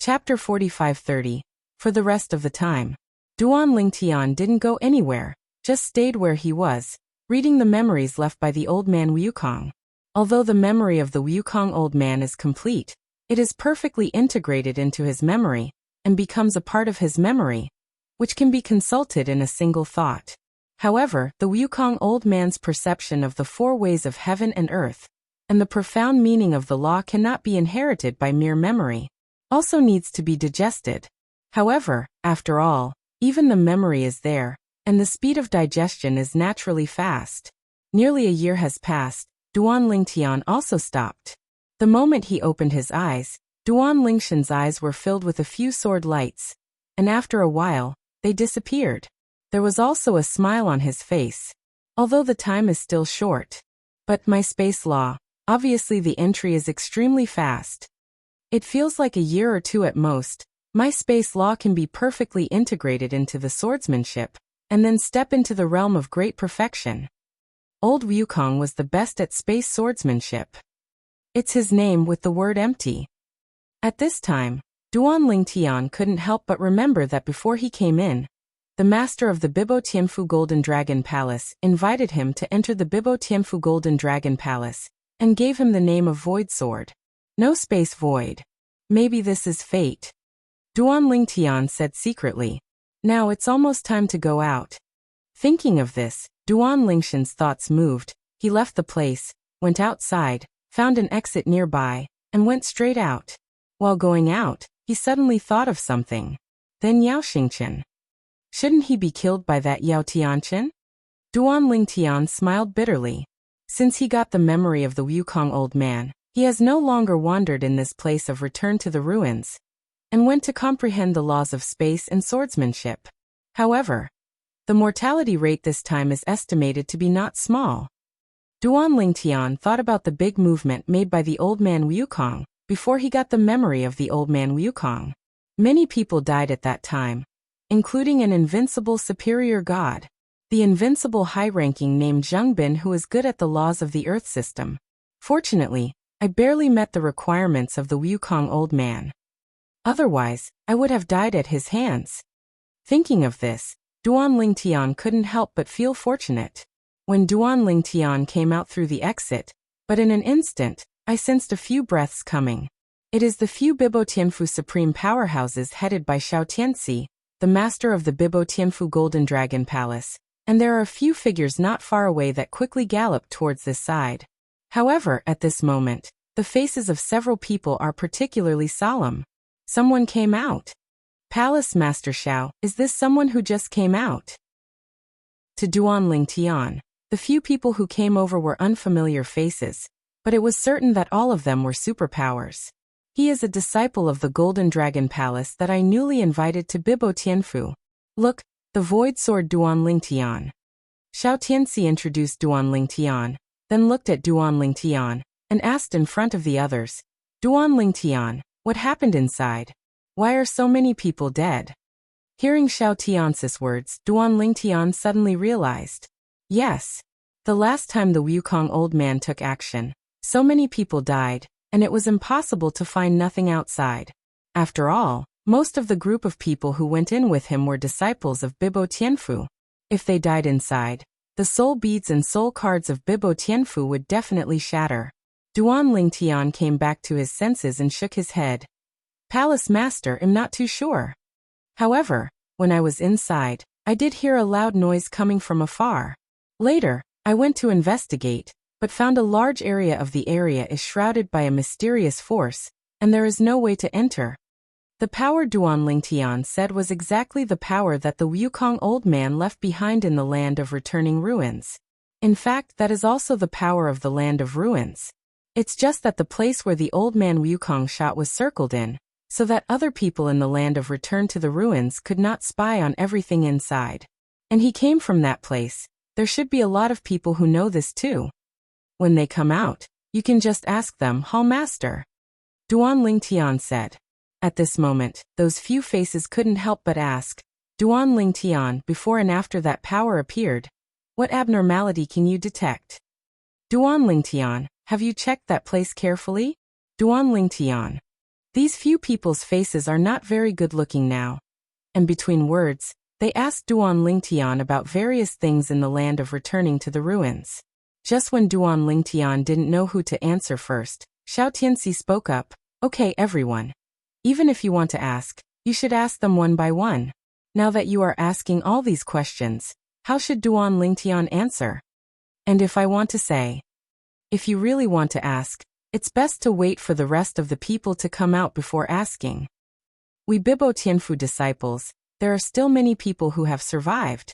Chapter 45-30. For the rest of the time, Duan Lingtian didn't go anywhere, just stayed where he was, reading the memories left by the old man Wukong. Although the memory of the Wukong old man is complete, it is perfectly integrated into his memory, and becomes a part of his memory, which can be consulted in a single thought. However, the Wukong old man's perception of the four ways of heaven and earth, and the profound meaning of the law cannot be inherited by mere memory, also needs to be digested. However, after all, even the memory is there, and the speed of digestion is naturally fast. Nearly a year has passed. Duan Lingtian also stopped. The moment he opened his eyes, Duan Lingshan's eyes were filled with a few sword lights, and after a while, they disappeared. There was also a smile on his face. Although the time is still short. But my space law, obviously the entry is extremely fast. It feels like a year or two at most. My space law can be perfectly integrated into the swordsmanship, and then step into the realm of great perfection. Old Wukong was the best at space swordsmanship. It's his name with the word empty. At this time, Duan Lingtian couldn't help but remember that before he came in, the master of the Bibo Tianfu Golden Dragon Palace invited him to enter the Bibo Tianfu Golden Dragon Palace, and gave him the name of Void Sword. No space void. Maybe this is fate. Duan Lingtian said secretly. Now it's almost time to go out. Thinking of this, Duan Lingshan's thoughts moved. He left the place, went outside, found an exit nearby, and went straight out. While going out, he suddenly thought of something. Then Yao Xingqian. Shouldn't he be killed by that Yao Tianqian? Duan Lingtian smiled bitterly. Since he got the memory of the Wukong old man, he has no longer wandered in this place of return to the ruins, and went to comprehend the laws of space and swordsmanship. However, the mortality rate this time is estimated to be not small. Duan Lingtian thought about the big movement made by the old man Wukong before he got the memory of the old man Wukong. Many people died at that time, including an invincible superior god, the invincible high-ranking named Zhengbin, who is good at the laws of the earth system. Fortunately, I barely met the requirements of the Wukong old man. Otherwise, I would have died at his hands. Thinking of this, Duan Lingtian couldn't help but feel fortunate. When Duan Lingtian came out through the exit, but in an instant, I sensed a few breaths coming. It is the few Bibo Tianfu supreme powerhouses headed by Xiao Tianxi, the master of the Bibo Tianfu Golden Dragon Palace, and there are a few figures not far away that quickly gallop towards this side. However, at this moment, the faces of several people are particularly solemn. Someone came out. Palace Master Xiao, is this someone who just came out? To Duan Lingtian, the few people who came over were unfamiliar faces, but it was certain that all of them were superpowers. He is a disciple of the Golden Dragon Palace that I newly invited to Bibo Tianfu. Look, the Void Sword Duan Lingtian. Xiao Tianxi introduced Duan Lingtian, then looked at Duan Lingtian, and asked in front of the others, Duan Lingtian, what happened inside? Why are so many people dead? Hearing Xiao Tianxi's words, Duan Lingtian suddenly realized. Yes. The last time the Wukong old man took action, so many people died, and it was impossible to find nothing outside. After all, most of the group of people who went in with him were disciples of Bibo Tianfu. If they died inside, the soul beads and soul cards of Bibo Tianfu would definitely shatter. Duan Lingtian came back to his senses and shook his head. Palace Master, I'm not too sure. However, when I was inside, I did hear a loud noise coming from afar. Later, I went to investigate, but found a large area of the area is shrouded by a mysterious force, and there is no way to enter. The power Duan Lingtian said was exactly the power that the Wukong old man left behind in the land of returning ruins. In fact, that is also the power of the land of ruins. It's just that the place where the old man Wukong shot was circled in, so that other people in the land of return to the ruins could not spy on everything inside. And he came from that place. There should be a lot of people who know this too. When they come out, you can just ask them, Hall Master. Duan Lingtian said. At this moment, those few faces couldn't help but ask, Duan Lingtian, before and after that power appeared, what abnormality can you detect? Duan Lingtian, have you checked that place carefully? Duan Lingtian. These few people's faces are not very good looking now. And between words, they asked Duan Lingtian about various things in the land of returning to the ruins. Just when Duan Lingtian didn't know who to answer first, Xiao Tianxi spoke up, "Okay, everyone. Even if you want to ask, you should ask them one by one. Now that you are asking all these questions, how should Duan Lingtian answer? And if I want to say, if you really want to ask, it's best to wait for the rest of the people to come out before asking." We Bibo Tianfu disciples, there are still many people who have survived.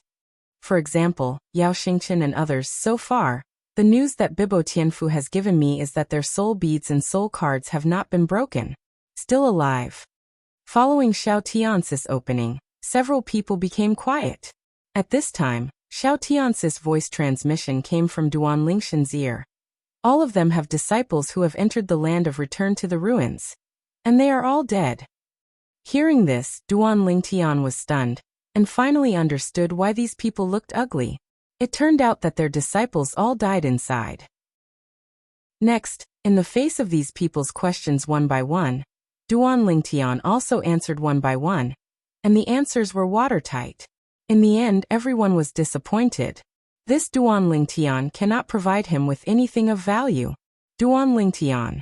For example, Yao Xingchen and others. So far, the news that Bibo Tianfu has given me is that their soul beads and soul cards have not been broken. Still alive. Following Xiao Tianxi's opening, several people became quiet. At this time, Xiao Tianxi's voice transmission came from Duan Lingshan's ear. All of them have disciples who have entered the land of return to the ruins. And they are all dead. Hearing this, Duan Lingtian was stunned, and finally understood why these people looked ugly. It turned out that their disciples all died inside. Next, in the face of these people's questions one by one, Duan Lingtian also answered one by one, and the answers were watertight. In the end, everyone was disappointed. This Duan Lingtian cannot provide him with anything of value. Duan Lingtian,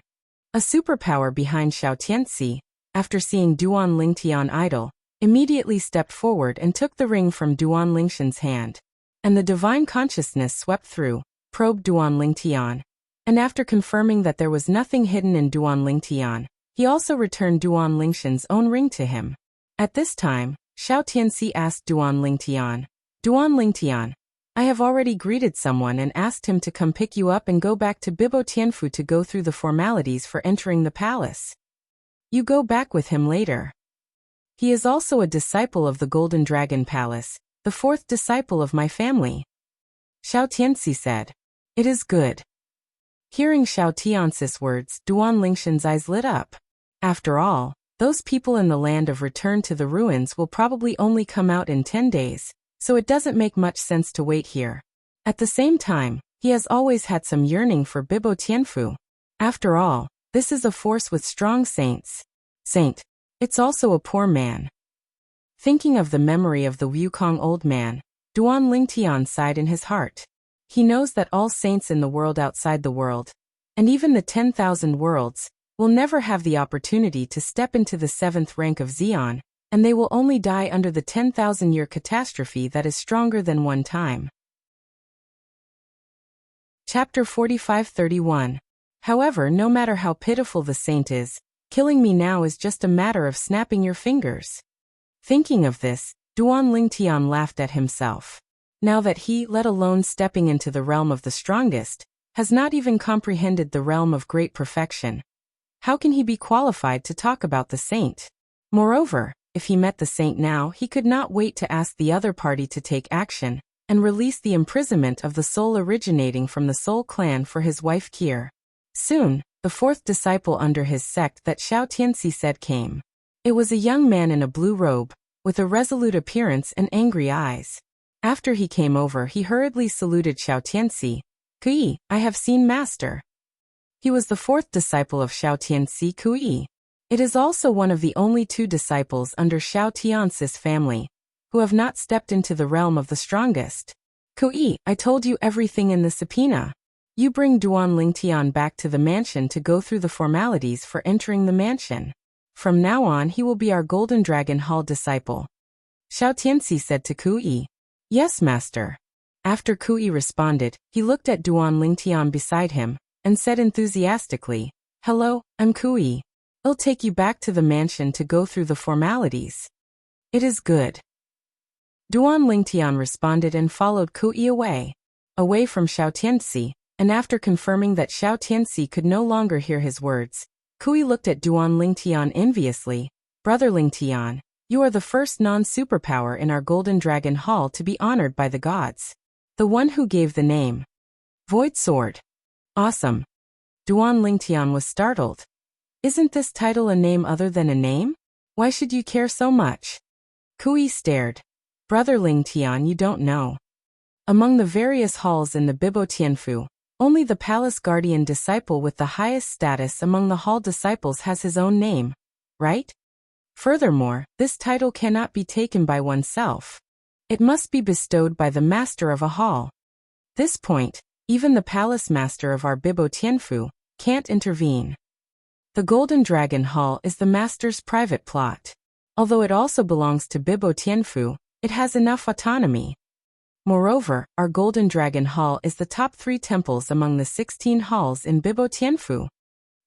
a superpower behind Xiao Tianxi, after seeing Duan Lingtian idle, immediately stepped forward and took the ring from Duan Lingshan's hand. And the divine consciousness swept through, probed Duan Lingtian. And after confirming that there was nothing hidden in Duan Lingtian, he also returned Duan Lingshan's own ring to him. At this time, Xiao Tianxi asked Duan Lingtian, "Duan Lingtian, I have already greeted someone and asked him to come pick you up and go back to Bibo Tianfu to go through the formalities for entering the palace. You go back with him later. He is also a disciple of the Golden Dragon Palace, the fourth disciple of my family." Xiao Tianxi said, "It is good." Hearing Xiao Tianxi's words, Duan Lingshan's eyes lit up. After all, those people in the land of return to the ruins will probably only come out in 10 days, so it doesn't make much sense to wait here. At the same time, he has always had some yearning for Bibo Tianfu. After all, this is a force with strong saints. Saint. It's also a poor man. Thinking of the memory of the Wukong old man, Duan Lingtian sighed in his heart. He knows that all saints in the world outside the world, and even the 10,000 worlds, will never have the opportunity to step into the 7th rank of Xian, and they will only die under the 10,000-year catastrophe that is stronger than one time. Chapter 45-31. However, no matter how pitiful the saint is, killing me now is just a matter of snapping your fingers. Thinking of this, Duan Lingtian laughed at himself. Now that he, let alone stepping into the realm of the strongest, has not even comprehended the realm of great perfection, how can he be qualified to talk about the saint? Moreover, if he met the saint now, he could not wait to ask the other party to take action and release the imprisonment of the soul originating from the Soul clan for his wife Kier. Soon, the fourth disciple under his sect that Xiao Tianxi said came. It was a young man in a blue robe, with a resolute appearance and angry eyes. After he came over, he hurriedly saluted Xiao Tianxi. "Kui, I have seen Master." He was the fourth disciple of Xiao Tianxi, Kui. It is also one of the only 2 disciples under Xiao Tianxi's family who have not stepped into the realm of the strongest. "Kui, I told you everything in the subpoena. You bring Duan Lingtian back to the mansion to go through the formalities for entering the mansion. From now on he will be our Golden Dragon Hall disciple." Xiao Tianxi said to Kui. "Yes, Master." After Kui responded, he looked at Duan Lingtian beside him and said enthusiastically, "Hello, I'm Kui. I'll take you back to the mansion to go through the formalities." "It is good." Duan Lingtian responded and followed Kui away from Xiao Tianxi, and after confirming that Xiao Tianxi could no longer hear his words, Kui looked at Duan Lingtian enviously. "Brother Lingtian, you are the first non-superpower in our Golden Dragon Hall to be honored by the gods. The one who gave the name Void Sword. Awesome." Duan Lingtian was startled. "Isn't this title a name other than a name? Why should you care so much?" Kui stared. "Brother Lingtian, you don't know. Among the various halls in the Bibo Tianfu, only the palace guardian disciple with the highest status among the hall disciples has his own name. right? Furthermore, this title cannot be taken by oneself. It must be bestowed by the master of a hall. This point, even the palace master of our Bibo Tianfu can't intervene. The Golden Dragon Hall is the master's private plot. Although it also belongs to Bibo Tianfu, it has enough autonomy. Moreover, our Golden Dragon Hall is the top 3 temples among the 16 halls in Bibo Tianfu.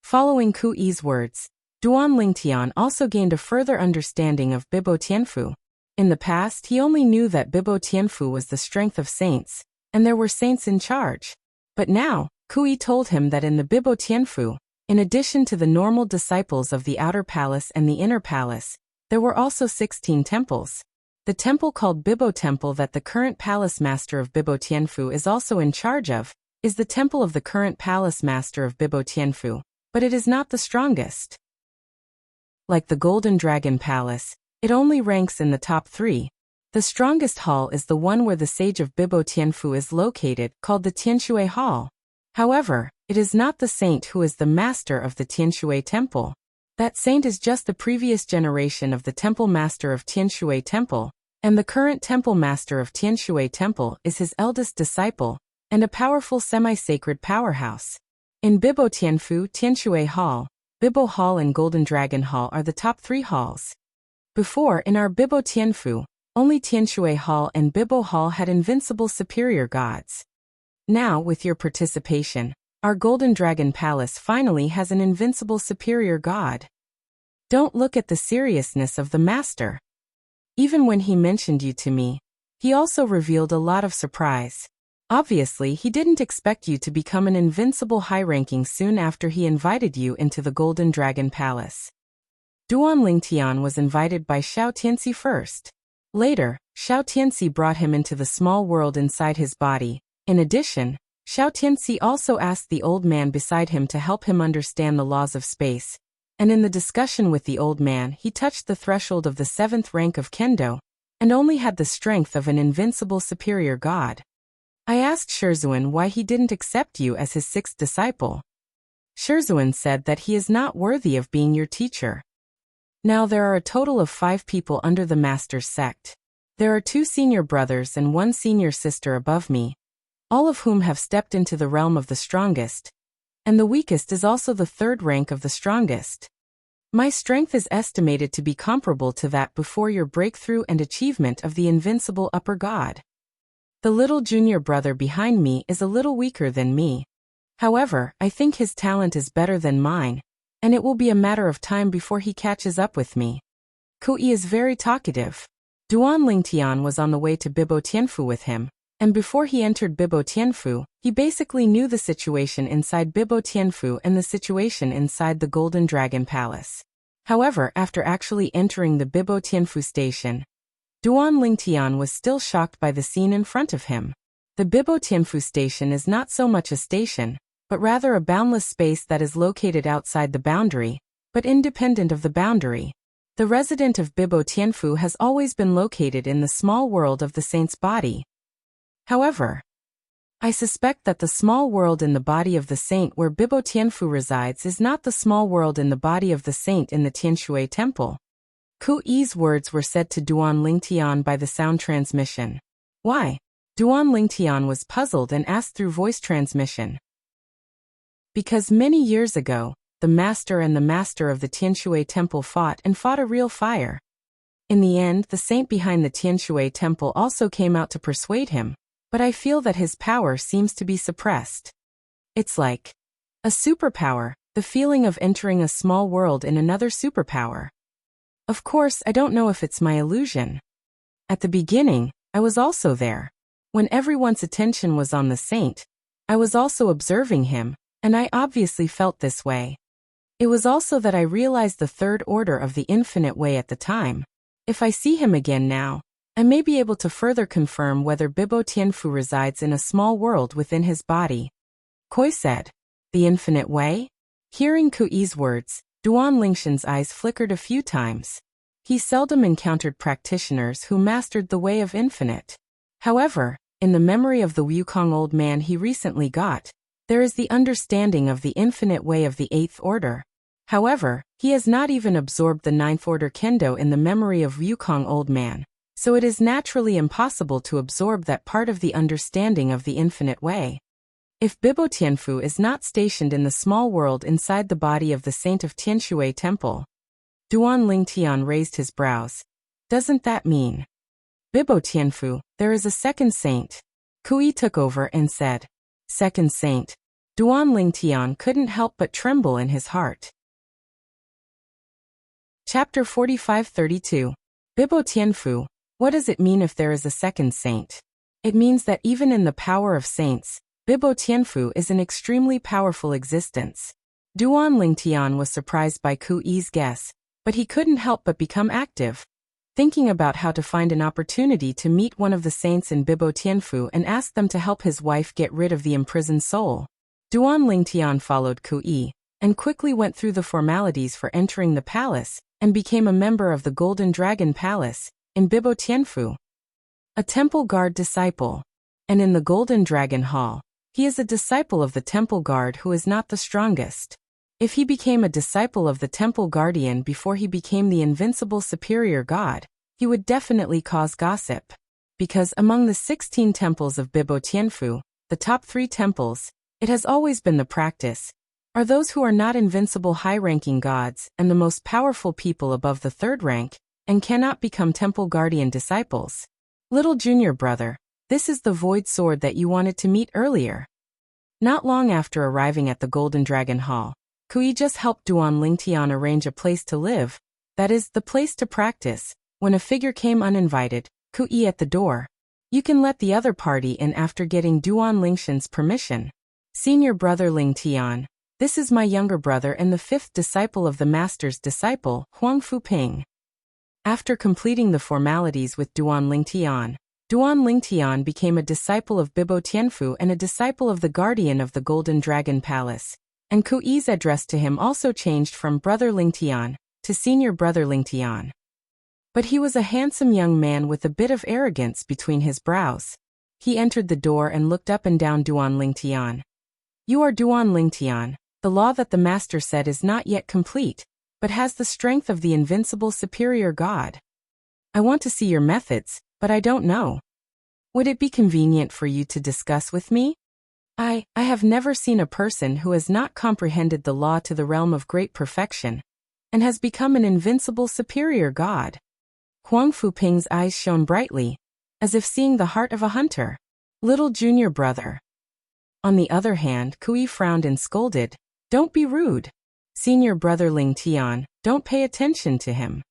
Following Ku Yi's words, Duan Lingtian also gained a further understanding of Bibo Tianfu. In the past, he only knew that Bibo Tianfu was the strength of saints, and there were saints in charge. But now, Ku Yi told him that in the Bibo Tianfu, in addition to the normal disciples of the outer palace and the inner palace, there were also 16 temples. The temple called Bibo Temple that the current palace master of Bibo Tianfu is also in charge of, is the temple of the current palace master of Bibo Tianfu, but it is not the strongest. Like the Golden Dragon Palace, it only ranks in the top 3. The strongest hall is the one where the sage of Bibo Tianfu is located, called the Tianshui Hall. However, it is not the saint who is the master of the Tianshui Temple. That saint is just the previous generation of the temple master of Tianshui Temple, and the current temple master of Tianshui Temple is his eldest disciple, and a powerful semi-sacred powerhouse. In Bibo Tianfu, Tianshui Hall, Bibo Hall and Golden Dragon Hall are the top 3 halls. Before, in our Bibo Tianfu, only Tianshui Hall and Bibo Hall had invincible superior gods. Now, with your participation, our Golden Dragon Palace finally has an invincible superior god. Don't look at the seriousness of the master. Even when he mentioned you to me, he also revealed a lot of surprise. Obviously, he didn't expect you to become an invincible high-ranking soon after he invited you into the Golden Dragon Palace. Duan Lingtian was invited by Xiao Tianxi first. Later, Xiao Tianxi brought him into the small world inside his body. In addition, Xiao Tianxi also asked the old man beside him to help him understand the laws of space, and in the discussion with the old man he touched the threshold of the 7th rank of Kendo, and only had the strength of an invincible superior god. I asked Sherzuan why he didn't accept you as his 6th disciple. Sherzuan said that he is not worthy of being your teacher. Now there are a total of 5 people under the master's sect. There are 2 senior brothers and 1 senior sister above me, all of whom have stepped into the realm of the strongest, and the weakest is also the 3rd rank of the strongest. My strength is estimated to be comparable to that before your breakthrough and achievement of the invincible upper god. The little junior brother behind me is a little weaker than me. However, I think his talent is better than mine, and it will be a matter of time before he catches up with me. Ku Yi is very talkative. Duan Lingtian was on the way to Bibo Tianfu with him, and before he entered Bibo Tianfu, he basically knew the situation inside Bibo Tianfu and the situation inside the Golden Dragon Palace. However, after actually entering the Bibo Tianfu station, Duan Lingtian was still shocked by the scene in front of him. The Bibo Tianfu station is not so much a station, but rather a boundless space that is located outside the boundary, but independent of the boundary. The resident of Bibo Tianfu has always been located in the small world of the saint's body. However, I suspect that the small world in the body of the saint where Bibo Tianfu resides is not the small world in the body of the saint in the Tianshui Temple. Ku Yi's words were said to Duan Lingtian by the sound transmission. Why? Duan Lingtian was puzzled and asked through voice transmission. Because many years ago, the master and the master of the Tianshui Temple fought a real fire. In the end, the saint behind the Tianshui Temple also came out to persuade him, but I feel that his power seems to be suppressed. It's like a superpower, the feeling of entering a small world in another superpower. Of course, I don't know if it's my illusion. At the beginning, I was also there. When everyone's attention was on the saint, I was also observing him, and I obviously felt this way. It was also that I realized the 3rd order of the infinite way at the time. If I see him again now, I may be able to further confirm whether Bibo Tianfu resides in a small world within his body. Koi said, "The infinite way?" Hearing Ku Yi's words, Duan Lingshan's eyes flickered a few times. He seldom encountered practitioners who mastered the way of infinite. However, in the memory of the Wukong old man he recently got, there is the understanding of the infinite way of the 8th order. However, he has not even absorbed the ninth order kendo in the memory of Wukong old man, so it is naturally impossible to absorb that part of the understanding of the infinite way. If Bibo Tianfu is not stationed in the small world inside the body of the saint of Tianshui Temple, Duan Lingtian raised his brows. Doesn't that mean? Bibo Tianfu, there is a second saint. Kui took over and said, Second saint. Duan Lingtian couldn't help but tremble in his heart. Chapter 45-32. Bibo Tianfu, what does it mean if there is a second saint? It means that even in the power of saints, Bibo Tianfu is an extremely powerful existence. Duan Lingtian was surprised by Kui's guess, but he couldn't help but become active, thinking about how to find an opportunity to meet one of the saints in Bibo Tianfu and ask them to help his wife get rid of the imprisoned soul. Duan Lingtian followed Kui, and quickly went through the formalities for entering the palace, and became a member of the Golden Dragon Palace, in Bibo Tianfu. A temple guard disciple. And in the Golden Dragon Hall, he is a disciple of the temple guard who is not the strongest. If he became a disciple of the temple guardian before he became the invincible superior god, he would definitely cause gossip. Because among the 16 temples of Bibo Tianfu, the top 3 temples, it has always been the practice, are those who are not invincible high-ranking gods and the most powerful people above the 3rd rank, and cannot become temple guardian disciples. Little junior brother, this is the void sword that you wanted to meet earlier. Not long after arriving at the Golden Dragon Hall, Kui just helped Duan Lingtian arrange a place to live, that is, the place to practice, when a figure came uninvited, Kui at the door. You can let the other party in after getting Duan Lingshan's permission. Senior brother Lingtian, this is my younger brother and the 5th disciple of the master's disciple, Huang Fuping. After completing the formalities with Duan Lingtian became a disciple of Bibo Tianfu and a disciple of the guardian of the Golden Dragon Palace. And Kui's address to him also changed from Brother Lingtian to Senior Brother Lingtian. But he was a handsome young man with a bit of arrogance between his brows. He entered the door and looked up and down Duan Lingtian. You are Duan Lingtian, the law that the master said is not yet complete, but has the strength of the invincible superior god. I want to see your methods, but I don't know. Would it be convenient for you to discuss with me? I have never seen a person who has not comprehended the law to the realm of great perfection, and has become an invincible superior god. Huang Fuping's eyes shone brightly, as if seeing the heart of a hunter. Little junior brother. On the other hand, Kui frowned and scolded, Don't be rude. Senior brother Lingtian, don't pay attention to him.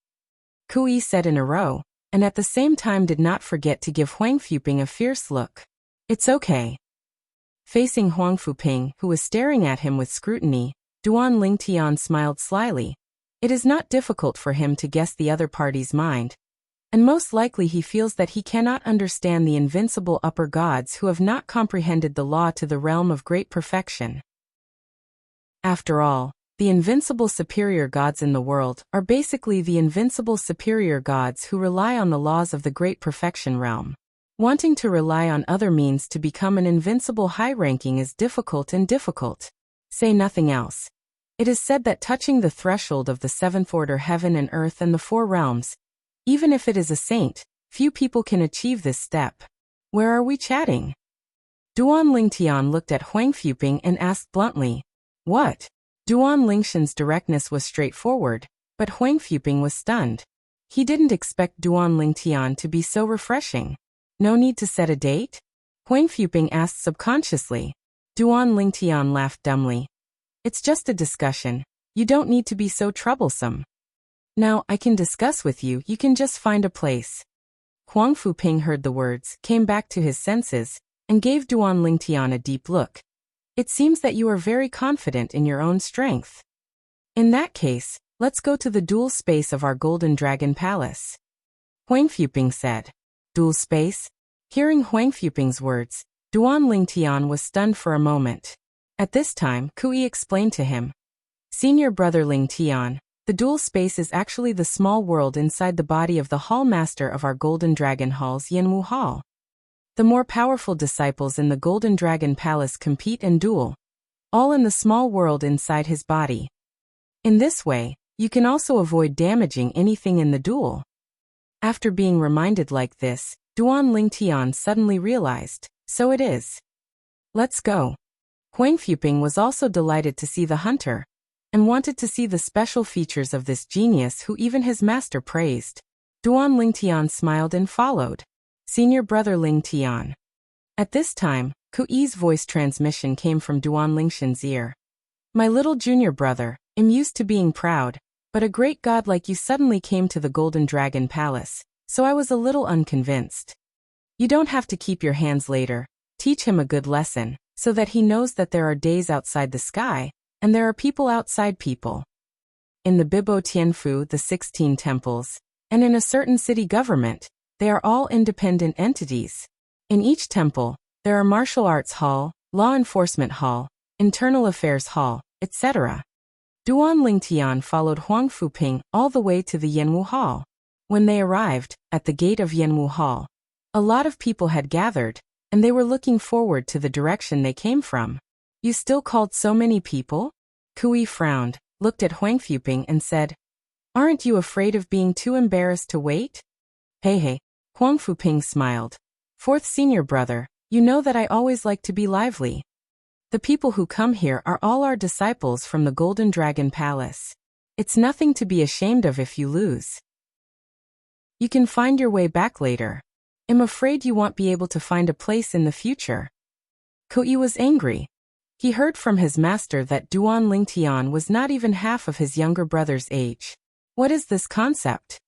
Kui said in a row, and at the same time did not forget to give Huang Fuping a fierce look. It's okay. Facing Huang Fuping, who was staring at him with scrutiny, Duan Lingtian smiled slyly. It is not difficult for him to guess the other party's mind, and most likely he feels that he cannot understand the invincible upper gods who have not comprehended the law to the realm of great perfection. After all, the invincible superior gods in the world are basically the invincible superior gods who rely on the laws of the great perfection realm. Wanting to rely on other means to become an invincible high ranking is difficult and difficult. Say nothing else. It is said that touching the threshold of the 7th order heaven and earth and the 4 realms, even if it is a saint, few people can achieve this step. Where are we chatting? Duan Lingtian looked at Huang Fuping and asked bluntly, What? Duan Lingshan's directness was straightforward, but Huang Fuping was stunned. He didn't expect Duan Lingtian to be so refreshing. No need to set a date? Huang Fuping asked subconsciously. Duan Lingtian laughed dumbly. It's just a discussion. You don't need to be so troublesome. Now I can discuss with you, you can just find a place. Huang Fuping heard the words, came back to his senses, and gave Duan Lingtian a deep look. It seems that you are very confident in your own strength. In that case, let's go to the dual space of our Golden Dragon Palace. Huang Fuping said. Dual space? Hearing Huang Fuping's words, Duan Lingtian was stunned for a moment. At this time, Kui explained to him. Senior brother Lingtian, the dual space is actually the small world inside the body of the hall master of our Golden Dragon Hall's Yanwu Hall. The more powerful disciples in the Golden Dragon Palace compete and duel, all in the small world inside his body. In this way, you can also avoid damaging anything in the duel. After being reminded like this, Duan Lingtian suddenly realized, so it is. Let's go. Huang Fuping was also delighted to see the hunter, and wanted to see the special features of this genius who even his master praised. Duan Lingtian smiled and followed. Senior brother Lingtian. At this time, Kui's voice transmission came from Duan Lingshan's ear. My little junior brother, I'm used to being proud, but a great god like you suddenly came to the Golden Dragon Palace, so I was a little unconvinced. You don't have to keep your hands later. Teach him a good lesson, so that he knows that there are days outside the sky, and there are people outside people. In the Bibo Tianfu, the 16 temples, and in a certain city government, they are all independent entities. In each temple, there are martial arts hall, law enforcement hall, internal affairs hall, etc. Duan Lingtian followed Huang Fuping all the way to the Yanwu Hall. When they arrived, at the gate of Yanwu Hall, a lot of people had gathered, and they were looking forward to the direction they came from. You still called so many people? Kui frowned, looked at Huang Fuping and said, Aren't you afraid of being too embarrassed to wait? Hey. Huang Fuping smiled. Fourth senior brother, you know that I always like to be lively. The people who come here are all our disciples from the Golden Dragon Palace. It's nothing to be ashamed of if you lose. You can find your way back later. I'm afraid you won't be able to find a place in the future. Kui was angry. He heard from his master that Duan Lingtian was not even half of his younger brother's age. What is this concept?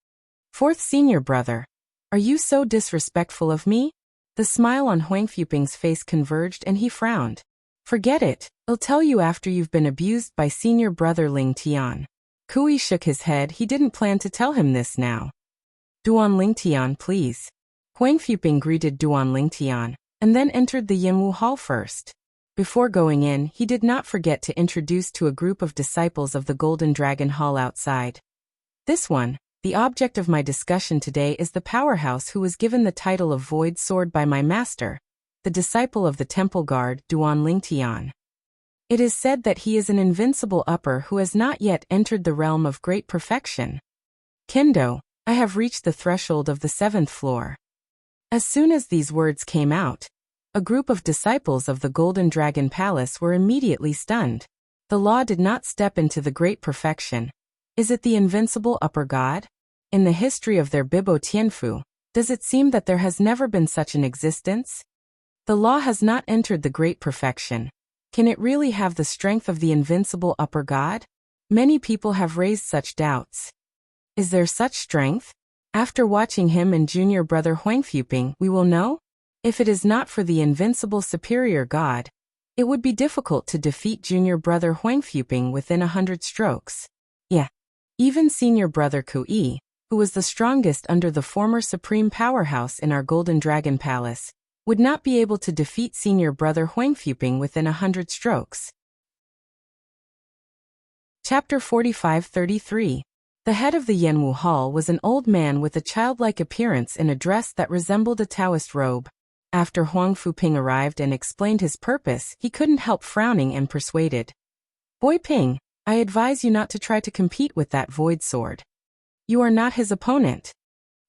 Fourth senior brother, are you so disrespectful of me? The smile on Huang Fuping's face converged and he frowned. Forget it, I'll tell you after you've been abused by senior brother Lingtian. Kui shook his head. He didn't plan to tell him this now. Duan Lingtian, please. Huang Fuping greeted Duan Lingtian, and then entered the Yanwu Hall first. Before going in, he did not forget to introduce to a group of disciples of the Golden Dragon Hall outside. This one, the object of my discussion today, is the powerhouse who was given the title of Void Sword by my master, the disciple of the temple guard, Duan Lingtian. It is said that he is an invincible upper who has not yet entered the realm of great perfection. Kendo, I have reached the threshold of the 7th floor. As soon as these words came out, a group of disciples of the Golden Dragon Palace were immediately stunned. The law did not step into the great perfection. Is it the invincible upper god? In the history of their Bibo Tianfu, does it seem that there has never been such an existence? The law has not entered the great perfection. Can it really have the strength of the invincible upper god? Many people have raised such doubts. Is there such strength? After watching him and junior brother Huang Fuping, we will know. If it is not for the invincible superior god, it would be difficult to defeat junior brother Huang Fuping within 100 strokes. Yeah. Even senior brother Kui, who was the strongest under the former supreme powerhouse in our Golden Dragon Palace, would not be able to defeat senior brother Huang Fuping within 100 strokes. Chapter 45-33. The head of the Yanwu Hall was an old man with a childlike appearance in a dress that resembled a Taoist robe. After Huang Fuping arrived and explained his purpose, he couldn't help frowning and persuaded. Boy Ping, I advise you not to try to compete with that void sword. You are not his opponent.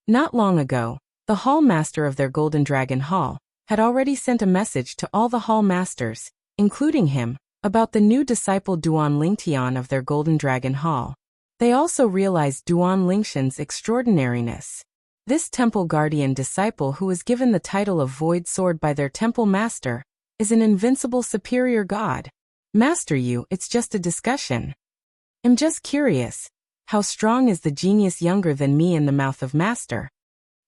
Not long ago, the hall master of their Golden Dragon Hall had already sent a message to all the hall masters, including him, about the new disciple Duan Lingtian of their Golden Dragon Hall. They also realized Duan Lingshan's extraordinariness. This temple guardian disciple who was given the title of Void Sword by their temple master is an invincible superior god. Master you, it's just a discussion. I'm just curious, how strong is the genius younger than me in the mouth of master?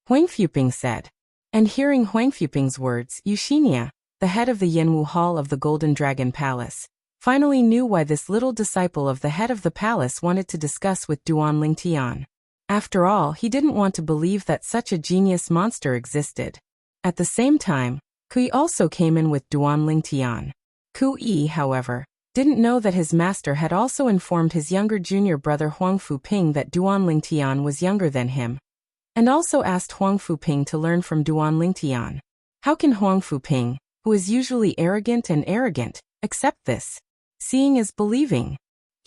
Huang Fuping said. And hearing Huang Fuping's words, Eugenia, the head of the Yanwu Hall of the Golden Dragon Palace, finally knew why this little disciple of the head of the palace wanted to discuss with Duan Lingtian. After all, he didn't want to believe that such a genius monster existed. At the same time, Kui also came in with Duan Lingtian. Kui, however, didn't know that his master had also informed his younger junior brother Huang Fuping that Duan Lingtian was younger than him, and also asked Huang Fuping to learn from Duan Lingtian. How can Huang Fuping, who is usually arrogant, accept this? Seeing is believing.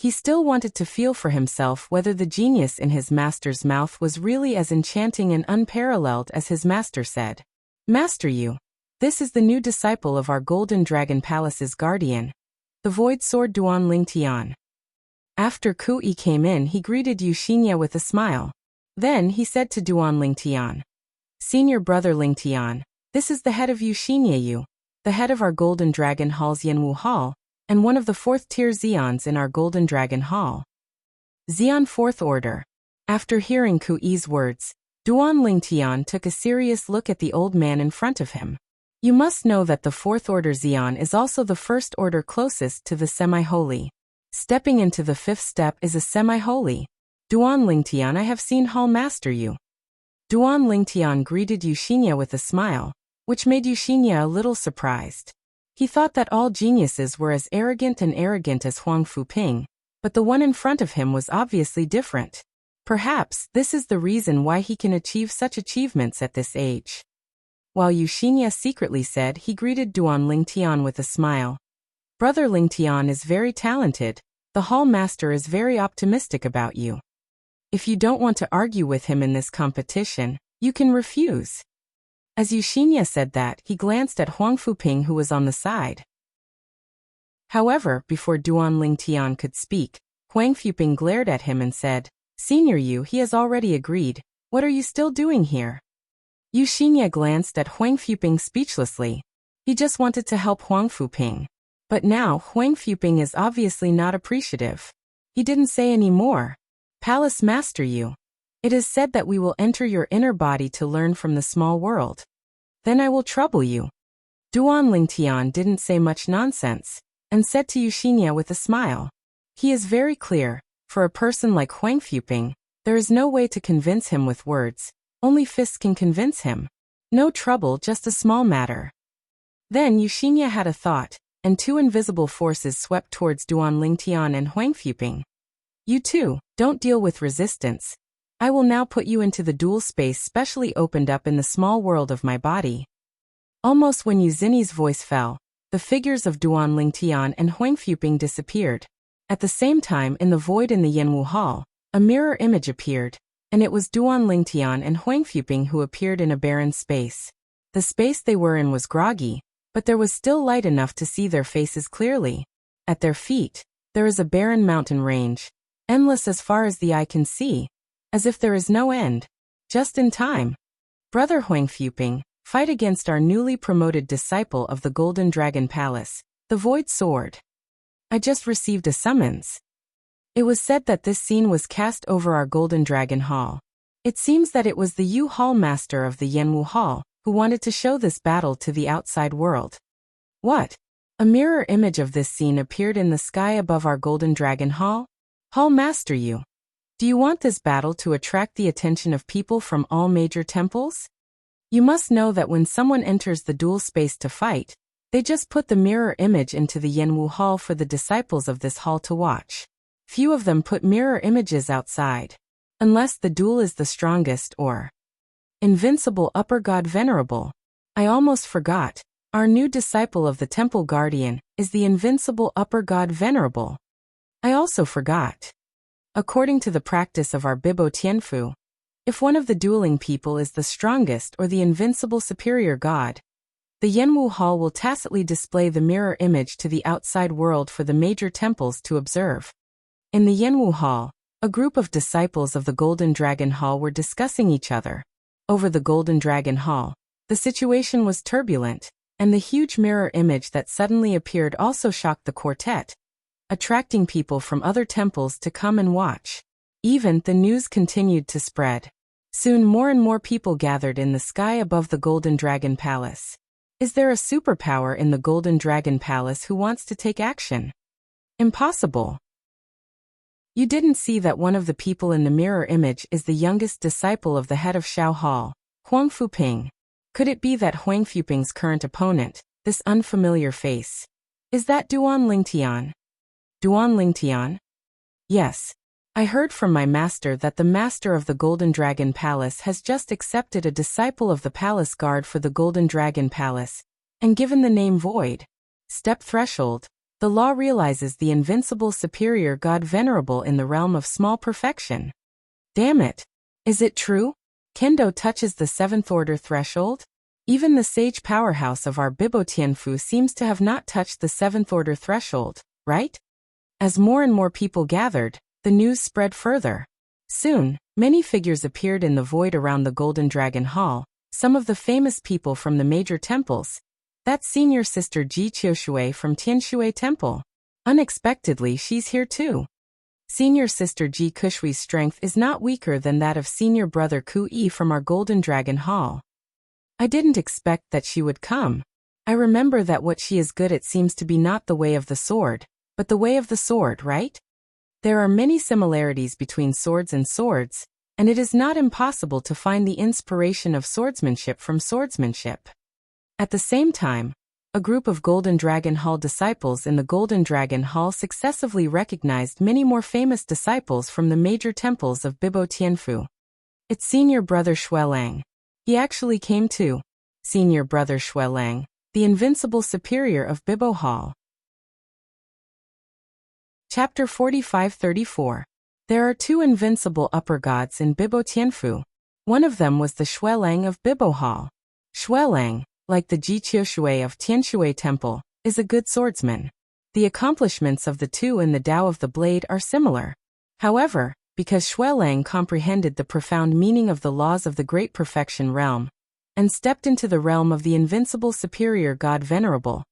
He still wanted to feel for himself whether the genius in his master's mouth was really as enchanting and unparalleled as his master said. Master Yu, this is the new disciple of our Golden Dragon Palace's guardian, the Void Sword Duan Lingtian. After Kui came in, he greeted Yu Xinya with a smile. Then he said to Duan Lingtian, Senior brother Lingtian, this is the head of Yu Xinya Yu, the head of our Golden Dragon Hall's Yanwu Hall, and one of the 4th-tier Zeons in our Golden Dragon Hall. Zeon 4th Order. After hearing Kui's words, Duan Lingtian took a serious look at the old man in front of him. You must know that the 4th Order Zeon is also the 1st Order closest to the semi-holy. Stepping into the 5th step is a semi-holy. Duan Lingtian, I have seen Hall Master Yu. Duan Lingtian greeted Yu Xinya with a smile, which made Yu Xinya a little surprised. He thought that all geniuses were as arrogant as Huang Fuping, but the one in front of him was obviously different. Perhaps this is the reason why he can achieve such achievements at this age. While Yu Xinya secretly said he greeted Duan Lingtian with a smile. Brother Lingtian is very talented, the hall master is very optimistic about you. If you don't want to argue with him in this competition, you can refuse. As Yu Xinya said that, he glanced at Huang Fuping who was on the side. However, before Duan Lingtian could speak, Huang Fuping glared at him and said, Senior Yu, he has already agreed. What are you still doing here? Yu Xinya glanced at Huang Fuping speechlessly. He just wanted to help Huang Fuping. But now, Huang Fuping is obviously not appreciative. He didn't say any more. Palace Master Yu. It is said that we will enter your inner body to learn from the small world. Then I will trouble you. Duan Lingtian didn't say much nonsense, and said to Yu Xinya with a smile. He is very clear, for a person like Huang Fuping, there is no way to convince him with words, only fists can convince him. No trouble, just a small matter. Then Yu Xinya had a thought, and 2 invisible forces swept towards Duan Lingtian and Huang Fuping. You too, don't deal with resistance. I will now put you into the dual space specially opened up in the small world of my body. Almost when Yu Xinyi's voice fell, the figures of Duan Lingtian and Huang Fuping disappeared. At the same time, in the void in the Yanwu Hall, a mirror image appeared, and it was Duan Lingtian and Huang Fuping who appeared in a barren space. The space they were in was groggy, but there was still light enough to see their faces clearly. At their feet, there is a barren mountain range, endless as far as the eye can see, as if there is no end. Just in time. Brother Huang Fuping, fight against our newly promoted disciple of the Golden Dragon Palace, the Void Sword. I just received a summons. It was said that this scene was cast over our Golden Dragon Hall. It seems that it was the Yu Hall Master of the Yanwu Hall who wanted to show this battle to the outside world. What? A mirror image of this scene appeared in the sky above our Golden Dragon Hall? Hall Master Yu. Do you want this battle to attract the attention of people from all major temples? You must know that when someone enters the dual space to fight, they just put the mirror image into the Yanwu Hall for the disciples of this hall to watch. Few of them put mirror images outside. Unless the duel is the strongest or invincible upper god venerable. I almost forgot. Our new disciple of the temple guardian is the invincible upper god venerable. I also forgot. According to the practice of our Bibo Tianfu, if one of the dueling people is the strongest or the invincible superior god, the Yanwu Hall will tacitly display the mirror image to the outside world for the major temples to observe. In the Yanwu Hall, a group of disciples of the Golden Dragon Hall were discussing each other. Over the Golden Dragon Hall, the situation was turbulent, and the huge mirror image that suddenly appeared also shocked the quartet, attracting people from other temples to come and watch. Even the news continued to spread. Soon more and more people gathered in the sky above the Golden Dragon Palace. Is there a superpower in the Golden Dragon Palace who wants to take action? Impossible. You didn't see that one of the people in the mirror image is the youngest disciple of the head of Shao Hall, Huang Fuping. Could it be that Huang Fuping's current opponent, this unfamiliar face? Is that Duan Lingtian? Duan Lingtian? Yes. I heard from my master that the master of the Golden Dragon Palace has just accepted a disciple of the palace guard for the Golden Dragon Palace, and given the name Void. Step threshold. The law realizes the invincible superior god venerable in the realm of small perfection. Damn it! Is it true? Kendo touches the seventh order threshold? Even the sage powerhouse of our Bibo Tianfu seems to have not touched the seventh order threshold, right? As more and more people gathered, the news spread further. Soon, many figures appeared in the void around the Golden Dragon Hall, some of the famous people from the major temples. That's senior sister Ji Qiushui from Tianshui Temple. Unexpectedly, she's here too. Senior sister Ji Kushui's strength is not weaker than that of senior brother Ku Yi from our Golden Dragon Hall. I didn't expect that she would come. I remember that what she is good at seems to be not the way of the sword, but the way of the sword, right? There are many similarities between swords and swords, and it is not impossible to find the inspiration of swordsmanship from swordsmanship. At the same time, a group of Golden Dragon Hall disciples in the Golden Dragon Hall successively recognized many more famous disciples from the major temples of Bibo Tianfu. It's senior brother Xuelang. He actually came too. Senior brother Xuelang, the invincible superior of Bibo Hall. Chapter 45-34. There are two invincible upper gods in Bibo Tianfu. One of them was the Xuelang of Bibo Hall. Xuelang, like the Ji Qiushui of Tianshui Temple, is a good swordsman. The accomplishments of the two in the Tao of the Blade are similar. However, because Xuelang comprehended the profound meaning of the laws of the Great Perfection realm, and stepped into the realm of the invincible superior god venerable,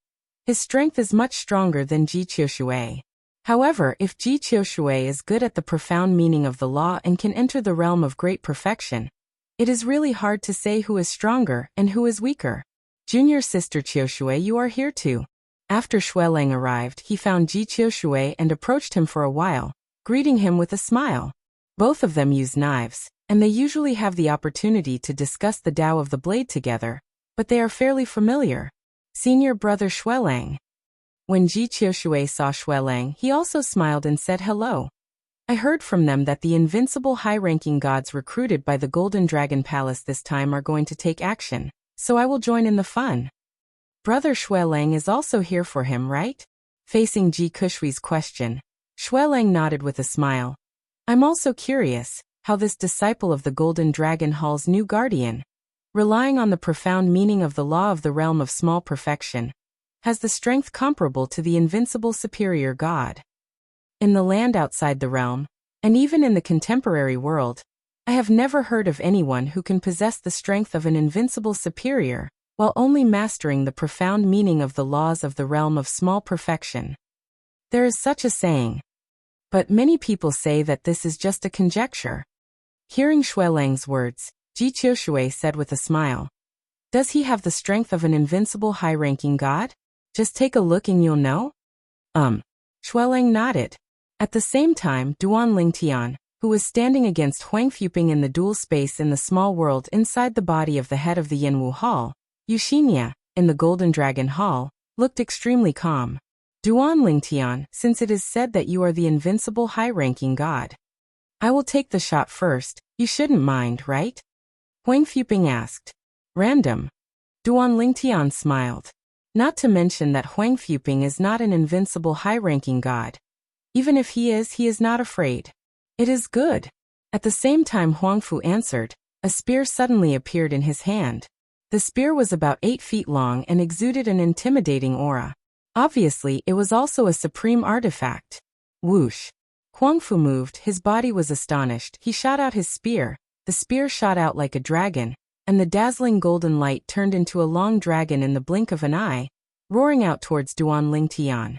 his strength is much stronger than Ji Qiushui. However, if Ji Qiushui is good at the profound meaning of the law and can enter the realm of great perfection, it is really hard to say who is stronger and who is weaker. Junior sister Qiushui, you are here too. After Xuelang arrived, he found Ji Qiushui and approached him for a while, greeting him with a smile. Both of them use knives, and they usually have the opportunity to discuss the Tao of the Blade together, but they are fairly familiar. Senior brother Xuelang. When Ji Qiushui saw Xuelang, he also smiled and said hello. I heard from them that the invincible high-ranking gods recruited by the Golden Dragon Palace this time are going to take action, so I will join in the fun. Brother Xuelang is also here for him, right? Facing Ji Kushui's question, Xuelang nodded with a smile. I'm also curious how this disciple of the Golden Dragon Hall's new guardian, relying on the profound meaning of the law of the realm of small perfection, has the strength comparable to the invincible superior god. In the land outside the realm, and even in the contemporary world, I have never heard of anyone who can possess the strength of an invincible superior, while only mastering the profound meaning of the laws of the realm of small perfection. There is such a saying. But many people say that this is just a conjecture. Hearing Xuelang's words, Ji Qiushui said with a smile, does he have the strength of an invincible high-ranking god? Just take a look and you'll know? Xuelang nodded. At the same time, Duan Lingtian, who was standing against Huang Fuping in the dual space in the small world inside the body of the head of the Yanwu Hall, Yuxinia, in the Golden Dragon Hall, looked extremely calm. Duan Lingtian, since it is said that you are the invincible high-ranking god, I will take the shot first, you shouldn't mind, right? Huang Fuping asked. Random. Duan Lingtian smiled. Not to mention that Huang Fuping is not an invincible high-ranking god. Even if he is not afraid. It is good. At the same time Huang Fu answered, a spear suddenly appeared in his hand. The spear was about 8 feet long and exuded an intimidating aura. Obviously, it was also a supreme artifact. Whoosh. Huang Fu moved, his body was astonished, he shot out his spear, the spear shot out like a dragon, and the dazzling golden light turned into a long dragon in the blink of an eye, roaring out towards Duan Lingtian.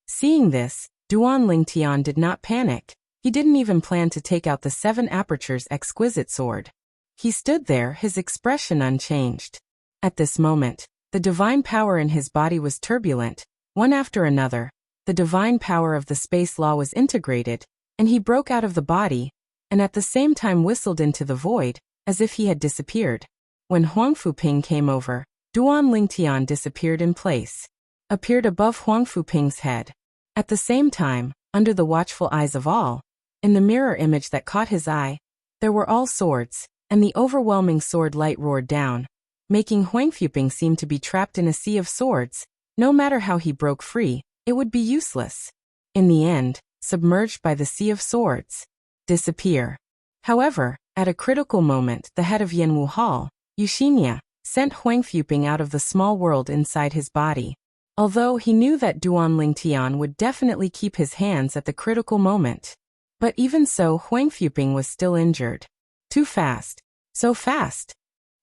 Seeing this, Duan Lingtian did not panic. He didn't even plan to take out the 7 apertures exquisite sword. He stood there, his expression unchanged. At this moment, the divine power in his body was turbulent. One after another, the divine power of the space law was integrated, and he broke out of the body, and at the same time whistled into the void, as if he had disappeared. When Huang Fuping came over, Duan Lingtian disappeared in place, appeared above Huang Fuping's head. At the same time, under the watchful eyes of all, in the mirror image that caught his eye, there were all swords, and the overwhelming sword light roared down, making Huang Fuping seem to be trapped in a sea of swords, No matter how he broke free, it would be useless. In the end, submerged by the sea of swords. Disappear. However, at a critical moment, the head of Yanwu Hall, Yuxinia, sent Huang Fuping out of the small world inside his body. Although he knew that Duan Lingtian would definitely keep his hands at the critical moment. But even so, Huang Fuping was still injured. Too fast. So fast.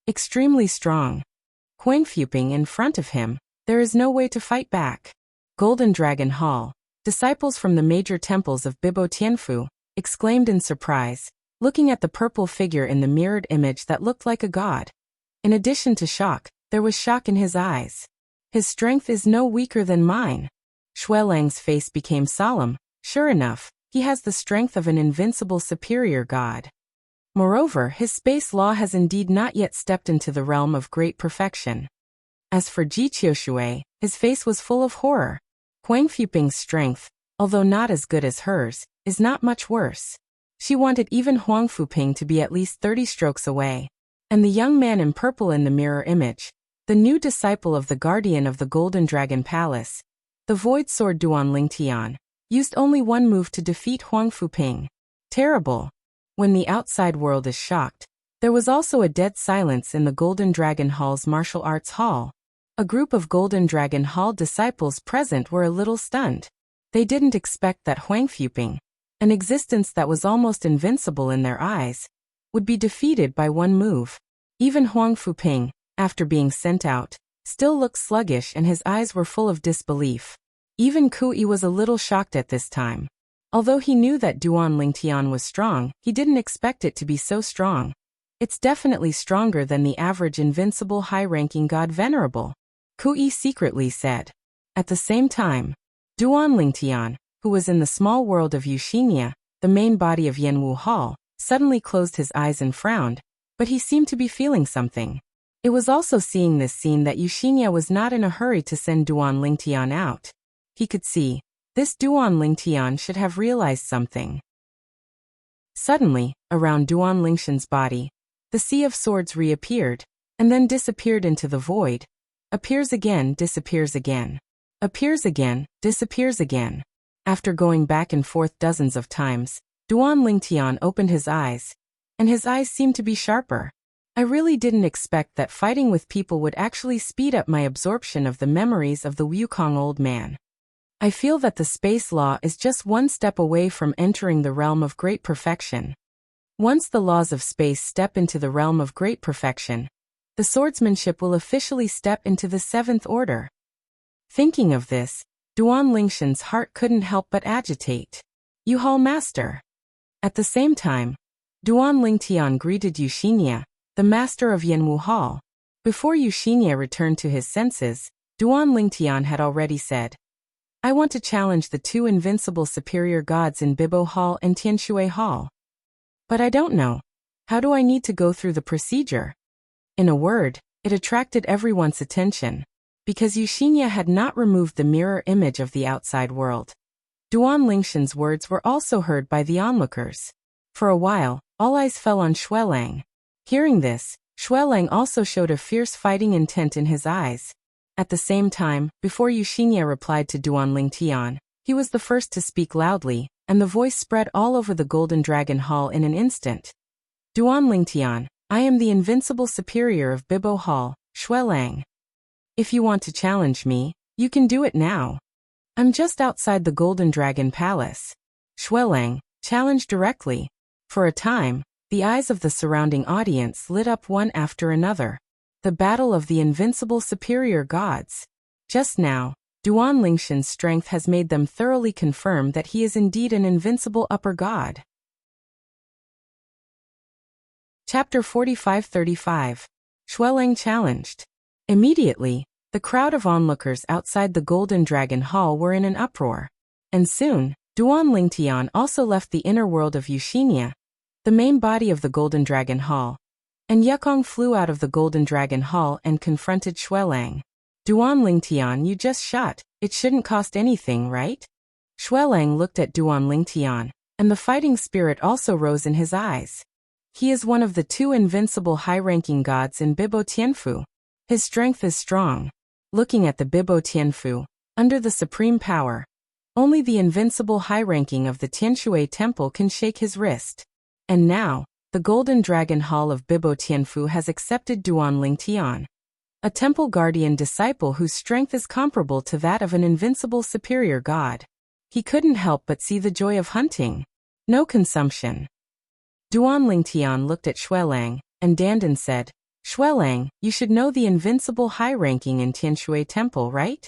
Extremely strong. Huang Fuping in front of him, there is no way to fight back. Golden Dragon Hall. Disciples from the major temples of Bibo Tianfu exclaimed in surprise, looking at the purple figure in the mirrored image that looked like a god. In addition to shock, there was shock in his eyes. His strength is no weaker than mine. Xuelang's face became solemn. Sure enough, he has the strength of an invincible superior god. Moreover, his space law has indeed not yet stepped into the realm of great perfection. As for Ji Qiushui, his face was full of horror. Huang Fuping's strength, although not as good as hers, is not much worse. She wanted even Huang Fuping to be at least 30 strokes away. And the young man in purple in the mirror image, the new disciple of the guardian of the Golden Dragon Palace, the Void Sword Duan Lingtian, used only one move to defeat Huang Fuping. Terrible. When the outside world is shocked, there was also a dead silence in the Golden Dragon Hall's martial arts hall. A group of Golden Dragon Hall disciples present were a little stunned. They didn't expect that Huang Fuping, an existence that was almost invincible in their eyes, would be defeated by one move. Even Huang Fuping, after being sent out, still looked sluggish and his eyes were full of disbelief. Even Kui was a little shocked at this time. Although he knew that Duan Lingtian was strong, he didn't expect it to be so strong. It's definitely stronger than the average invincible high-ranking god Venerable, Kui secretly said. At the same time, Duan Lingtian, who was in the small world of Yuxinia, the main body of Yanwu Hall, suddenly closed his eyes and frowned, but he seemed to be feeling something. It was also seeing this scene that Yuxinia was not in a hurry to send Duan Lingtian out. He could see, this Duan Lingtian should have realized something. Suddenly, around Duan Lingshan's body, the sea of swords reappeared, and then disappeared into the void. Appears again, disappears again. Appears again, disappears again. After going back and forth dozens of times, Duan Lingtian opened his eyes, and his eyes seemed to be sharper. I really didn't expect that fighting with people would actually speed up my absorption of the memories of the Wukong old man. I feel that the space law is just one step away from entering the realm of great perfection. Once the laws of space step into the realm of great perfection, the swordsmanship will officially step into the 7th order. Thinking of this, Duan Lingshan's heart couldn't help but agitate. Yu-Hall Master. At the same time, Duan Lingtian greeted Yuxinia, the master of Yanwu Hall. Before Yuxinia returned to his senses, Duan Lingtian had already said, I want to challenge the 2 invincible superior gods in Bibo Hall and Tianshui Hall. But I don't know. How do I need to go through the procedure? In a word, it attracted everyone's attention, because Yuxinia had not removed the mirror image of the outside world. Duan Lingshan's words were also heard by the onlookers. For a while, all eyes fell on Xuelang. Hearing this, Xuelang also showed a fierce fighting intent in his eyes. At the same time, before Yuxinia replied to Duan Lingtian, he was the first to speak loudly, and the voice spread all over the Golden Dragon Hall in an instant. Duan Lingtian, I am the invincible superior of Bibo Hall, Xuelang. If you want to challenge me, you can do it now. I'm just outside the Golden Dragon Palace. Xuelang challenged directly. For a time, the eyes of the surrounding audience lit up one after another. The battle of the invincible superior gods. Just now, Duan Lingshan's strength has made them thoroughly confirm that he is indeed an invincible upper god. Chapter 45-35. Xuelang challenged. Immediately, the crowd of onlookers outside the Golden Dragon Hall were in an uproar. And soon, Duan Lingtian also left the inner world of Yuxinia, the main body of the Golden Dragon Hall. And Yukong flew out of the Golden Dragon Hall and confronted Xuelang. Duan Lingtian, you just shot. It shouldn't cost anything, right? Xuelang looked at Duan Lingtian, and the fighting spirit also rose in his eyes. He is one of the 2 invincible high-ranking gods in Bibo Tianfu. His strength is strong. looking at the Bibo Tianfu. Under the supreme power, only the invincible high ranking of the Tianshui Temple can shake his wrist. And now, the Golden Dragon Hall of Bibo Tianfu has accepted Duan Lingtian, a temple guardian disciple whose strength is comparable to that of an invincible superior god. He couldn't help but see the joy of hunting. No consumption. Duan Lingtian looked at Xuelang, and Dandan said, Xuelang, you should know the invincible high ranking in Tianshui Temple, right?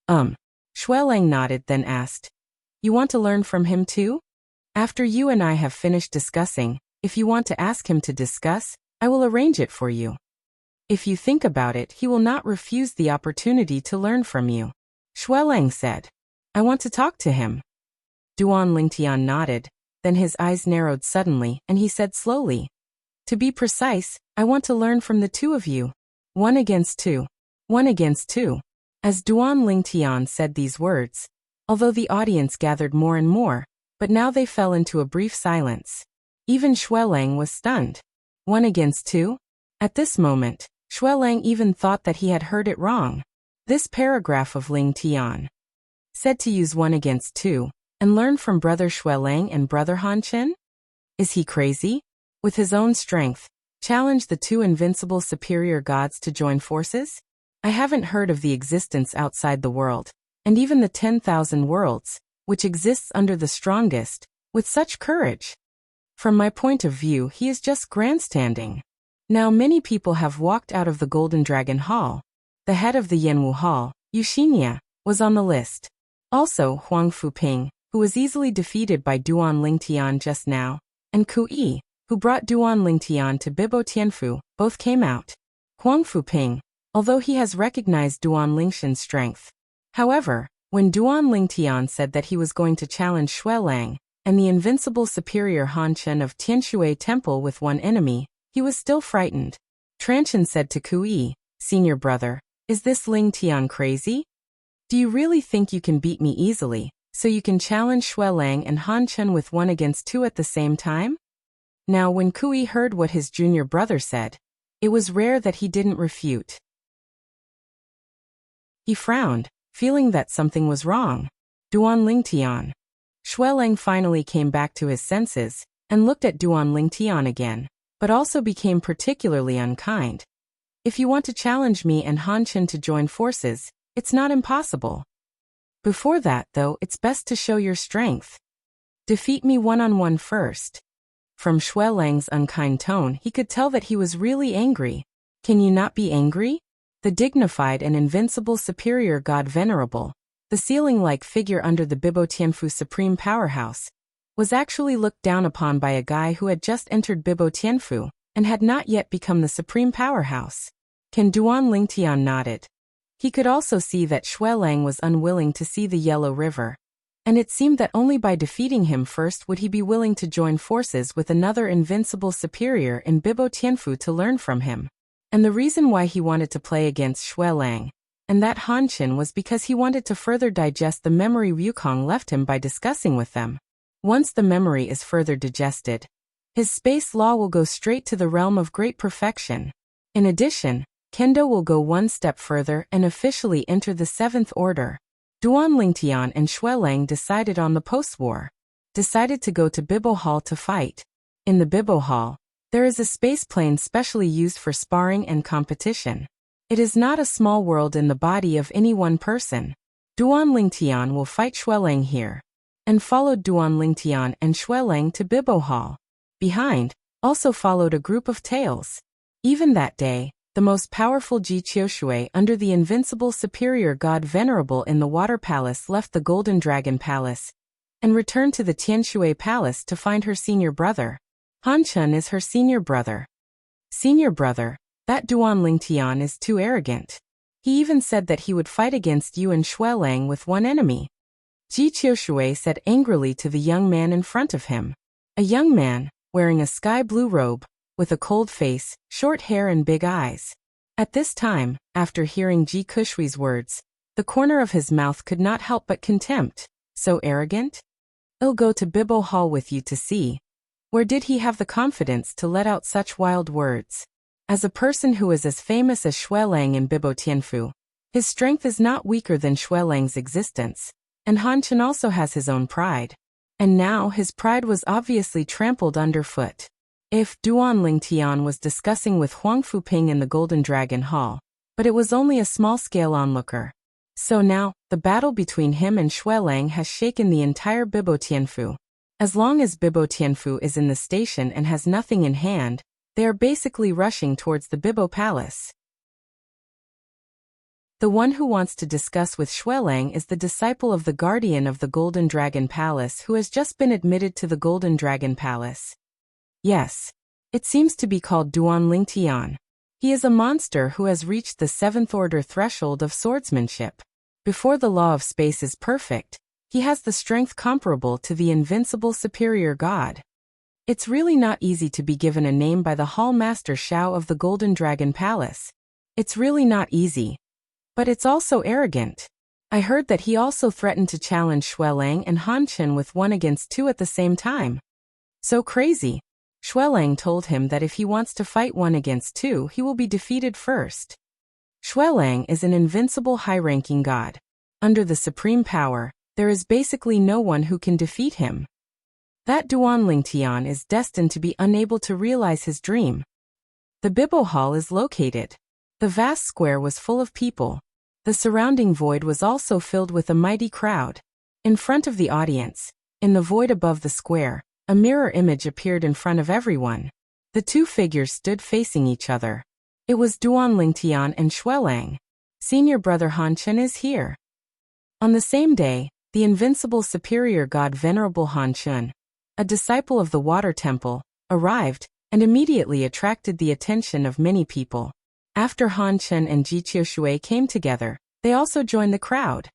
Xuelang nodded, then asked, You want to learn from him too? After you and I have finished discussing, if you want to ask him to discuss, I will arrange it for you. If you think about it, he will not refuse the opportunity to learn from you. Xuelang said, I want to talk to him. Duan Lingtian nodded, then his eyes narrowed suddenly, and he said slowly, To be precise, I want to learn from the two of you. 1 against 2. 1 against 2. As Duan Lingtian said these words, although the audience gathered more and more, but now they fell into a brief silence. Even Xuelang was stunned. 1 against 2? At this moment, Xuelang even thought that he had heard it wrong. This paragraph of Lingtian said to use 1 against 2, and learn from Brother Xuelang and Brother Hanchen? Is he crazy? With his own strength, challenge the two invincible superior gods to join forces? I haven't heard of the existence outside the world, and even the 10,000 worlds, which exists under the strongest, with such courage. From my point of view, he is just grandstanding. Now many people have walked out of the Golden Dragon Hall. The head of the Yanwu Hall, Yuxinia, was on the list. Also Huang Fuping, who was easily defeated by Duan Lingtian just now, and Ku Yi, who brought Duan Lingtian to Bibo Tianfu, both came out. Huang Fuping, although he has recognized Duan Lingshan's strength. However, when Duan Lingtian said that he was going to challenge Xuelang and the invincible superior Hanchen of Tianshui Temple with one enemy, he was still frightened. Tranchen said to Ku Yi, Senior brother, is this Lingtian crazy? Do you really think you can beat me easily, so you can challenge Xuelang and Hanchen with 1 against 2 at the same time? Now when Ku Yi heard what his junior brother said, it was rare that he didn't refute. He frowned, feeling that something was wrong. Duan Lingtian. Xuelang finally came back to his senses, and looked at Duan Lingtian again, but also became particularly unkind. If you want to challenge me and Hanchen to join forces, it's not impossible. Before that, though, it's best to show your strength. Defeat me one-on-one first. From Xuelang's unkind tone, he could tell that he was really angry. Can you not be angry? The dignified and invincible superior god venerable, the ceiling-like figure under the Bibo Tianfu supreme powerhouse, was actually looked down upon by a guy who had just entered Bibo Tianfu and had not yet become the supreme powerhouse. Can Duan Lingtian nodded. He could also see that Xuelang was unwilling to see the Yellow River, and it seemed that only by defeating him first would he be willing to join forces with another invincible superior in Bibo Tianfu to learn from him. And the reason why he wanted to play against Xuelang and that Hanchen was because he wanted to further digest the memory Wukong left him by discussing with them. Once the memory is further digested, his space law will go straight to the realm of great perfection. In addition, Kendo will go one step further and officially enter the 7th order. Duan Lingtian and Xuelang decided on the post-war. Decided to go to Bibo Hall to fight. In the Bibo Hall, there is a space plane specially used for sparring and competition. It is not a small world in the body of any one person. Duan Lingtian will fight Xuelang here, and followed Duan Lingtian and Xuelang to Bibo Hall. Behind, also followed a group of tails. Even that day, the most powerful Ji Qiushui under the invincible superior god venerable in the Water Palace left the Golden Dragon Palace, and returned to the Tianshui Palace to find her senior brother. Hanchen is her senior brother. Senior brother, that Duan Lingtian is too arrogant. He even said that he would fight against you and Xuelang with one enemy. Ji Qiushui said angrily to the young man in front of him. A young man, wearing a sky-blue robe, with a cold face, short hair and big eyes. At this time, after hearing Ji Qiushui's words, the corner of his mouth could not help but contempt. So arrogant? I'll go to Bibo Hall with you to see. Where did he have the confidence to let out such wild words? As a person who is as famous as Xuelang in Bibo Tianfu, His strength is not weaker than Xuelang's existence, and Han Chen also has his own pride. And now his pride was obviously trampled underfoot. If Duan Lingtian was discussing with Huang Fuping in the Golden Dragon Hall, but it was only a small-scale onlooker. So now, the battle between him and Xuelang has shaken the entire Bibo Tianfu. As long as Bibo Tianfu is in the station and has nothing in hand, they are basically rushing towards the Bibo Palace. The one who wants to discuss with Xuelang is the disciple of the guardian of the Golden Dragon Palace who has just been admitted to the Golden Dragon Palace. Yes. It seems to be called Duan Lingtian. He is a monster who has reached the 7th order threshold of swordsmanship. Before the law of space is perfect, he has the strength comparable to the invincible superior god. It's really not easy to be given a name by the Hall Master Shao of the Golden Dragon Palace. It's really not easy. But it's also arrogant. I heard that he also threatened to challenge Xuelang and Han Chen with 1 against 2 at the same time. So crazy. Xuelang told him that if he wants to fight 1 against 2, he will be defeated first. Xuelang is an invincible high-ranking god. Under the supreme power, there is basically no one who can defeat him. That Duan Lingtian is destined to be unable to realize his dream. The Bibo Hall is located. The vast square was full of people. The surrounding void was also filled with a mighty crowd. In front of the audience, in the void above the square, a mirror image appeared in front of everyone. The 2 figures stood facing each other. It was Duan Lingtian and Xuelang. Senior brother Han Chen is here. On the same day, the invincible superior god Venerable Han Chen, a disciple of the Water Temple, arrived and immediately attracted the attention of many people. After Han Chen and Ji Qiushui came together, they also joined the crowd.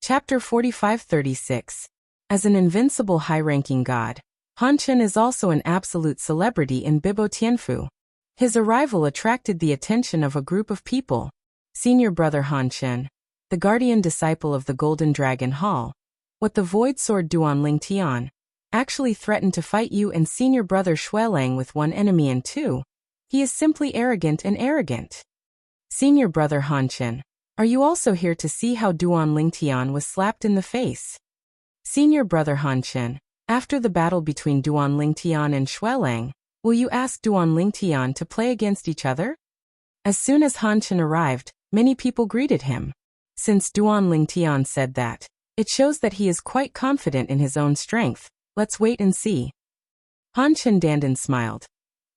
Chapter 45-36. As an invincible high-ranking god, Han Chen is also an absolute celebrity in Bibo Tianfu. His arrival attracted the attention of a group of people. Senior brother Han Chen, the guardian disciple of the Golden Dragon Hall, what the Void Sword Duan Lingtian, actually threatened to fight you and senior brother Xuelang with 1 enemy and 2. He is simply arrogant and arrogant. Senior brother Han Chen, are you also here to see how Duan Lingtian was slapped in the face? Senior brother Han Chen, after the battle between Duan Lingtian and Xuelang, will you ask Duan Lingtian to play against each other? As soon as Han Chen arrived, many people greeted him. Since Duan Lingtian said that, it shows that he is quite confident in his own strength. Let's wait and see. Han Chen Dandan smiled.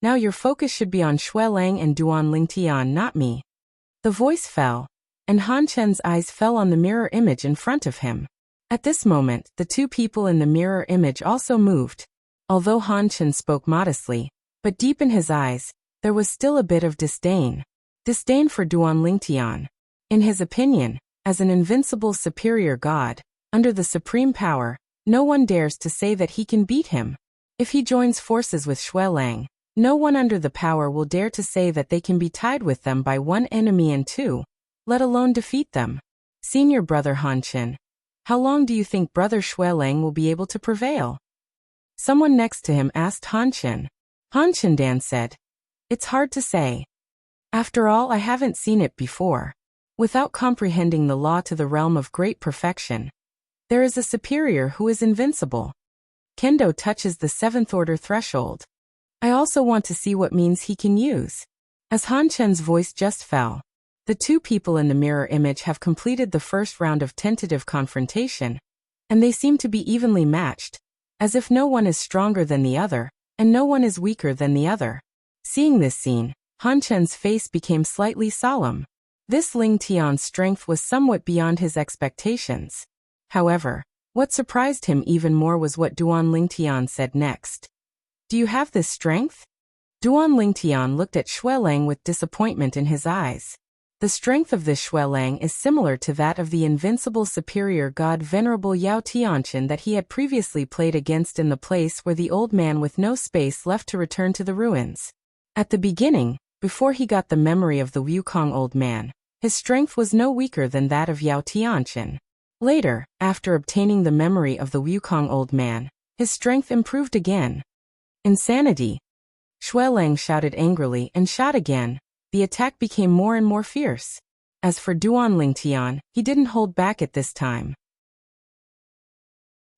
Now your focus should be on Xuelang and Duan Lingtian, not me. The voice fell, and Han Chen's eyes fell on the mirror image in front of him. At this moment, the 2 people in the mirror image also moved. Although Han Chen spoke modestly, but deep in his eyes, there was still a bit of disdain. Disdain for Duan Lingtian. In his opinion, as an invincible superior god, under the supreme power, no one dares to say that he can beat him. If he joins forces with Xuelang, no one under the power will dare to say that they can be tied with them by 1 enemy and 2, let alone defeat them. Senior brother Han Chen, how long do you think brother Xuelang will be able to prevail? Someone next to him asked Han Chen. Han Chen Dan said, it's hard to say. After all, I haven't seen it before. Without comprehending the law to the realm of great perfection, there is a superior who is invincible. Kendo touches the 7th order threshold. I also want to see what means he can use. As Han Chen's voice just fell, the 2 people in the mirror image have completed the first round of tentative confrontation, and they seem to be evenly matched, as if no one is stronger than the other, and no one is weaker than the other. Seeing this scene, Han Chen's face became slightly solemn. This Ling Tian's strength was somewhat beyond his expectations. However, what surprised him even more was what Duan Lingtian said next. Do you have this strength? Duan Lingtian looked at Xuelang with disappointment in his eyes. The strength of this Xuelang is similar to that of the invincible superior god Venerable Yao Tianchen that he had previously played against in the place where the old man with no space left to return to the ruins. At the beginning, before he got the memory of the Wukong old man, his strength was no weaker than that of Yao Tianchen. Later, after obtaining the memory of the Wukong old man, his strength improved again. Insanity! Xuelang shouted angrily and shot again, the attack became more and more fierce. As for Duan Lingtian, he didn't hold back at this time.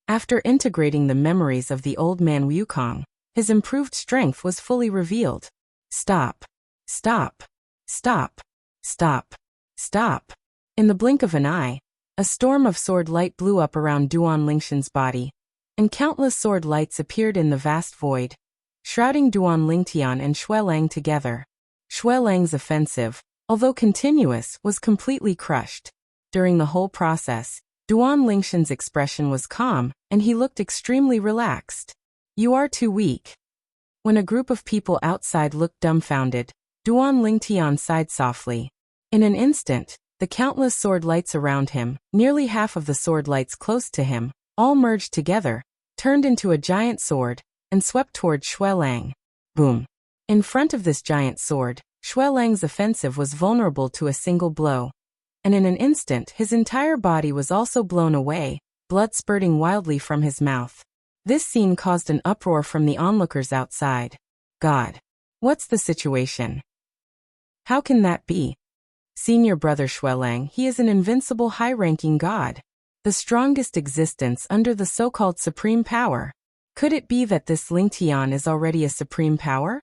After integrating the memories of the old man Wukong, his improved strength was fully revealed. Stop. Stop. Stop. Stop. Stop. In the blink of an eye, a storm of sword light blew up around Duan Lingtian's body, and countless sword lights appeared in the vast void, shrouding Duan Lingtian and Xue Lang together. Xue Lang's offensive, although continuous, was completely crushed. During the whole process, Duan Lingtian's expression was calm, and he looked extremely relaxed. You are too weak. When a group of people outside looked dumbfounded, Duan Lingtian sighed softly. In an instant, the countless sword lights around him, nearly half of the sword lights close to him, all merged together, turned into a giant sword, and swept toward Xue Lang. Boom! In front of this giant sword, Xue Lang's offensive was vulnerable to a single blow, and in an instant his entire body was also blown away, blood spurting wildly from his mouth. This scene caused an uproar from the onlookers outside. God! What's the situation? How can that be? Senior brother Xue Lang, he is an invincible high-ranking god. The strongest existence under the so-called supreme power. Could it be that this Lingtian is already a supreme power?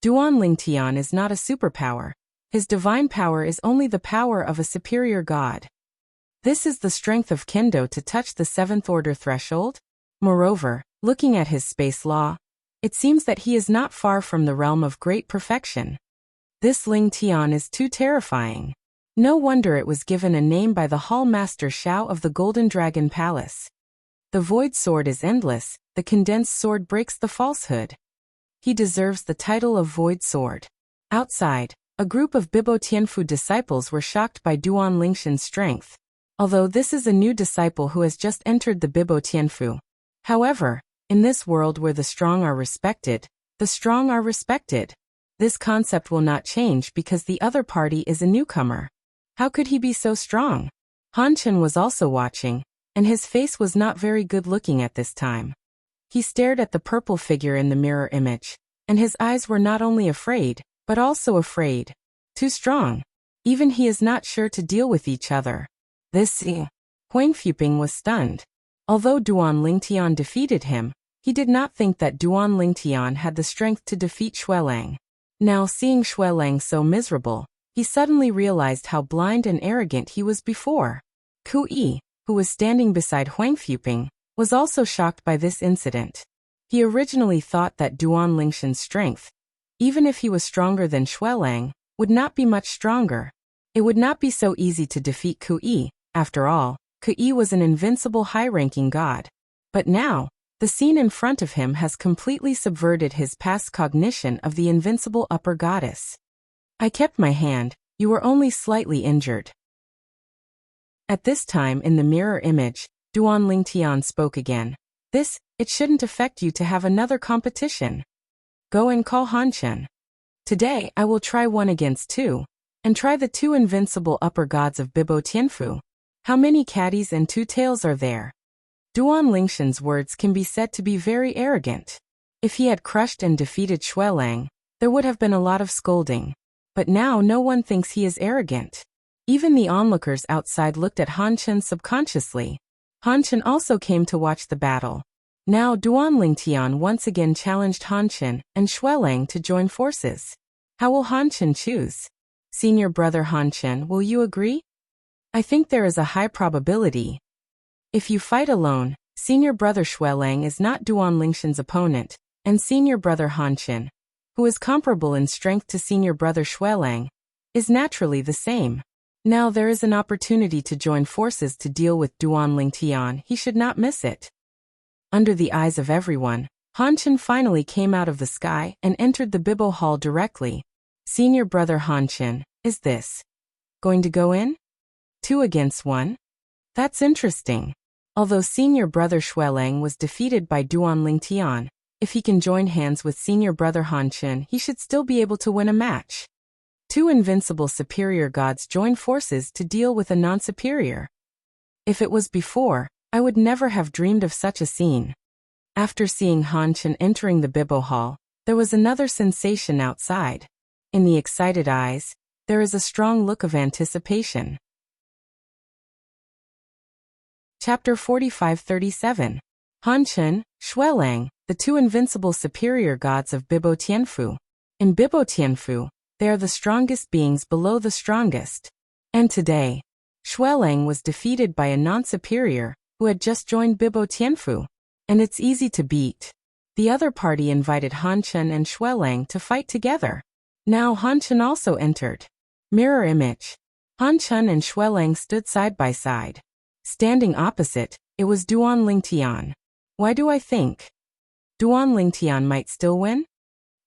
Duan Lingtian is not a superpower. His divine power is only the power of a superior god. This is the strength of Kendo to touch the 7th order threshold? Moreover, looking at his space law, it seems that he is not far from the realm of great perfection. This Lingtian is too terrifying. No wonder it was given a name by the Hall Master Shao of the Golden Dragon Palace. The Void Sword is endless, the condensed sword breaks the falsehood. He deserves the title of Void Sword. Outside, a group of Bibo Tianfu disciples were shocked by Duan Lingtian's strength. Although this is a new disciple who has just entered the Bibo Tianfu. However, in this world where the strong are respected, the strong are respected. This concept will not change because the other party is a newcomer. How could he be so strong? Han Chen was also watching, and his face was not very good looking at this time. He stared at the purple figure in the mirror image, and his eyes were not only afraid, but also afraid. Too strong. Even he is not sure to deal with each other. Huang Fuping was stunned. Although Duan Lingtian defeated him, he did not think that Duan Lingtian had the strength to defeat Xue Lang. Now seeing Xue Lang so miserable, he suddenly realized how blind and arrogant he was before. Ku Yi, who was standing beside Huang Fuping, was also shocked by this incident. He originally thought that Duan Lingtian's strength, even if he was stronger than Xue Lang, would not be much stronger. It would not be so easy to defeat Ku Yi. After all, Ku Yi was an invincible high-ranking god. But now, the scene in front of him has completely subverted his past cognition of the invincible upper goddess. I kept my hand, you were only slightly injured. At this time in the mirror image, Duan Lingtian spoke again. It shouldn't affect you to have another competition. Go and call Han Chen. Today I will try 1 against 2, and try the 2 invincible upper gods of Bibo Tianfu. How many caddies and 2 tails are there? Duan Lingtian's words can be said to be very arrogant. If he had crushed and defeated Xue Lang, there would have been a lot of scolding. But now no one thinks he is arrogant. Even the onlookers outside looked at Han Chen subconsciously. Han Chen also came to watch the battle. Now Duan Lingtian once again challenged Han Chen and Xue Lang to join forces. How will Han Chen choose? Senior brother Han Chen, will you agree? I think there is a high probability. If you fight alone, senior brother Xue Lang is not Duan Lingtian's opponent, and senior brother Han Chen, who is comparable in strength to senior brother Xue Lang, is naturally the same. Now there is an opportunity to join forces to deal with Duan Lingtian. He should not miss it. Under the eyes of everyone, Han Chen finally came out of the sky and entered the Bibo Hall directly. Senior brother Han Chen, is this going to go in? 2 against 1? That's interesting. Although senior brother Xue Lang was defeated by Duan Lingtian, if he can join hands with senior brother Han Chen, he should still be able to win a match. 2 invincible superior gods join forces to deal with a non-superior. If it was before, I would never have dreamed of such a scene. After seeing Han Chen entering the Bibo Hall, there was another sensation outside. In the excited eyes, there is a strong look of anticipation. Chapter 45-37. Han Chen, Shuelang, the two invincible superior gods of Bibo Tianfu. In Bibo Tianfu, they are the strongest beings below the strongest. And today, Shuelang was defeated by a non-superior who had just joined Bibo Tianfu. And it's easy to beat. The other party invited Han Chen and Shuelang to fight together. Now Han Chen also entered. Mirror image. Han Chen and Shuelang stood side by side. Standing opposite, it was Duan Lingtian. Why do I think Duan Lingtian might still win?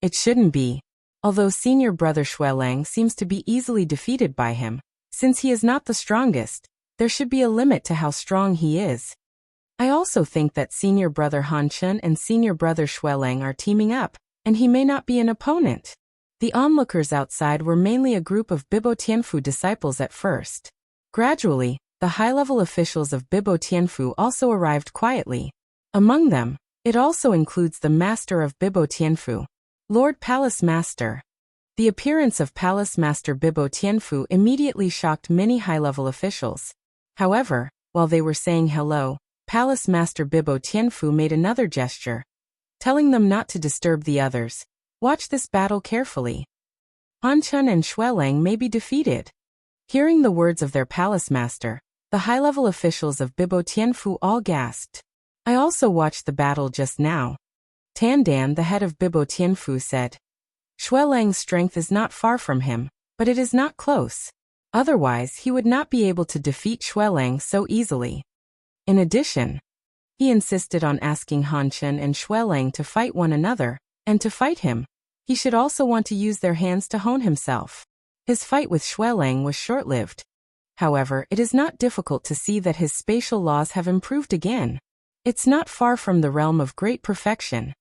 It shouldn't be. Although senior brother Shuelang seems to be easily defeated by him, since he is not the strongest, there should be a limit to how strong he is. I also think that senior brother Han Chen and senior brother Shuelang are teaming up, and he may not be an opponent. The onlookers outside were mainly a group of Bibo Tianfu disciples at first. Gradually, the high-level officials of Bibo Tianfu also arrived quietly. Among them, it also includes the master of Bibo Tianfu, Lord Palace Master. The appearance of Palace Master Bibo Tianfu immediately shocked many high-level officials. However, while they were saying hello, Palace Master Bibo Tianfu made another gesture, telling them not to disturb the others. Watch this battle carefully. Han Chen and Shuelang may be defeated. Hearing the words of their palace master, the high-level officials of Bibo Tianfu all gasped. I also watched the battle just now. Tan Dan, the head of Bibo Tianfu, said, Shuelang's strength is not far from him, but it is not close. Otherwise, he would not be able to defeat Shuelang so easily. In addition, he insisted on asking Han Chen and Shuelang to fight one another, and to fight him, he should also want to use their hands to hone himself. His fight with Shuelang was short-lived. However, it is not difficult to see that his spatial laws have improved again. It's not far from the realm of great perfection.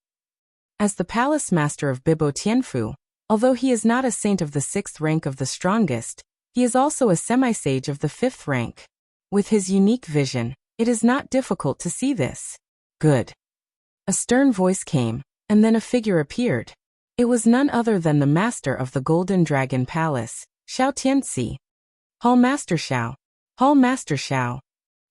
As the palace master of Bibo Tianfu, although he is not a saint of the 6th rank of the strongest, he is also a semi-sage of the 5th rank. With his unique vision, it is not difficult to see this. Good. A stern voice came, and then a figure appeared. It was none other than the master of the Golden Dragon Palace, Xiao Tianxi. Hall Master Xiao. Hall Master Xiao.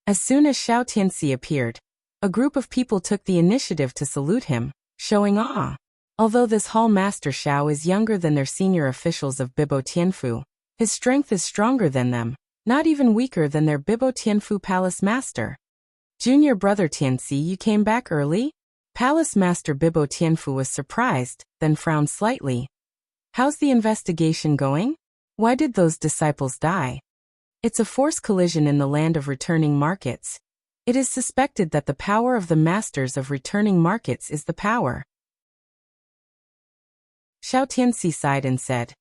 As soon as Xiao Tianxi appeared, a group of people took the initiative to salute him, showing awe. Although this Hall Master Xiao is younger than their senior officials of Bibo Tianfu, his strength is stronger than them, not even weaker than their Bibo Tianfu Palace Master. Junior brother Tianxi, you came back early? Palace Master Bibo Tianfu was surprised, then frowned slightly. How's the investigation going? Why did those disciples die? It's a forced collision in the land of returning markets. It is suspected that the power of the masters of returning markets is the power. Xiao Tianxi sighed and said,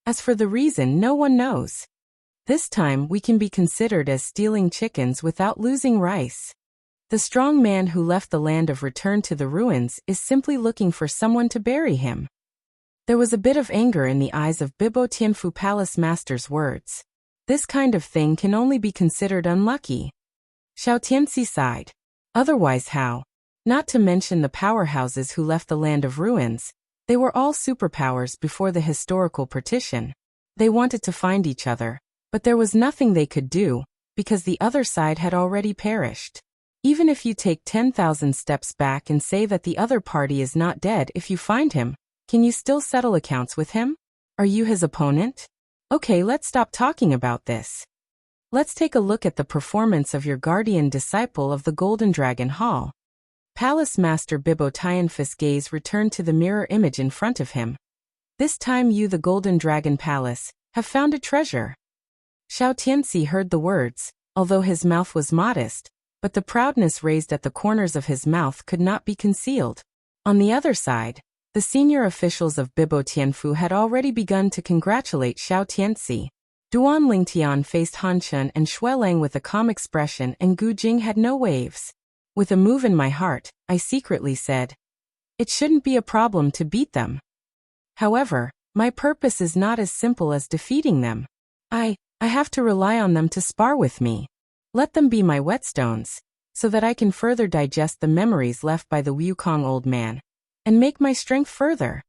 as for the reason, no one knows. This time we can be considered as stealing chickens without losing rice. The strong man who left the land of return to the ruins is simply looking for someone to bury him. There was a bit of anger in the eyes of Bibo Tianfu Palace Master's words. This kind of thing can only be considered unlucky. Xiao Tianxi sighed. Otherwise how? Not to mention the powerhouses who left the land of ruins. They were all superpowers before the historical partition. They wanted to find each other, but there was nothing they could do, because the other side had already perished. Even if you take 10,000 steps back and say that the other party is not dead if you find him, can you still settle accounts with him? Are you his opponent? Okay, let's stop talking about this. Let's take a look at the performance of your guardian disciple of the Golden Dragon Hall. Palace Master Bibo Tianfu's gaze returned to the mirror image in front of him. This time you, the Golden Dragon Palace, have found a treasure. Xiao Tianxi heard the words, although his mouth was modest, but the proudness raised at the corners of his mouth could not be concealed. On the other side, the senior officials of Bibo Tianfu had already begun to congratulate Xiao Tianxi. Duan Lingtian faced Han Chen and Shuelang with a calm expression, and Gu Jing had no waves. With a move in my heart, I secretly said, it shouldn't be a problem to beat them. However, my purpose is not as simple as defeating them. I have to rely on them to spar with me. Let them be my whetstones, so that I can further digest the memories left by the Wukong old man, and make my strength further.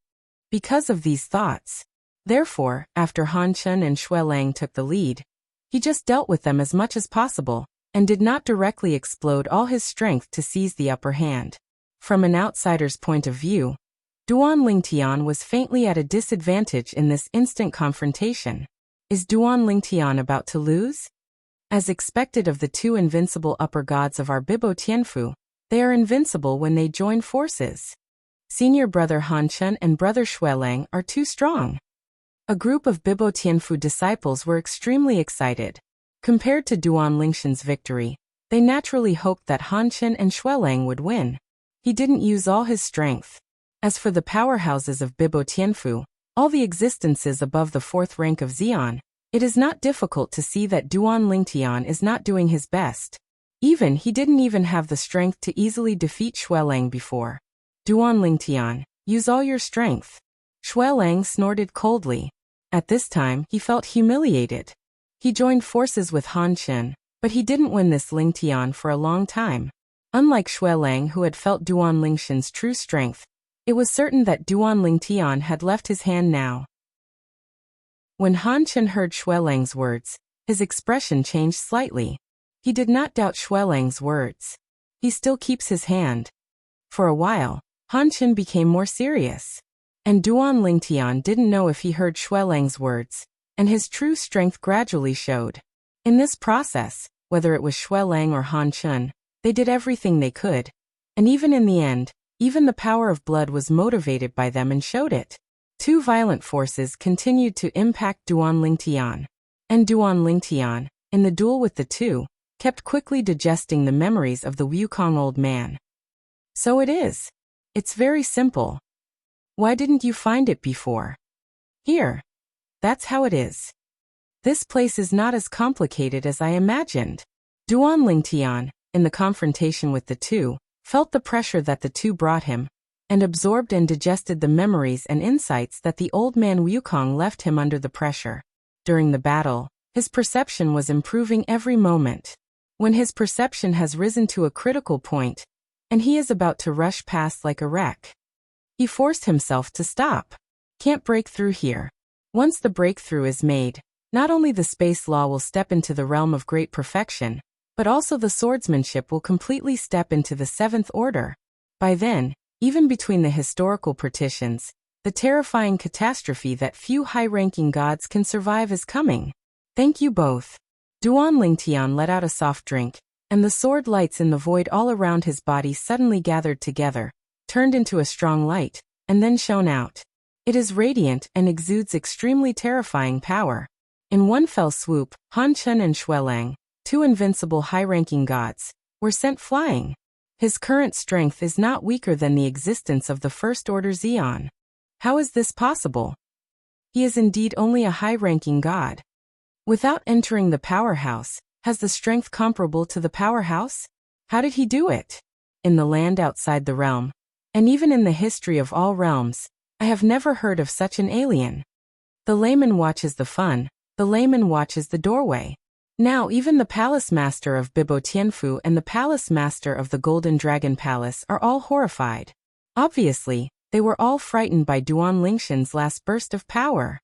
Because of these thoughts, Therefore, after Han Chun and Xue Lang took the lead, he just dealt with them as much as possible, and did not directly explode all his strength to seize the upper hand. From an outsider's point of view, Duan Lingtian was faintly at a disadvantage in this instant confrontation. Is Duan Lingtian about to lose? As expected of the two invincible upper gods of our Bibo Tianfu, they are invincible when they join forces. Senior brother Han Chun and brother Xue Lang are too strong. A group of Bibo Tianfu disciples were extremely excited. Compared to Duan Lingtian's victory, they naturally hoped that Han Chun and Xue Lang would win. He didn't use all his strength. As for the powerhouses of Bibo Tianfu, all the existences above the fourth rank of Xian, it is not difficult to see that Duan Lingtian is not doing his best. He didn't even have the strength to easily defeat Xue Lang before. Duan Lingtian, use all your strength. Xue Lang snorted coldly. At this time, he felt humiliated. He joined forces with Han Chun, but he didn't win this Lingtian for a long time. Unlike Xue Lang, who had felt Duan Lingtian's true strength, it was certain that Duan Lingtian had left his hand now. When Han Chun heard Xue Lang's words, his expression changed slightly. He did not doubt Xue Lang's words. He still keeps his hand. For a while, Han Chun became more serious. And Duan Lingtian didn't know if he heard Xue Lang's words, and his true strength gradually showed. In this process, whether it was Xue Lang or Han Chun, they did everything they could. And even in the end, even the power of blood was motivated by them and showed it. Two violent forces continued to impact Duan Lingtian. And Duan Lingtian, in the duel with the two, kept quickly digesting the memories of the Wukong old man. So it is. It's very simple. Why didn't you find it before? Here. That's how it is. This place is not as complicated as I imagined. Duan Lingtian, in the confrontation with the two, felt the pressure that the two brought him, and absorbed and digested the memories and insights that the old man Wukong left him under the pressure. During the battle, his perception was improving every moment. When his perception has risen to a critical point, and he is about to rush past like a wreck, he forced himself to stop. Can't break through here. Once the breakthrough is made, not only the space law will step into the realm of great perfection, but also the swordsmanship will completely step into the seventh order. By then, even between the historical partitions, the terrifying catastrophe that few high-ranking gods can survive is coming. Thank you both. Duan Lingtian let out a soft drink, and the sword lights in the void all around his body suddenly gathered together, turned into a strong light, and then shone out. It is radiant and exudes extremely terrifying power. In one fell swoop, Han Chun and Xue Lang, two invincible high-ranking gods, were sent flying. His current strength is not weaker than the existence of the First Order Xian. How is this possible? He is indeed only a high-ranking god. Without entering the powerhouse, has the strength comparable to the powerhouse? How did he do it? In the land outside the realm, and even in the history of all realms, I have never heard of such an alien. The layman watches the fun, the layman watches the doorway. Now even the palace master of Bibo Tianfu and the palace master of the Golden Dragon Palace are all horrified. Obviously, they were all frightened by Duan Lingtian's last burst of power.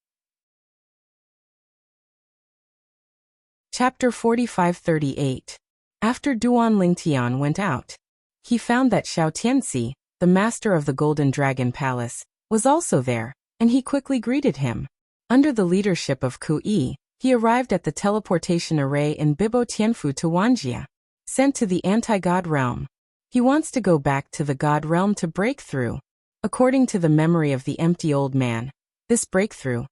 Chapter 45-38. After Duan Lingtian went out, he found that Xiao Tianxi, the master of the Golden Dragon Palace, was also there, and he quickly greeted him. Under the leadership of Ku Yi, he arrived at the teleportation array in Bibo Tianfu to Wuxia, sent to the anti-god realm. He wants to go back to the god realm to break through. According to the memory of the empty old man, this breakthrough,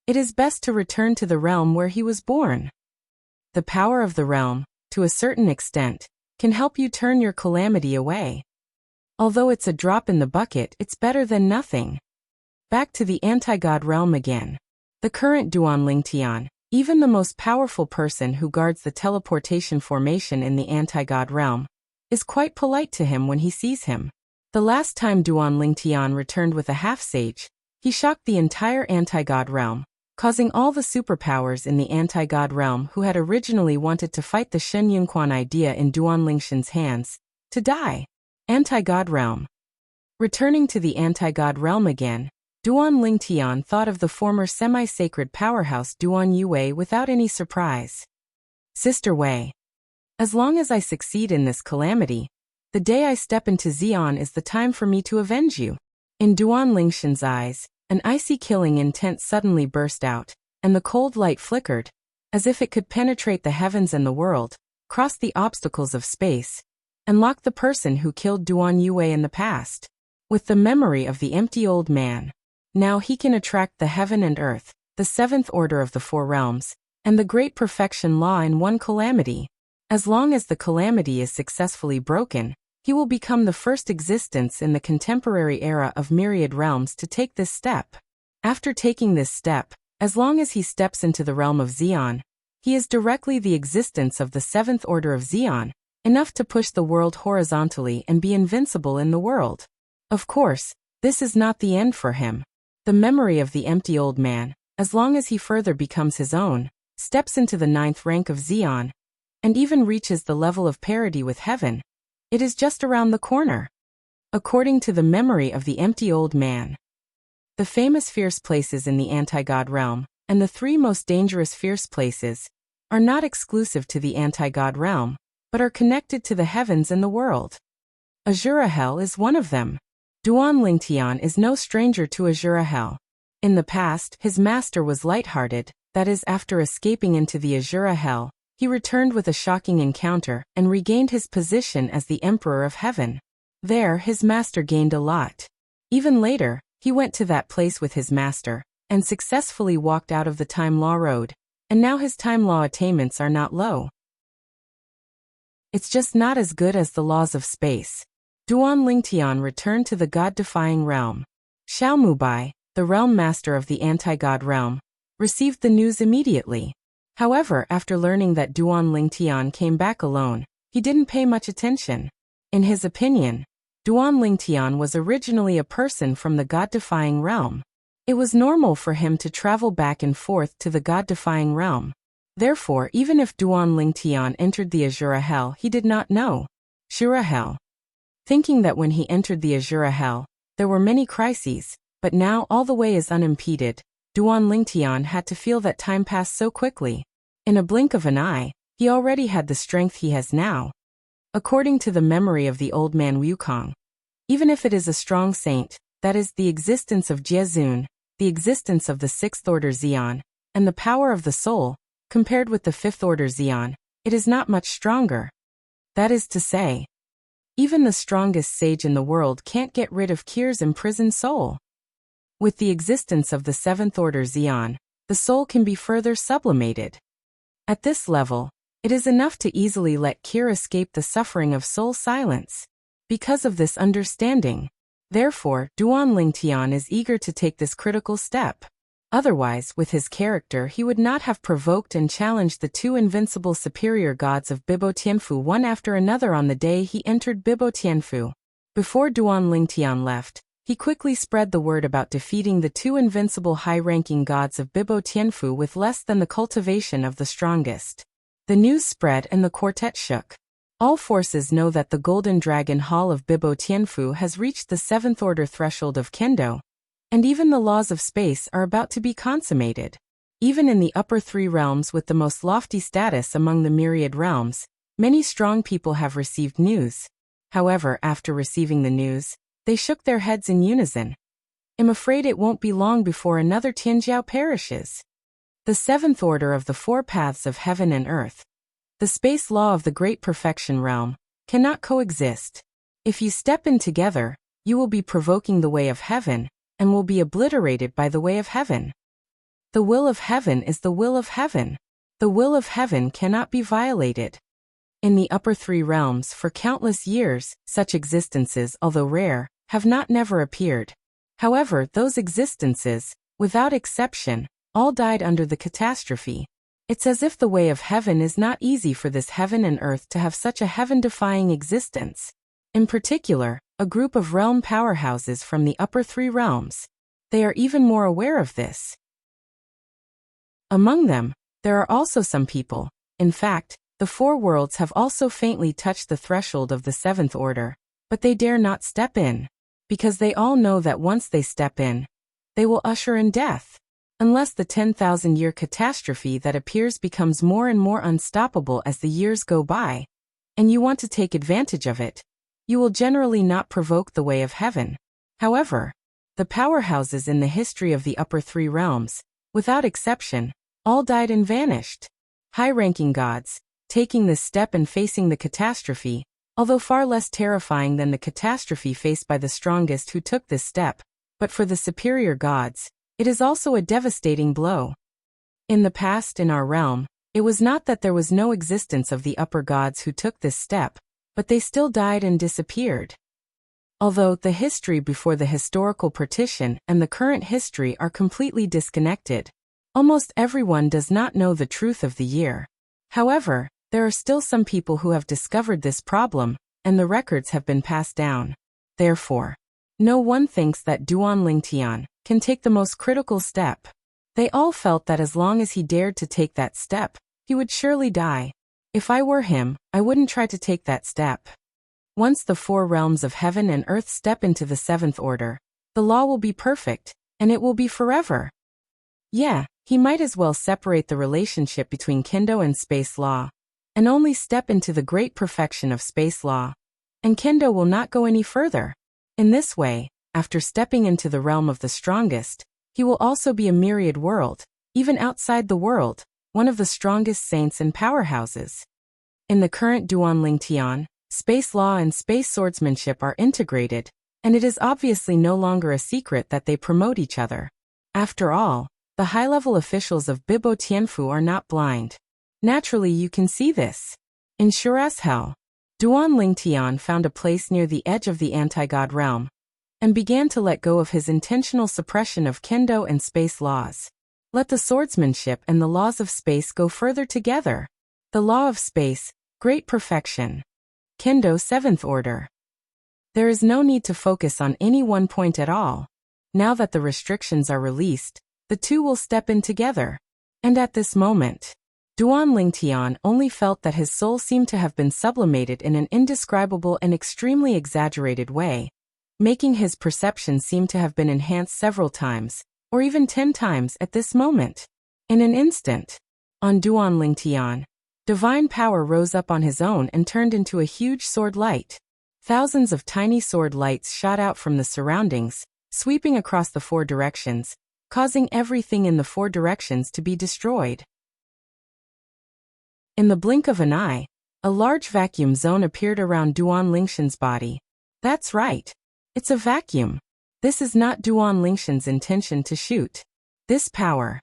it is best to return to the realm where he was born. The power of the realm, to a certain extent, can help you turn your calamity away. Although it's a drop in the bucket, it's better than nothing. Back to the anti-god realm again. The current Duan Lingtian, even the most powerful person who guards the teleportation formation in the anti-god realm, is quite polite to him when he sees him. The last time Duan Lingtian returned with a half-sage, he shocked the entire anti-god realm, causing all the superpowers in the anti-god realm who had originally wanted to fight the Shen Yunquan idea in Duan Lingtian's hands, to die. Anti-god realm. Returning to the anti-god realm again, Duan Lingtian thought of the former semi-sacred powerhouse Duan Yue without any surprise. Sister Wei. As long as I succeed in this calamity, the day I step into Xi'an is the time for me to avenge you. In Duan Lingtian's eyes, an icy killing intent suddenly burst out, and the cold light flickered, as if it could penetrate the heavens and the world, cross the obstacles of space, and lock the person who killed Duan Yue in the past. With the memory of the empty old man, now he can attract the heaven and earth, the seventh order of the four realms, and the great perfection law in one calamity. As long as the calamity is successfully broken, he will become the first existence in the contemporary era of myriad realms to take this step. After taking this step, as long as he steps into the realm of Xi'an, he is directly the existence of the seventh order of Xi'an, enough to push the world horizontally and be invincible in the world. Of course, this is not the end for him. The memory of the empty old man, as long as he further becomes his own, steps into the ninth rank of Xi'an, and even reaches the level of parity with heaven. It is just around the corner. According to the memory of the empty old man, the famous fierce places in the anti-god realm, and the three most dangerous fierce places, are not exclusive to the anti-god realm, but are connected to the heavens and the world. Azura Hell is one of them. Duan Lingtian is no stranger to Azura Hell. In the past, his master was lighthearted, that is, after escaping into the Azura Hell, he returned with a shocking encounter and regained his position as the Emperor of Heaven. There, his master gained a lot. Even later, he went to that place with his master, and successfully walked out of the Time Law Road, and now his Time Law attainments are not low. It's just not as good as the laws of space. Duan Lingtian returned to the god-defying realm. Xiao Mubai, the realm master of the anti-god realm, received the news immediately. However, after learning that Duan Lingtian came back alone, he didn't pay much attention. In his opinion, Duan Lingtian was originally a person from the god-defying realm. It was normal for him to travel back and forth to the god-defying realm. Therefore, even if Duan Lingtian entered the Azura Hell, he did not know. Shura Hell. Thinking that when he entered the Azura Hell, there were many crises, but now all the way is unimpeded, Duan Lingtian had to feel that time passed so quickly. In a blink of an eye, he already had the strength he has now. According to the memory of the old man Wukong, even if it is a strong saint, that is, the existence of Jiezun, the existence of the sixth order Xi'an, and the power of the soul, compared with the fifth order Xi'an, it is not much stronger. That is to say, even the strongest sage in the world can't get rid of Kir's imprisoned soul. With the existence of the seventh order Xi'an, the soul can be further sublimated. At this level, it is enough to easily let Kir escape the suffering of soul silence. Because of this understanding, therefore, Duan Lingtian is eager to take this critical step. Otherwise, with his character, he would not have provoked and challenged the two invincible superior gods of Bibo Tianfu one after another on the day he entered Bibo Tianfu. Before Duan Lingtian left, he quickly spread the word about defeating the two invincible high-ranking gods of Bibo Tianfu with less than the cultivation of the strongest. The news spread and the quartet shook. All forces know that the Golden Dragon Hall of Bibo Tianfu has reached the seventh order threshold of Kendo, and even the laws of space are about to be consummated. Even in the upper three realms with the most lofty status among the myriad realms, many strong people have received news. However, after receiving the news, they shook their heads in unison. I'm afraid it won't be long before another Tianjiao perishes. The seventh order of the four paths of heaven and earth, the space law of the great perfection realm, cannot coexist. If you step in together, you will be provoking the way of heaven, and will be obliterated by the way of heaven. The will of heaven is the will of heaven. The will of heaven cannot be violated. In the upper three realms for countless years, such existences, although rare, have not never appeared. However, those existences, without exception, all died under the catastrophe. It's as if the way of heaven is not easy for this heaven and earth to have such a heaven-defying existence. In particular, a group of realm powerhouses from the upper three realms. They are even more aware of this. Among them, there are also some people. In fact, the four worlds have also faintly touched the threshold of the seventh order, but they dare not step in, because they all know that once they step in, They will usher in death. Unless the 10,000-year catastrophe that appears becomes more and more unstoppable as the years go by, and you want to take advantage of it, you will generally not provoke the way of heaven. However, the powerhouses in the history of the upper three realms, without exception, all died and vanished. High-ranking gods, taking this step and facing the catastrophe, although far less terrifying than the catastrophe faced by the strongest who took this step, but for the superior gods, it is also a devastating blow. In the past in our realm, it was not that there was no existence of the upper gods who took this step, but they still died and disappeared. Although the history before the historical partition and the current history are completely disconnected, almost everyone does not know the truth of the year. However, there are still some people who have discovered this problem, and the records have been passed down. Therefore, no one thinks that Duan Lingtian can take the most critical step. They all felt that as long as he dared to take that step, he would surely die. If I were him, I wouldn't try to take that step. Once the four realms of heaven and earth step into the seventh order, the law will be perfect, and it will be forever. Yeah, he might as well separate the relationship between Kendo and space law, and only step into the great perfection of space law, and Kendo will not go any further. In this way, after stepping into the realm of the strongest, he will also be a myriad world, even outside the world, one of the strongest saints and powerhouses. In the current Duan Lingtian, space law and space swordsmanship are integrated, and it is obviously no longer a secret that they promote each other. After all, the high-level officials of Bibo Tianfu are not blind. Naturally, you can see this. In sure as hell, Duan Lingtian found a place near the edge of the anti-god realm, and began to let go of his intentional suppression of Kendo and space laws. Let the swordsmanship and the laws of space go further together. The law of space, great perfection. Kendo, seventh order. There is no need to focus on any one point at all. Now that the restrictions are released, the two will step in together. And at this moment, Duan Lingtian only felt that his soul seemed to have been sublimated in an indescribable and extremely exaggerated way, making his perception seem to have been enhanced several times, or even 10 times at this moment. In an instant, on Duan Lingtian, divine power rose up on his own and turned into a huge sword light. Thousands of tiny sword lights shot out from the surroundings, sweeping across the four directions, causing everything in the four directions to be destroyed. In the blink of an eye, a large vacuum zone appeared around Duan Lingtian's body. That's right. It's a vacuum. This is not Duan Lingtian's intention to shoot. This power.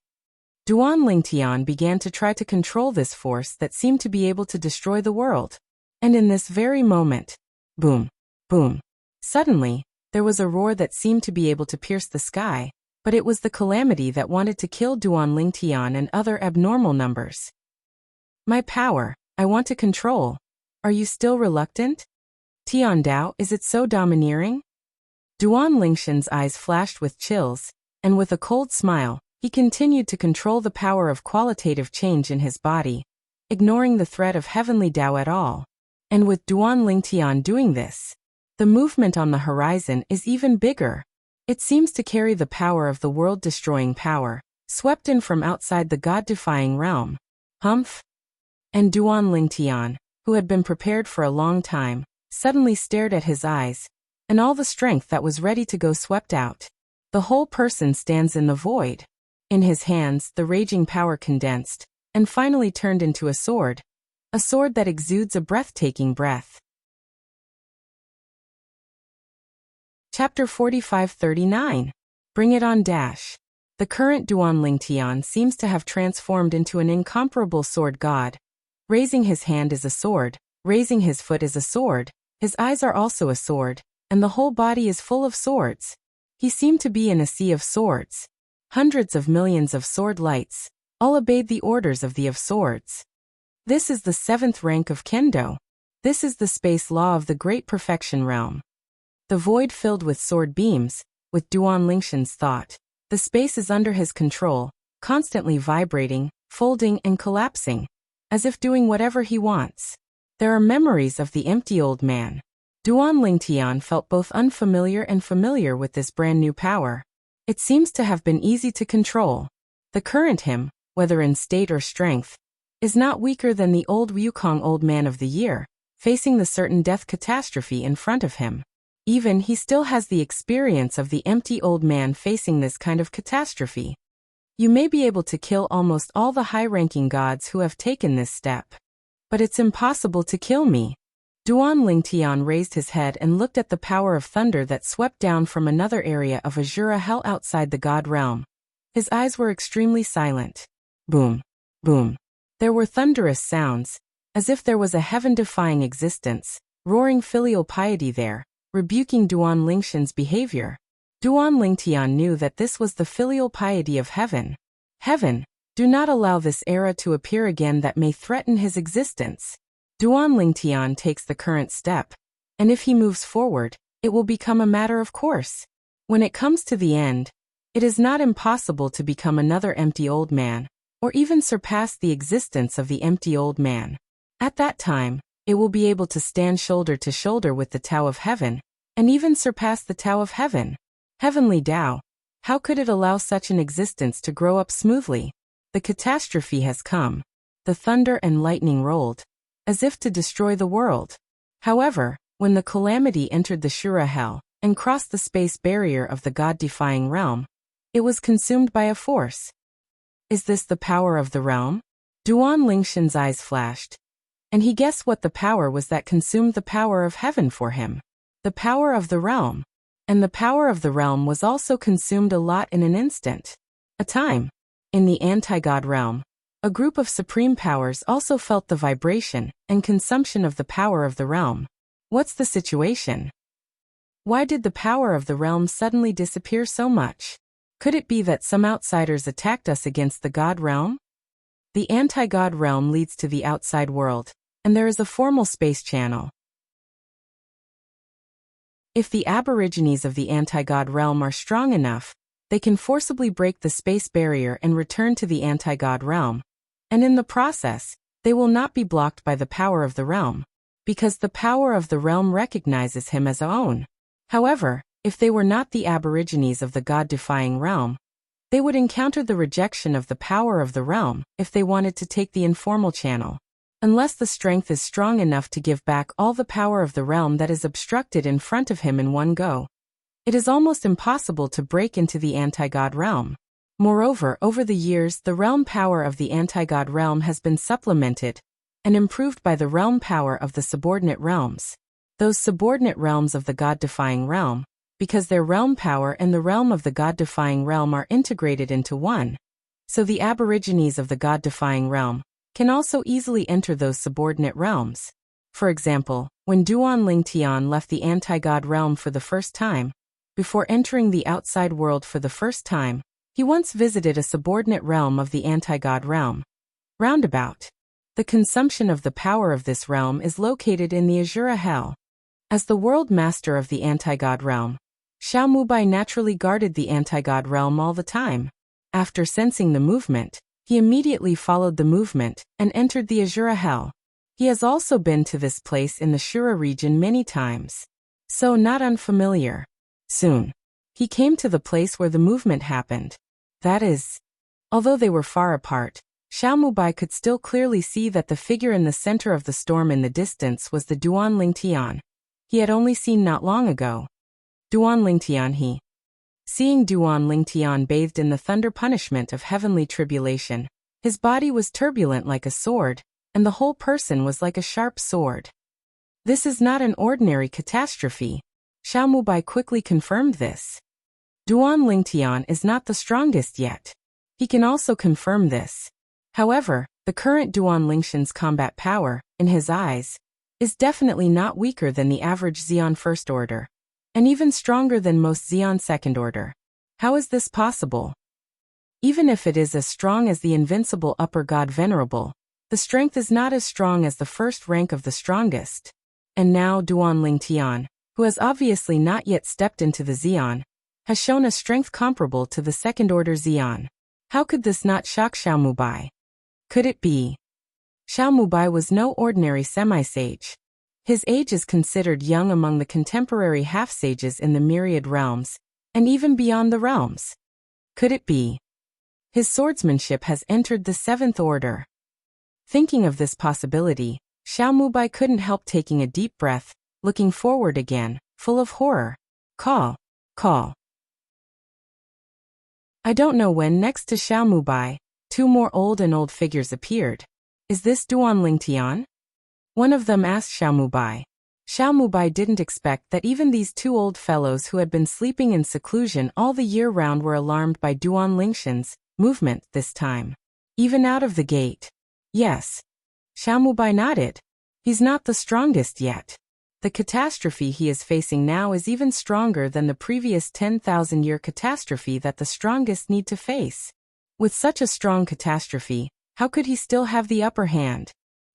Duan Lingtian began to try to control this force that seemed to be able to destroy the world. And in this very moment, boom, boom. Suddenly, there was a roar that seemed to be able to pierce the sky, but it was the calamity that wanted to kill Duan Lingtian and other abnormal numbers. My power, I want to control. Are you still reluctant? Tian Dao, is it so domineering? Duan Lingtian's eyes flashed with chills, and with a cold smile, he continued to control the power of qualitative change in his body, ignoring the threat of heavenly Dao at all. And with Duan Lingtian doing this, the movement on the horizon is even bigger. It seems to carry the power of the world-destroying power, swept in from outside the god-defying realm. Humph! And Duan Lingtian, who had been prepared for a long time, suddenly stared at his eyes, and all the strength that was ready to go swept out. The whole person stands in the void. In his hands, the raging power condensed, and finally turned into a sword that exudes a breathtaking breath. Chapter 45-39. Bring it on dash. The current Duan Lingtian seems to have transformed into an incomparable sword god. Raising his hand is a sword, raising his foot is a sword, his eyes are also a sword, and the whole body is full of swords. He seemed to be in a sea of swords. Hundreds of millions of sword lights, all obeyed the orders of the of swords. This is the 7th rank of Kendo. This is the space law of the great perfection realm. The void filled with sword beams, with Duan Lingtian's thought. The space is under his control, constantly vibrating, folding and collapsing, as if doing whatever he wants. There are memories of the empty old man. Duan Lingtian felt both unfamiliar and familiar with this brand new power. It seems to have been easy to control. The current him, whether in state or strength, is not weaker than the old Wukong Old Man of the Year, facing the certain death catastrophe in front of him. Even he still has the experience of the empty old man facing this kind of catastrophe. You may be able to kill almost all the high-ranking gods who have taken this step. But it's impossible to kill me. Duan Lingtian raised his head and looked at the power of thunder that swept down from another area of Azura hell outside the god realm. His eyes were extremely silent. Boom. Boom. There were thunderous sounds, as if there was a heaven-defying existence, roaring filial piety there, rebuking Duan Lingshan's behavior. Duan Lingtian knew that this was the filial piety of heaven. Heaven, do not allow this era to appear again that may threaten his existence. Duan Lingtian takes the current step, and if he moves forward, it will become a matter of course. When it comes to the end, it is not impossible to become another empty old man, or even surpass the existence of the empty old man. At that time, it will be able to stand shoulder to shoulder with the Tao of Heaven, and even surpass the Tao of Heaven. Heavenly Tao, how could it allow such an existence to grow up smoothly? The catastrophe has come. The thunder and lightning rolled, as if to destroy the world. However, when the calamity entered the Shura Hell, and crossed the space barrier of the God-defying realm, it was consumed by a force. Is this the power of the realm? Duan Lingshan's eyes flashed, and he guessed what the power was that consumed the power of heaven for him. The power of the realm. And the power of the realm was also consumed a lot in an instant. A time. In the anti-god realm, a group of supreme powers also felt the vibration and consumption of the power of the realm. What's the situation? Why did the power of the realm suddenly disappear so much? Could it be that some outsiders attacked us against the god realm? The anti-god realm leads to the outside world, and there is a formal space channel. If the aborigines of the anti-god realm are strong enough, they can forcibly break the space barrier and return to the anti-god realm. And in the process, they will not be blocked by the power of the realm, because the power of the realm recognizes him as own. However, if they were not the aborigines of the god-defying realm, they would encounter the rejection of the power of the realm if they wanted to take the informal channel. Unless the strength is strong enough to give back all the power of the realm that is obstructed in front of him in one go, it is almost impossible to break into the anti-god realm. Moreover, over the years, the realm power of the anti-god realm has been supplemented and improved by the realm power of the subordinate realms. Those subordinate realms of the god-defying realm, because their realm power and the realm of the god-defying realm are integrated into one, so the aborigines of the god-defying realm can also easily enter those subordinate realms. For example, when Duan Lingtian left the anti-god realm for the first time, before entering the outside world for the first time, he once visited a subordinate realm of the anti-god realm. Roundabout. The consumption of the power of this realm is located in the Azura Hell. As the world master of the anti-god realm, Xiao Mubai naturally guarded the anti-god realm all the time. After sensing the movement, he immediately followed the movement and entered the Azura Hell. He has also been to this place in the Shura region many times, so not unfamiliar. Soon, he came to the place where the movement happened. That is, although they were far apart, Xiao Mubai could still clearly see that the figure in the center of the storm in the distance was the Duan Lingtian he had only seen not long ago. Duan Lingtian he. Seeing Duan Lingtian bathed in the thunder punishment of heavenly tribulation, his body was turbulent like a sword, and the whole person was like a sharp sword. This is not an ordinary catastrophe. Xiao Mubai quickly confirmed this. Duan Lingtian is not the strongest yet. He can also confirm this. However, the current Duan Lingshan's combat power, in his eyes, is definitely not weaker than the average Xian First Order, and even stronger than most Xian Second Order. How is this possible? Even if it is as strong as the invincible Upper God Venerable, the strength is not as strong as the first rank of the strongest. And now Duan Lingtian, who has obviously not yet stepped into the Xian, has shown a strength comparable to the Second Order Xian. How could this not shock Xiao Mubai? Could it be? Xiao Mubai was no ordinary semi-sage. His age is considered young among the contemporary half-sages in the myriad realms, and even beyond the realms. Could it be? His swordsmanship has entered the seventh order. Thinking of this possibility, Xiao Mubai couldn't help taking a deep breath, looking forward again, full of horror. Call. I don't know when next to Xiao Mubai, two more old figures appeared. Is this Duan Lingtian? One of them asked Xiao Mubai. Xiao Mubai didn't expect that even these two old fellows who had been sleeping in seclusion all the year round were alarmed by Duan Lingtian's movement this time. Even out of the gate. Yes. Xiao Mubai nodded. He's not the strongest yet. The catastrophe he is facing now is even stronger than the previous 10,000-year catastrophe that the strongest need to face. With such a strong catastrophe, how could he still have the upper hand?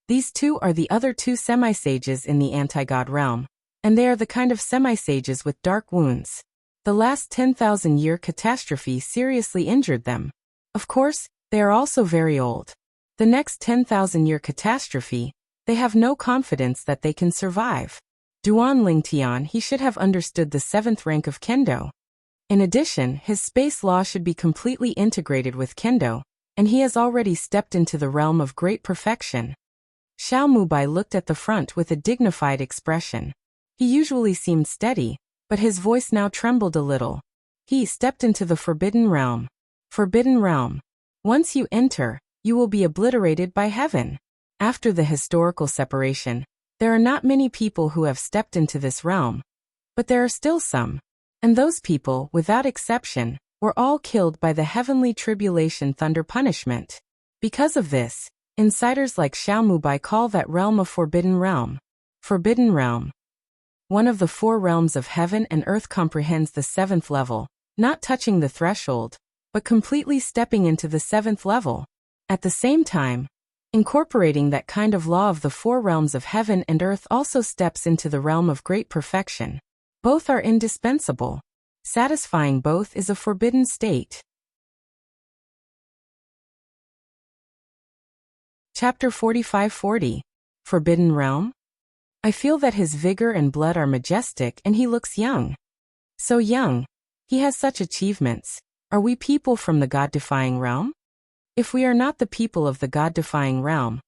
These two are the other two semi-sages in the anti-god realm, and they are the kind of semi-sages with dark wounds. The last 10,000-year catastrophe seriously injured them. Of course, they are also very old. The next 10,000-year catastrophe, they have no confidence that they can survive. Duan Lingtian, he should have understood the 7th rank of Kendo. In addition, his space law should be completely integrated with Kendo, and he has already stepped into the realm of great perfection. Xiao Mubai looked at the front with a dignified expression. He usually seemed steady, but his voice now trembled a little. He stepped into the Forbidden Realm. Forbidden Realm. Once you enter, you will be obliterated by heaven. After the historical separation, there are not many people who have stepped into this realm. But there are still some. And those people, without exception, were all killed by the heavenly tribulation thunder punishment. Because of this, insiders like Xiao Mubai call that realm a Forbidden Realm. Forbidden Realm. One of the 4 realms of heaven and earth comprehends the 7th level, not touching the threshold, but completely stepping into the 7th level. At the same time, incorporating that kind of law of the 4 realms of heaven and earth also steps into the realm of great perfection. Both are indispensable. Satisfying both is a forbidden state. Chapter 45-40. Forbidden Realm? I feel that his vigor and blood are majestic and he looks young. So young. He has such achievements. Are we people from the God-defying realm? If we are not the people of the God-defying realm,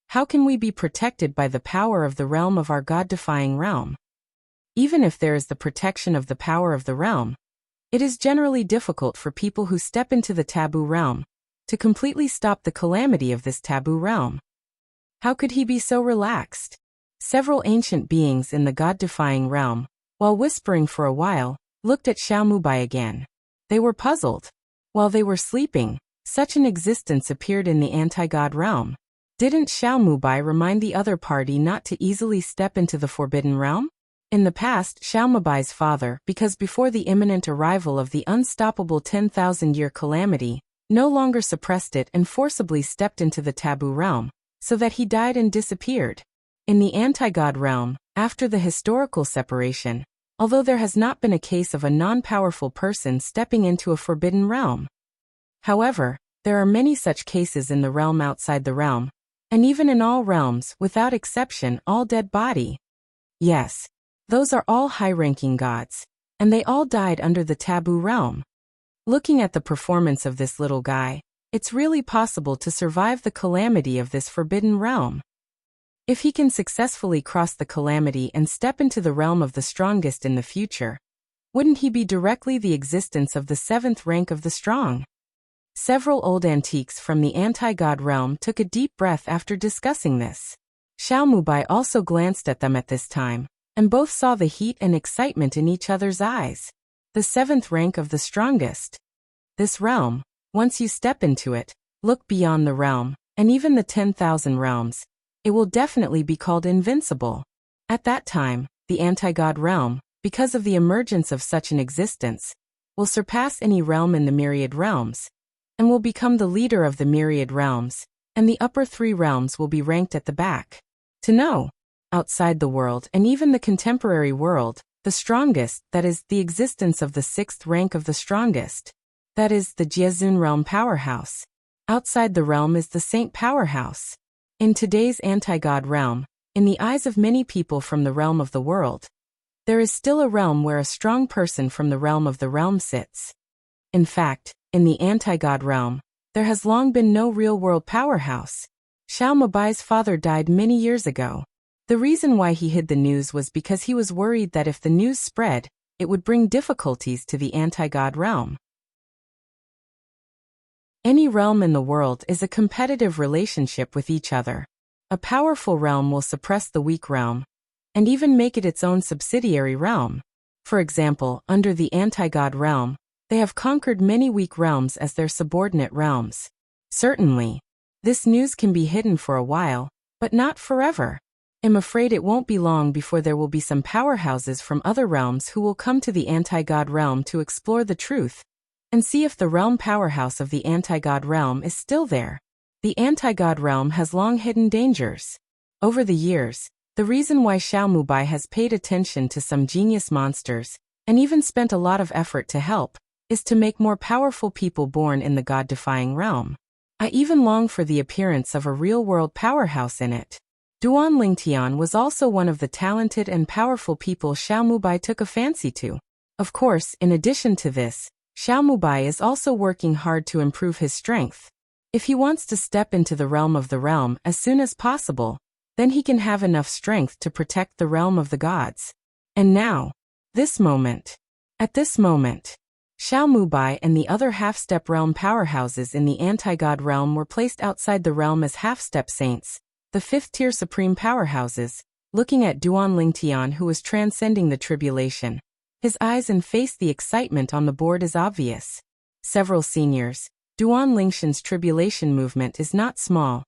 how can we be protected by the power of the realm of our God-defying realm? Even if there is the protection of the power of the realm, it is generally difficult for people who step into the taboo realm to completely stop the calamity of this taboo realm. How could he be so relaxed? Several ancient beings in the God-defying realm, while whispering for a while, looked at Xiao Mubai again. They were puzzled. While they were sleeping, such an existence appeared in the anti-god realm. Didn't Xiao Mubai remind the other party not to easily step into the Forbidden Realm? In the past, Xiao Mubai's father, because before the imminent arrival of the unstoppable 10,000-year calamity, no longer suppressed it and forcibly stepped into the taboo realm, so that he died and disappeared. In the anti-god realm, after the historical separation, although there has not been a case of a non-powerful person stepping into a forbidden realm. However, there are many such cases in the realm outside the realm, and even in all realms, without exception, all dead body. Yes, those are all high-ranking gods, and they all died under the taboo realm. Looking at the performance of this little guy, it's really possible to survive the calamity of this forbidden realm. If he can successfully cross the calamity and step into the realm of the strongest in the future, wouldn't he be directly the existence of the 7th rank of the strong? Several old antiques from the anti-god realm took a deep breath after discussing this. Xiao Mubai also glanced at them at this time, and both saw the heat and excitement in each other's eyes. The 7th rank of the strongest. This realm, once you step into it, look beyond the realm, and even the 10,000 realms, it will definitely be called invincible. At that time, the anti-god realm, because of the emergence of such an existence, will surpass any realm in the myriad realms, and will become the leader of the myriad realms, and the upper 3 realms will be ranked at the back. To know, outside the world and even the contemporary world, the strongest, that is, the existence of the 6th rank of the strongest, that is, the Jiezun realm powerhouse. Outside the realm is the Saint powerhouse. In today's anti-god realm, in the eyes of many people from the realm of the world, there is still a realm where a strong person from the realm of the realm sits. In fact, In the anti-God realm, there has long been no real-world powerhouse. Xiao Mubai's father died many years ago. The reason why he hid the news was because he was worried that if the news spread, it would bring difficulties to the anti-God realm. Any realm in the world is a competitive relationship with each other. A powerful realm will suppress the weak realm, and even make it its own subsidiary realm. For example, under the anti-God realm, they have conquered many weak realms as their subordinate realms. Certainly, this news can be hidden for a while, but not forever. I'm afraid it won't be long before there will be some powerhouses from other realms who will come to the anti-God realm to explore the truth and see if the realm powerhouse of the anti-God realm is still there. The anti-God realm has long hidden dangers. Over the years, the reason why Xiao Mubai has paid attention to some genius monsters, and even spent a lot of effort to help, is to make more powerful people born in the God-defying realm. I even long for the appearance of a real-world powerhouse in it. Duan Lingtian was also one of the talented and powerful people Xiao Mubai took a fancy to. Of course, in addition to this, Xiao Mubai is also working hard to improve his strength. If he wants to step into the realm as soon as possible, then he can have enough strength to protect the realm of the gods. And now, at this moment, Xiao Mubai and the other half-step realm powerhouses in the anti-God realm were placed outside the realm as half-step saints, the fifth-tier supreme powerhouses, looking at Duan Lingtian, who was transcending the tribulation. His eyes and face, the excitement on the board is obvious. Several seniors, Duan Lingshan's tribulation movement is not small.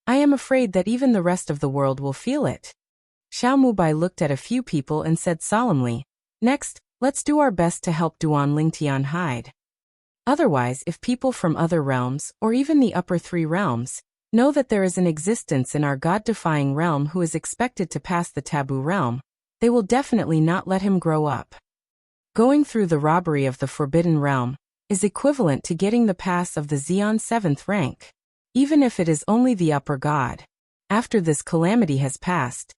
I am afraid that even the rest of the world will feel it. Xiao Mubai looked at a few people and said solemnly, "Next, let's do our best to help Duan Lingtian hide. Otherwise, if people from other realms, or even the upper three realms, know that there is an existence in our God-defying realm who is expected to pass the taboo realm, they will definitely not let him grow up. Going through the robbery of the forbidden realm is equivalent to getting the pass of the Xian 7th rank, even if it is only the upper god. After this calamity has passed,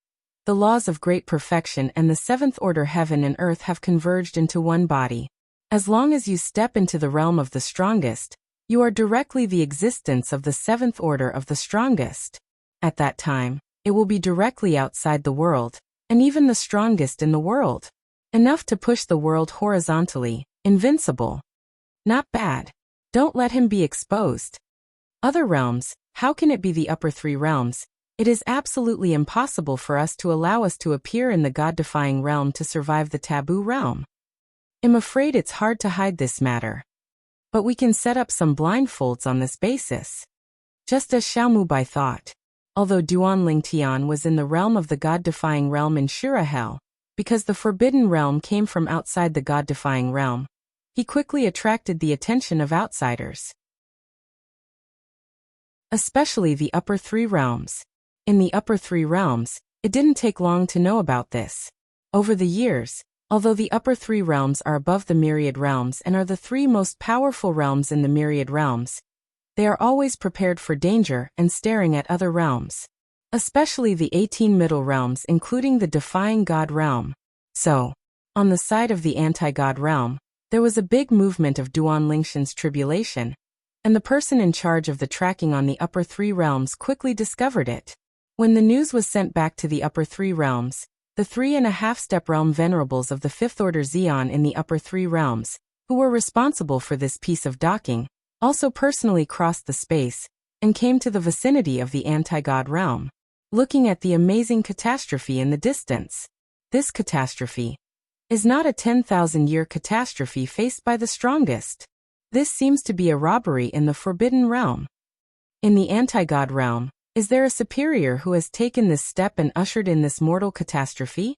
the laws of great perfection and the seventh order heaven and earth have converged into one body. As long as you step into the realm of the strongest, you are directly the existence of the seventh order of the strongest. At that time, it will be directly outside the world, and even the strongest in the world. Enough to push the world horizontally, invincible. Not bad. Don't let him be exposed. Other realms, how can it be the upper three realms? It is absolutely impossible for us to allow us to appear in the God-defying realm to survive the taboo realm. I'm afraid it's hard to hide this matter. But we can set up some blindfolds on this basis. Just as Xiao Mubai thought. Although Duan Lingtian was in the realm of the God-defying realm in Shura Hell, because the forbidden realm came from outside the God-defying realm, he quickly attracted the attention of outsiders. Especially the upper three realms. In the upper three realms, it didn't take long to know about this. Over the years, although the upper three realms are above the myriad realms and are the three most powerful realms in the myriad realms, they are always prepared for danger and staring at other realms. Especially the 18 middle realms, including the defying God realm. So, on the side of the anti-God realm, there was a big movement of Duan Lingshan's tribulation, and the person in charge of the tracking on the upper three realms quickly discovered it. When the news was sent back to the upper three realms, the 3.5-step realm venerables of the fifth order Xian in the upper three realms, who were responsible for this piece of docking, also personally crossed the space and came to the vicinity of the anti-God realm, looking at the amazing catastrophe in the distance. This catastrophe is not a 10,000-year catastrophe faced by the strongest. This seems to be a robbery in the forbidden realm. In the anti-God realm, is there a superior who has taken this step and ushered in this mortal catastrophe?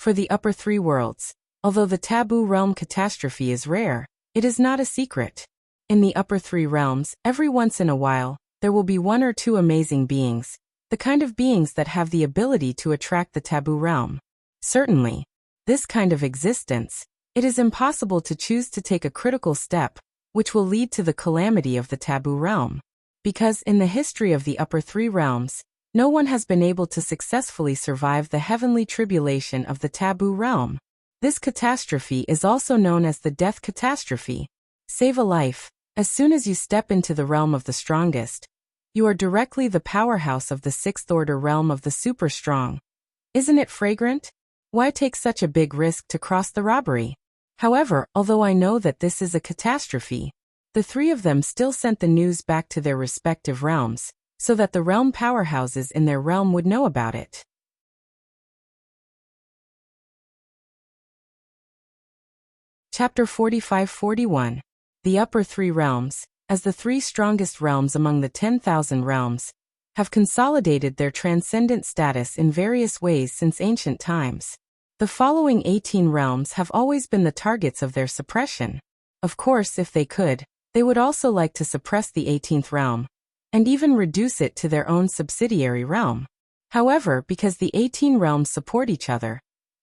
For the upper three worlds, although the taboo realm catastrophe is rare, it is not a secret. In the upper three realms, every once in a while, there will be one or two amazing beings, the kind of beings that have the ability to attract the taboo realm. Certainly, this kind of existence, it is impossible to choose to take a critical step, which will lead to the calamity of the taboo realm. Because in the history of the upper three realms, no one has been able to successfully survive the heavenly tribulation of the taboo realm. This catastrophe is also known as the death catastrophe. Save a life, As soon as you step into the realm of the strongest, you are directly the powerhouse of the sixth-order realm of the super-strong. Isn't it fragrant? Why take such a big risk to cross the robbery? However, although I know that this is a catastrophe, the three of them still sent the news back to their respective realms, so that the realm powerhouses in their realm would know about it. Chapter 45-41. The upper three realms, as the three strongest realms among the 10,000 realms, have consolidated their transcendent status in various ways since ancient times. The following 18 realms have always been the targets of their suppression. Of course, if they could, they would also like to suppress the 18th realm, and even reduce it to their own subsidiary realm. However, because the 18 realms support each other,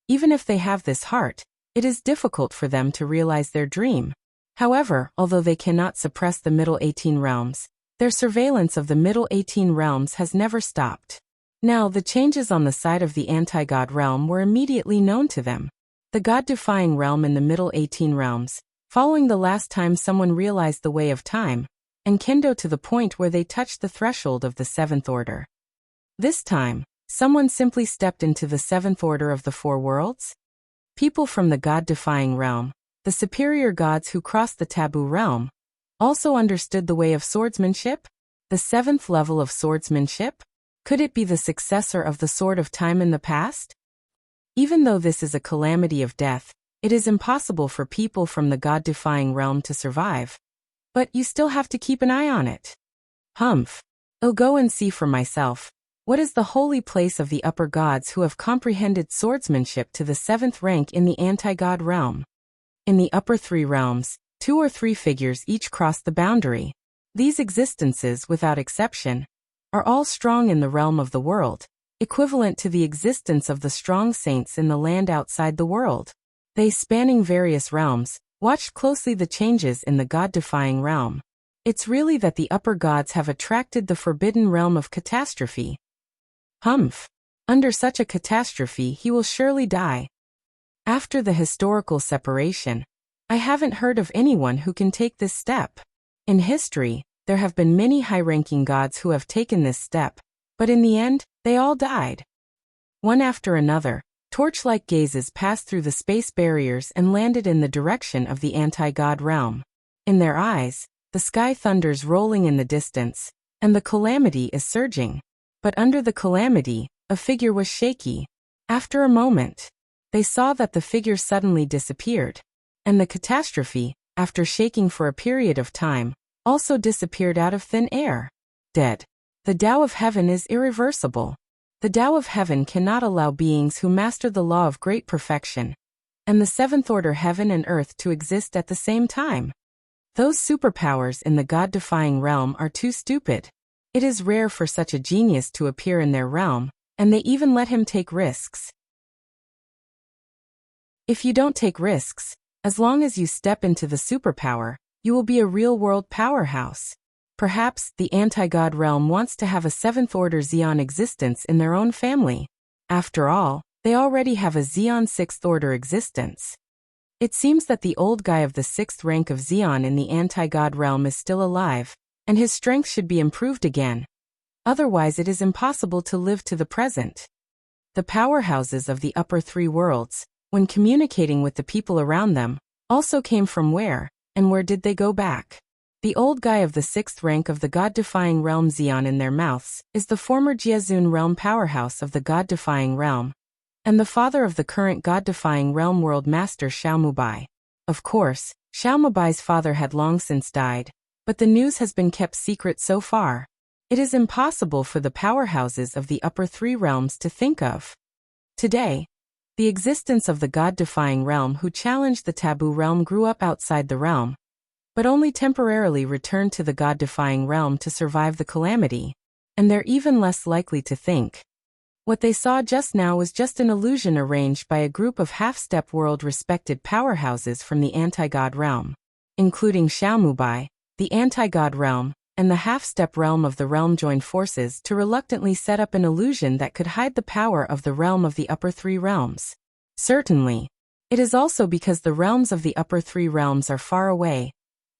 even if they have this heart, it is difficult for them to realize their dream. However, although they cannot suppress the middle 18 realms, their surveillance of the middle 18 realms has never stopped. Now, the changes on the side of the anti-god realm were immediately known to them. The god-defying realm in the middle 18 realms, following the last time someone realized the way of time, and kendo to the point where they touched the threshold of the seventh order. This time, someone simply stepped into the seventh order of the four worlds. People from the god-defying realm, the superior gods who crossed the taboo realm, also understood the way of swordsmanship, the seventh level of swordsmanship. Could it be the successor of the sword of time in the past? Even though this is a calamity of death, it is impossible for people from the god-defying realm to survive. But you still have to keep an eye on it. Humph. I'll go and see for myself. What is the holy place of the upper gods who have comprehended swordsmanship to the seventh rank in the anti-god realm? In the upper three realms, 2 or 3 figures each cross the boundary. These existences, without exception, are all strong in the realm of the world, equivalent to the existence of the strong saints in the land outside the world. They, spanning various realms, watched closely the changes in the god-defying realm. It's really that the upper gods have attracted the forbidden realm of catastrophe. Humph. Under such a catastrophe he will surely die. After the historical separation, I haven't heard of anyone who can take this step. In history, there have been many high-ranking gods who have taken this step, but in the end, they all died. One after another, torch-like gazes passed through the space barriers and landed in the direction of the anti-god realm. In their eyes, the sky thunders rolling in the distance, and the calamity is surging. But under the calamity, a figure was shaky. After a moment, they saw that the figure suddenly disappeared, and the catastrophe, after shaking for a period of time, also disappeared out of thin air. Dead. The Tao of Heaven is irreversible. The Tao of Heaven cannot allow beings who master the law of great perfection, and the seventh order heaven and earth to exist at the same time. Those superpowers in the god-defying realm are too stupid. It is rare for such a genius to appear in their realm, and they even let him take risks. If you don't take risks, as long as you step into the superpower, you will be a real-world powerhouse. Perhaps the anti-god realm wants to have a seventh-order Xeon existence in their own family. After all, they already have a Xeon sixth-order existence. It seems that the old guy of the 6th rank of Xeon in the anti-god realm is still alive, and his strength should be improved again. Otherwise it is impossible to live to the present. The powerhouses of the upper 3 worlds, when communicating with the people around them, also came from where, and where did they go back? The old guy of the 6th rank of the god-defying realm Xeon in their mouths is the former Jiazun realm powerhouse of the god-defying realm, and the father of the current god-defying realm world master Xiaomubai. Of course, Xiaomubai's father had long since died, but the news has been kept secret so far. It is impossible for the powerhouses of the upper 3 realms to think of. Today, the existence of the god-defying realm who challenged the taboo realm grew up outside the realm, but only temporarily returned to the god-defying realm to survive the calamity, and they're even less likely to think. What they saw just now was just an illusion arranged by a group of half-step world-respected powerhouses from the anti-god realm, including Xiaomubai, the anti-god realm, and the half-step realm of the realm joined forces to reluctantly set up an illusion that could hide the power of the realm of the upper 3 realms. Certainly, it is also because the realms of the upper 3 realms are far away,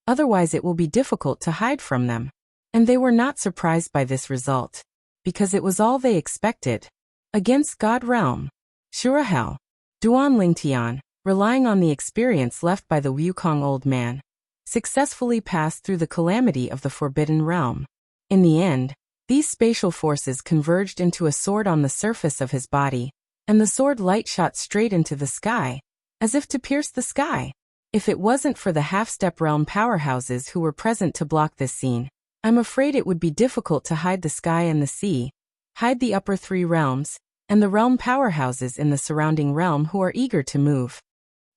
Otherwise it will be difficult to hide from them. And they were not surprised by this result, because it was all they expected. Against God realm. Shurahel. Duan Lingtian, relying on the experience left by the Wukong old man, successfully passed through the calamity of the Forbidden Realm. In the end, these spatial forces converged into a sword on the surface of his body, and the sword light shot straight into the sky, as if to pierce the sky. If it wasn't for the half-step realm powerhouses who were present to block this scene, I'm afraid it would be difficult to hide the sky and the sea, hide the upper three realms, and the realm powerhouses in the surrounding realm who are eager to move.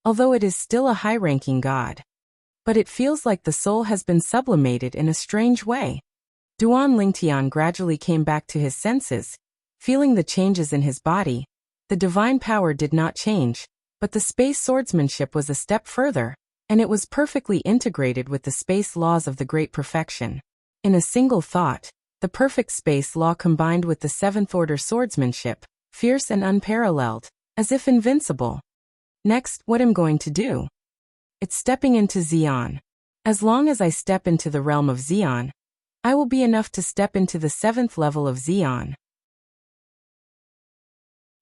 Although it is still a high-ranking god. But it feels like the soul has been sublimated in a strange way. Duan Lingtian gradually came back to his senses, feeling the changes in his body. The divine power did not change, but the space swordsmanship was a step further, and it was perfectly integrated with the space laws of the great perfection. In a single thought, the perfect space law combined with the seventh-order swordsmanship, fierce and unparalleled, as if invincible. Next, what I'm going to do? It's stepping into Xian. As long as I step into the realm of Xian, I will be enough to step into the 7th level of Xian.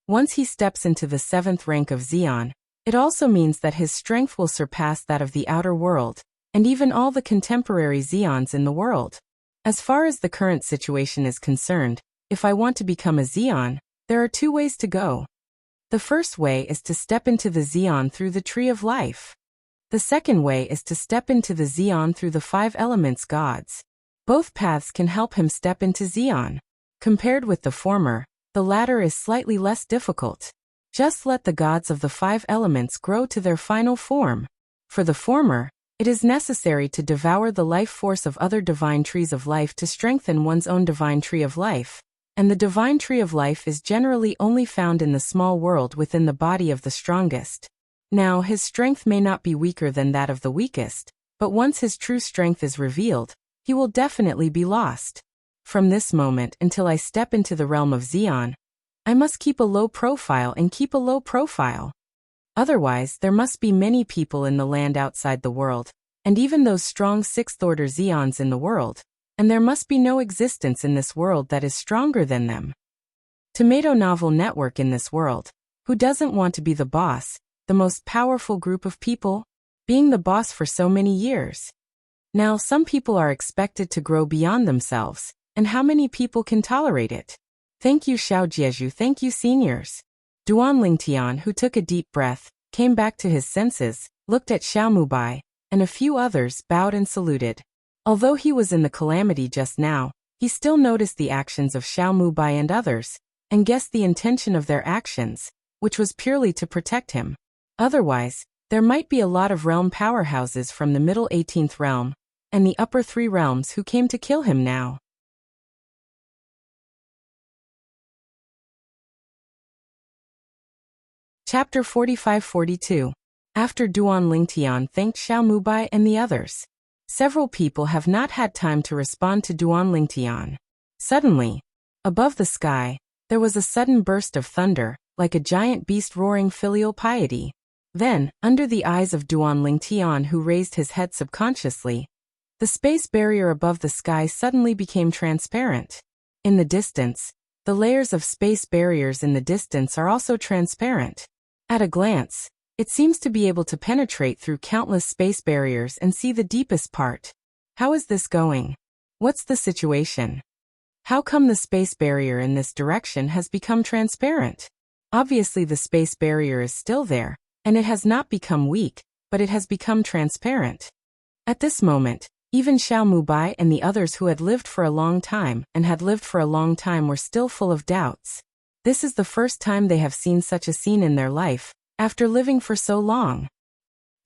Once he steps into the 7th rank of Xian, it also means that his strength will surpass that of the outer world, and even all the contemporary Xians in the world. As far as the current situation is concerned, if I want to become a Xian, there are 2 ways to go. The first way is to step into the Xian through the Tree of Life. The second way is to step into the Xian through the 5 elements gods. Both paths can help him step into Xian. Compared with the former, the latter is slightly less difficult. Just let the gods of the 5 elements grow to their final form. For the former, it is necessary to devour the life force of other divine trees of life to strengthen one's own divine tree of life, and the divine tree of life is generally only found in the small world within the body of the strongest. Now, his strength may not be weaker than that of the weakest, but once his true strength is revealed, he will definitely be lost. From this moment until I step into the realm of Xian, I must keep a low profile and keep a low profile. Otherwise, there must be many people in the land outside the world, and even those strong 6th-order Xians in the world, and there must be no existence in this world that is stronger than them. Tomato novel network in this world. Who doesn't want to be the boss, the most powerful group of people, being the boss for so many years? Now, some people are expected to grow beyond themselves, and how many people can tolerate it? Thank you Xiao Jieju, thank you seniors. Duan Lingtian, who took a deep breath, came back to his senses, looked at Xiao Mubai, and a few others bowed and saluted. Although he was in the calamity just now, he still noticed the actions of Xiao Mubai and others, and guessed the intention of their actions, which was purely to protect him. Otherwise, there might be a lot of realm powerhouses from the middle 18th realm, and the upper 3 realms who came to kill him now. Chapter 45-42. After Duan Lingtian thanked Xiao Mubai and the others, several people have not had time to respond to Duan Lingtian. Suddenly, above the sky, there was a sudden burst of thunder, like a giant beast roaring filial piety. Then, under the eyes of Duan Lingtian, who raised his head subconsciously, the space barrier above the sky suddenly became transparent. In the distance, the layers of space barriers in the distance are also transparent. At a glance, it seems to be able to penetrate through countless space barriers and see the deepest part. How is this going? What's the situation? How come the space barrier in this direction has become transparent? Obviously the space barrier is still there, and it has not become weak, but it has become transparent. At this moment, even Xiao Mubai and the others who had lived for a long time were still full of doubts. This is the first time they have seen such a scene in their life, after living for so long.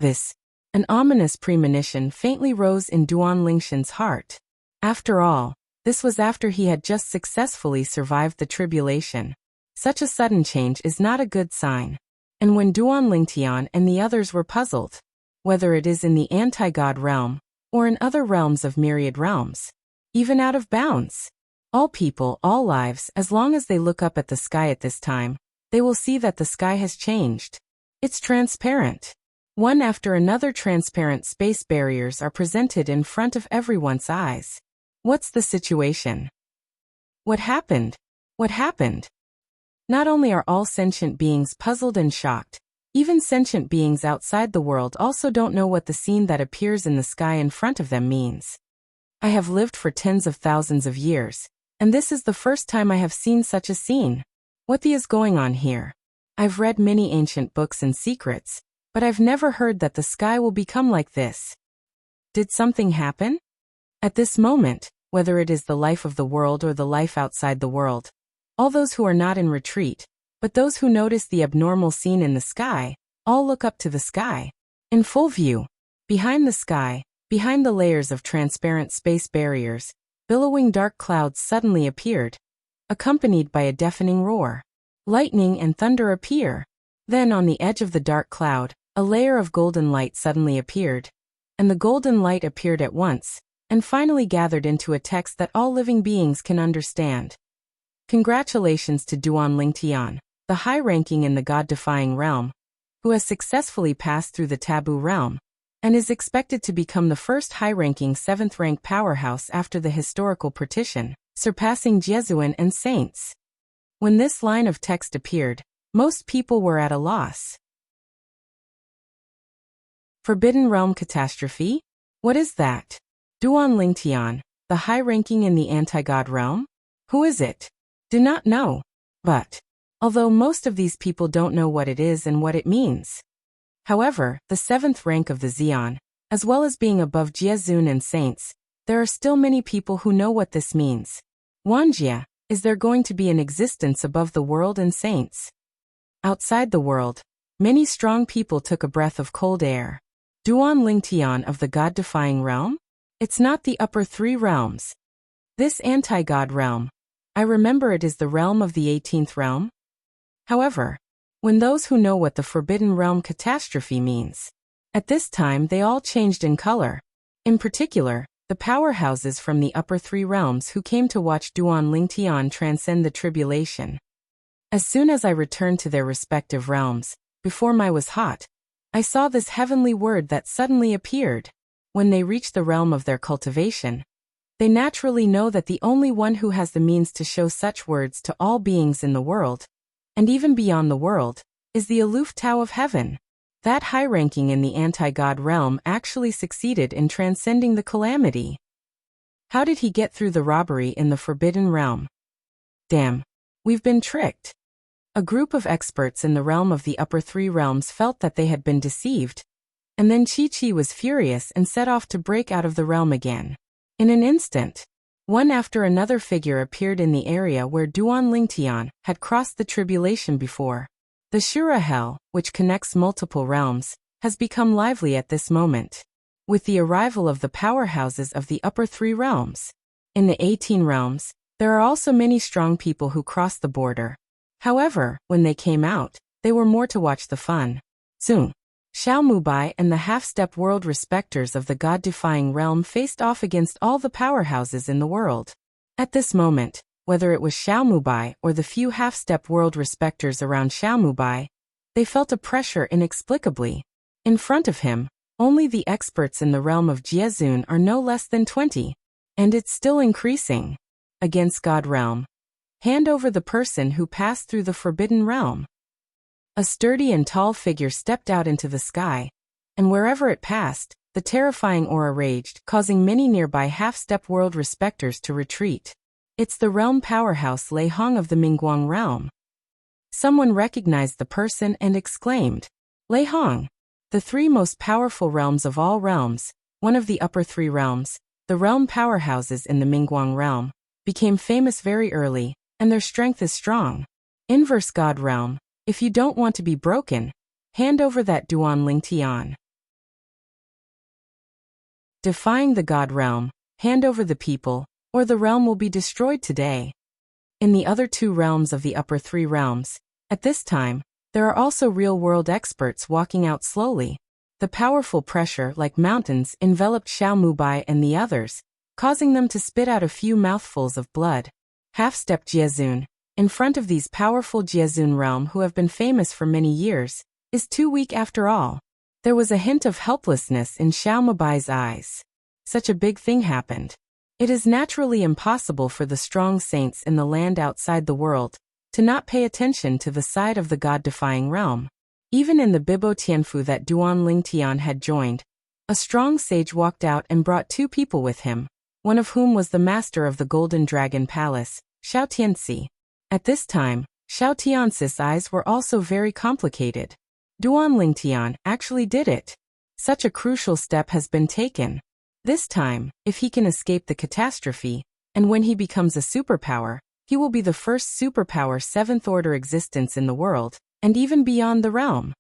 An ominous premonition faintly rose in Duan Lingtian's heart. After all, this was after he had just successfully survived the tribulation. Such a sudden change is not a good sign. And when Duan Lingtian and the others were puzzled, whether it is in the anti-god realm, or in other realms of myriad realms, even out of bounds, all people, all lives, as long as they look up at the sky at this time, they will see that the sky has changed. It's transparent. One after another transparent space barriers are presented in front of everyone's eyes. What's the situation? What happened? What happened? Not only are all sentient beings puzzled and shocked, even sentient beings outside the world also don't know what the scene that appears in the sky in front of them means. I have lived for tens of thousands of years, and this is the first time I have seen such a scene. What is going on here? I've read many ancient books and secrets, but I've never heard that the sky will become like this. Did something happen? At this moment, whether it is the life of the world or the life outside the world, all those who are not in retreat, but those who notice the abnormal scene in the sky, all look up to the sky. In full view, behind the sky, behind the layers of transparent space barriers, billowing dark clouds suddenly appeared, accompanied by a deafening roar. Lightning and thunder appear. Then on the edge of the dark cloud, a layer of golden light suddenly appeared, and the golden light appeared at once, and finally gathered into a text that all living beings can understand. Congratulations to Duan Lingtian, the high-ranking in the God-defying realm, who has successfully passed through the taboo realm, and is expected to become the first high-ranking 7th-rank powerhouse after the historical partition, surpassing Jesuan and saints. When this line of text appeared, most people were at a loss. Forbidden Realm Catastrophe? What is that? Duan Lingtian, the high-ranking in the anti-God realm? Who is it? Do not know. But, although most of these people don't know what it is and what it means. However, the 7th rank of the Xian, as well as being above Jiezun and saints, there are still many people who know what this means. Wanjia, is there going to be an existence above the world and saints? Outside the world, many strong people took a breath of cold air. Duan Lingtian of the God-defying realm? It's not the upper 3 realms. This anti-God realm, I remember it is the realm of the 18th realm. However, when those who know what the Forbidden Realm Catastrophe means, at this time they all changed in color. In particular, the powerhouses from the upper 3 realms who came to watch Duan Lingtian transcend the tribulation. As soon as I returned to their respective realms, before my was hot, I saw this heavenly word that suddenly appeared. When they reach the realm of their cultivation, they naturally know that the only one who has the means to show such words to all beings in the world, and even beyond the world, is the aloof Tao of heaven. That high-ranking in the anti-God realm actually succeeded in transcending the calamity. How did he get through the robbery in the Forbidden Realm? Damn, we've been tricked. A group of experts in the realm of the upper 3 realms felt that they had been deceived, and then Chi-Chi was furious and set off to break out of the realm again. In an instant, one after another figure appeared in the area where Duan Lingtian had crossed the tribulation before. The Shura Hell, which connects multiple realms, has become lively at this moment, with the arrival of the powerhouses of the upper 3 realms. In the 18 realms, there are also many strong people who cross the border. However, when they came out, they were more to watch the fun. Soon, Xiaomubai and the half-step world respecters of the God-defying realm faced off against all the powerhouses in the world. At this moment, whether it was Xiaomubai or the few half-step world respecters around Xiaomubai, they felt a pressure inexplicably. In front of him, only the experts in the realm of Jiezun are no less than 20, and it's still increasing. Against God realm. Hand over the person who passed through the Forbidden Realm. A sturdy and tall figure stepped out into the sky, and wherever it passed, the terrifying aura raged, causing many nearby half-step world respecters to retreat. It's the realm powerhouse Lei Hong of the Mingguang realm. Someone recognized the person and exclaimed, Lei Hong, the 3 most powerful realms of all realms, one of the upper 3 realms, the realm powerhouses in the Mingguang realm, became famous very early, and their strength is strong. Inverse God realm, if you don't want to be broken, hand over that Duan Lingtian. Defying the God realm, hand over the people, or the realm will be destroyed today. In the other 2 realms of the upper 3 realms, at this time, there are also real-world experts walking out slowly. The powerful pressure, like mountains, enveloped Xiaomubai and the others, causing them to spit out a few mouthfuls of blood. Half-step Jiezun, in front of these powerful Jiezun realm who have been famous for many years, is too weak after all. There was a hint of helplessness in Xiao Mubai's eyes. Such a big thing happened. It is naturally impossible for the strong saints in the land outside the world to not pay attention to the side of the god-defying realm. Even in the Bibo Tianfu that Duan Lingtian had joined, a strong sage walked out and brought 2 people with him, one of whom was the master of the Golden Dragon Palace, Xiao Tianxi. At this time, Xiao Tianxi's eyes were also very complicated. Duan Lingtian actually did it. Such a crucial step has been taken. This time, if he can escape the catastrophe, and when he becomes a superpower, he will be the first superpower 7th-order existence in the world, and even beyond the realm.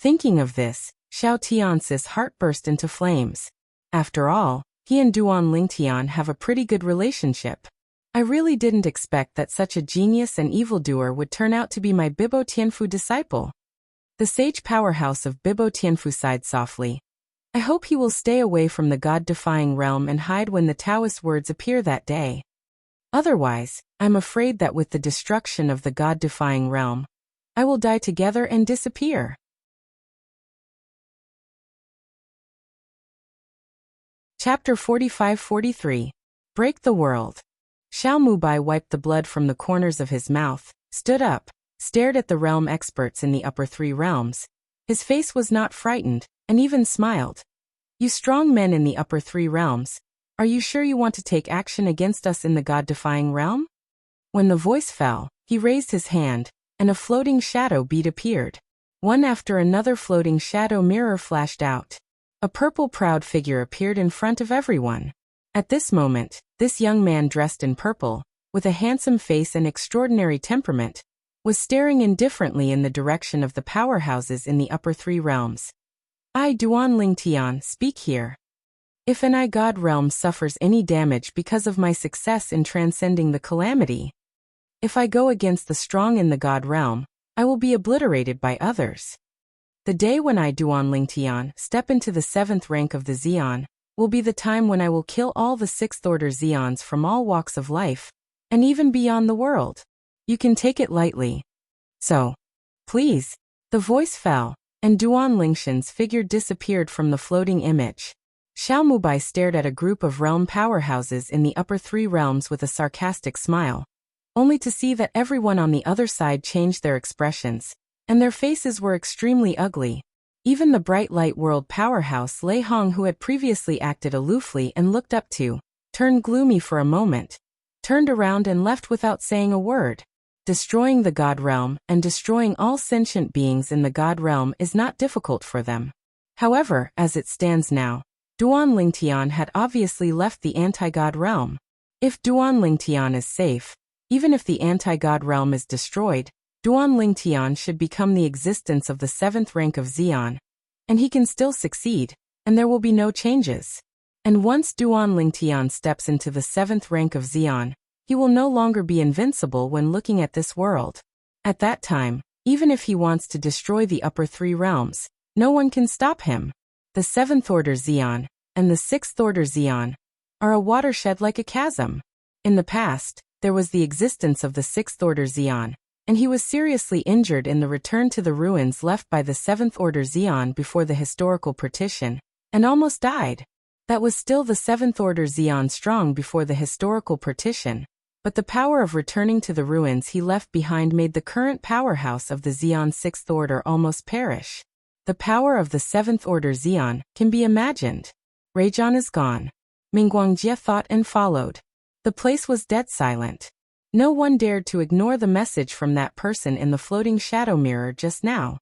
Thinking of this, Xiao Tianxi's heart burst into flames. After all, he and Duan Lingtian have a pretty good relationship. I really didn't expect that such a genius and evildoer would turn out to be my Bibo Tianfu disciple. The sage powerhouse of Bibo Tianfu sighed softly. I hope he will stay away from the god-defying realm and hide when the Taoist words appear that day. Otherwise, I'm afraid that with the destruction of the god-defying realm, I will die together and disappear. Chapter 45-43. Break the World. Xiao Mubai wiped the blood from the corners of his mouth, stood up, stared at the realm experts in the upper 3 realms. His face was not frightened, and even smiled. You strong men in the upper 3 realms, are you sure you want to take action against us in the god-defying realm? When the voice fell, he raised his hand, and a floating shadow bead appeared. One after another floating shadow mirror flashed out. A purple proud figure appeared in front of everyone. At this moment, this young man dressed in purple, with a handsome face and extraordinary temperament, was staring indifferently in the direction of the powerhouses in the upper 3 realms. I, Duan Lingtian, speak here. If an I-God realm suffers any damage because of my success in transcending the calamity, if I go against the strong in the God realm, I will be obliterated by others. The day when I, Duan Lingtian, step into the 7th rank of the Xian, will be the time when I will kill all the 6th-order Xians from all walks of life, and even beyond the world. You can take it lightly. So, please. The voice fell, and Duan Lingshan's figure disappeared from the floating image. Xiao Mubai stared at a group of realm powerhouses in the upper 3 realms with a sarcastic smile, only to see that everyone on the other side changed their expressions, and their faces were extremely ugly. Even the bright light world powerhouse Lei Hong, who had previously acted aloofly and looked up to, turned gloomy for a moment, turned around and left without saying a word. Destroying the God realm and destroying all sentient beings in the God realm is not difficult for them. However, as it stands now, Duan Lingtian had obviously left the anti-God realm. If Duan Lingtian is safe, even if the anti-God realm is destroyed, Duan Lingtian should become the existence of the 7th rank of Xian, and he can still succeed, and there will be no changes. And once Duan Lingtian steps into the 7th rank of Xian, he will no longer be invincible when looking at this world. At that time, even if he wants to destroy the upper 3 realms, no one can stop him. The 7th-order Xian and the 6th-order Xian are a watershed like a chasm. In the past, there was the existence of the 6th-order Xian, and he was seriously injured in the return to the ruins left by the 7th-order Xian before the historical partition, and almost died. That was still the 7th-order Xian strong before the historical partition, but the power of returning to the ruins he left behind made the current powerhouse of the Xian 6th order almost perish. The power of the 7th order Xian can be imagined. Reijan is gone. Mingguangjie thought and followed. The place was dead silent. No one dared to ignore the message from that person in the floating shadow mirror just now.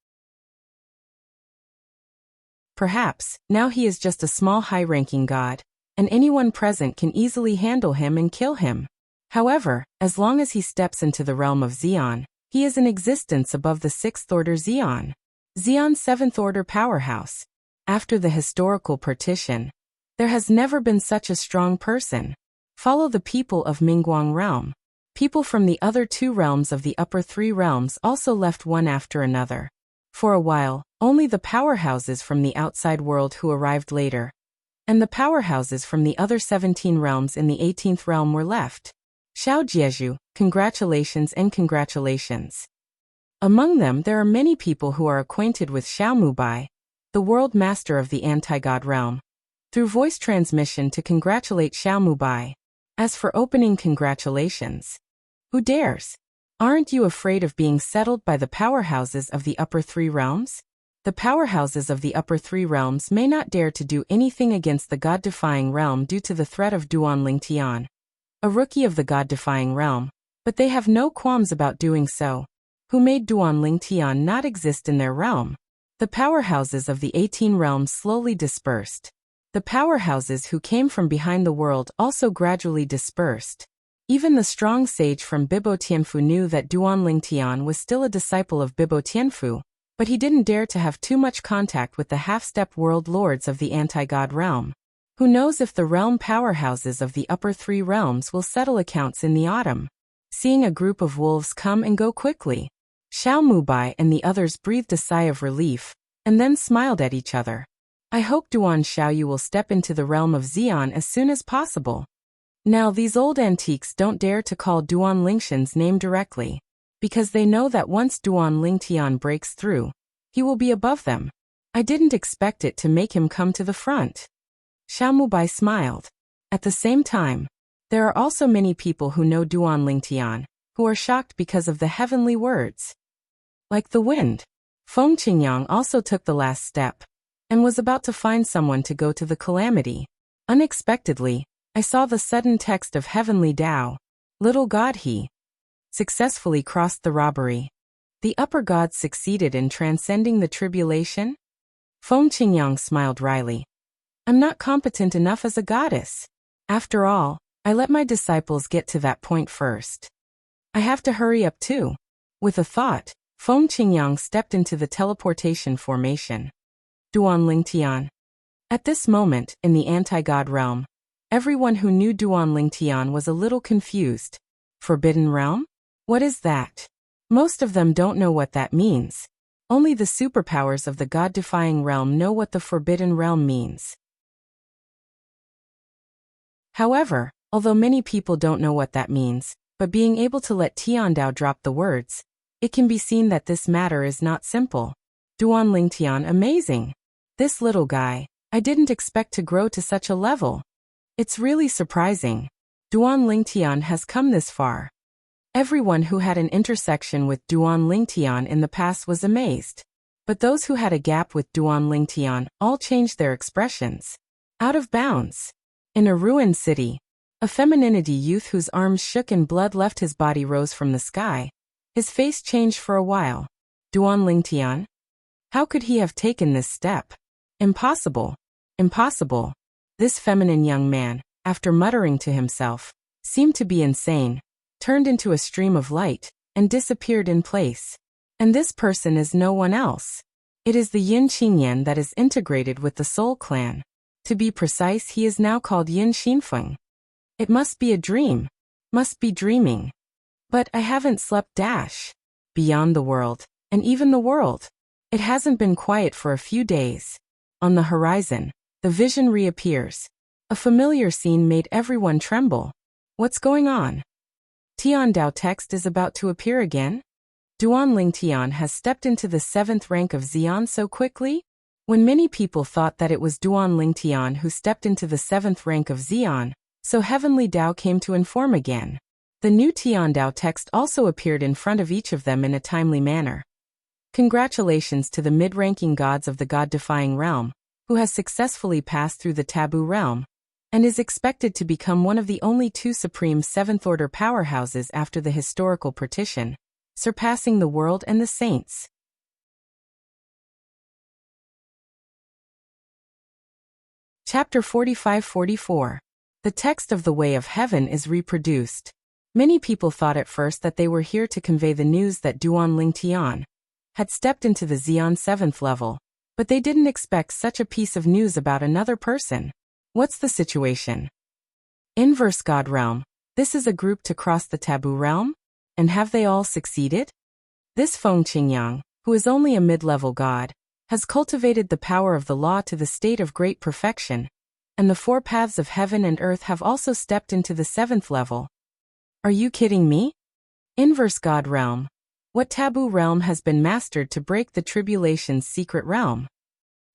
Perhaps, now he is just a small high-ranking god, and anyone present can easily handle him and kill him. However, as long as he steps into the realm of Xian, he is in existence above the 6th order Xian. Xian 7th order powerhouse. After the historical partition, there has never been such a strong person. Follow the people of Mingguang realm. People from the other 2 realms of the upper 3 realms also left one after another. For a while, only the powerhouses from the outside world who arrived later, and the powerhouses from the other 17 realms in the 18th realm were left. Xiao Jieju, congratulations and congratulations. Among them there are many people who are acquainted with Xiao Mubai, the world master of the anti-god realm, through voice transmission to congratulate Xiao Mubai. As for opening congratulations, who dares? Aren't you afraid of being settled by the powerhouses of the upper three realms? The powerhouses of the upper three realms may not dare to do anything against the god-defying realm due to the threat of Duan Lingtian, a rookie of the god-defying realm, but they have no qualms about doing so. Who made Duan Lingtian not exist in their realm? The powerhouses of the 18 realms slowly dispersed. The powerhouses who came from behind the world also gradually dispersed. Even the strong sage from Bibo Tianfu knew that Duan Lingtian was still a disciple of Bibo Tianfu, but he didn't dare to have too much contact with the half-step world lords of the anti-god realm. Who knows if the realm powerhouses of the upper three realms will settle accounts in the autumn? Seeing a group of wolves come and go quickly, Xiao Mubai and the others breathed a sigh of relief, and then smiled at each other. I hope Duan Xiaoyu will step into the realm of Xian as soon as possible. Now these old antiques don't dare to call Duan Lingtian's name directly, because they know that once Duan Lingtian breaks through, he will be above them. I didn't expect it to make him come to the front. Xiao Mubai smiled. At the same time, there are also many people who know Duan Lingtian, who are shocked because of the heavenly words. Like the wind, Feng Qingyang also took the last step, and was about to find someone to go to the calamity. Unexpectedly, I saw the sudden text of Heavenly Tao. Little God he successfully crossed the robbery. The upper gods succeeded in transcending the tribulation? Feng Qingyang smiled wryly. I'm not competent enough as a goddess. After all, I let my disciples get to that point first. I have to hurry up too. With a thought, Feng Qingyang stepped into the teleportation formation. Duan Lingtian. At this moment, in the anti-god realm, everyone who knew Duan Lingtian was a little confused. Forbidden realm? What is that? Most of them don't know what that means. Only the superpowers of the god-defying realm know what the forbidden realm means. However, although many people don't know what that means, but being able to let Tiandao drop the words, it can be seen that this matter is not simple. Duan Lingtian, amazing. This little guy, I didn't expect to grow to such a level. It's really surprising. Duan Lingtian has come this far. Everyone who had an intersection with Duan Lingtian in the past was amazed. But those who had a gap with Duan Lingtian all changed their expressions. Out of bounds. In a ruined city, a femininity youth whose arms shook and blood left his body rose from the sky. His face changed for a while. Duan Lingtian? How could he have taken this step? Impossible. Impossible. This feminine young man, after muttering to himself, seemed to be insane, turned into a stream of light, and disappeared in place. And this person is no one else. It is the Yin Qingyan that is integrated with the Soul Clan. To be precise, he is now called Yin Xinfeng. It must be a dream. Must be dreaming. But I haven't slept dash. Beyond the world, and even the world. It hasn't been quiet for a few days. On the horizon, the vision reappears. A familiar scene made everyone tremble. What's going on? Tiandao text is about to appear again? Duan Lingtian has stepped into the 7th rank of Xian so quickly? When many people thought that it was Duan Lingtian who stepped into the 7th rank of Xian, so Heavenly Tao came to inform again. The new Tiandao text also appeared in front of each of them in a timely manner. Congratulations to the mid-ranking gods of the god-defying realm, who has successfully passed through the taboo realm, and is expected to become one of the only 2 supreme 7th-order powerhouses after the historical partition, surpassing the world and the saints. Chapter 45-44. The text of the Way of Heaven is reproduced. Many people thought at first that they were here to convey the news that Duan Lingtian had stepped into the Xian 7th level, but they didn't expect such a piece of news about another person. What's the situation? Inverse God Realm. This is a group to cross the taboo realm? And have they all succeeded? This Feng Qingyang, who is only a mid-level god, has cultivated the power of the law to the state of great perfection, and the 4 paths of heaven and earth have also stepped into the 7th level. Are you kidding me? Inverse God Realm. What taboo realm has been mastered to break the tribulation's secret realm?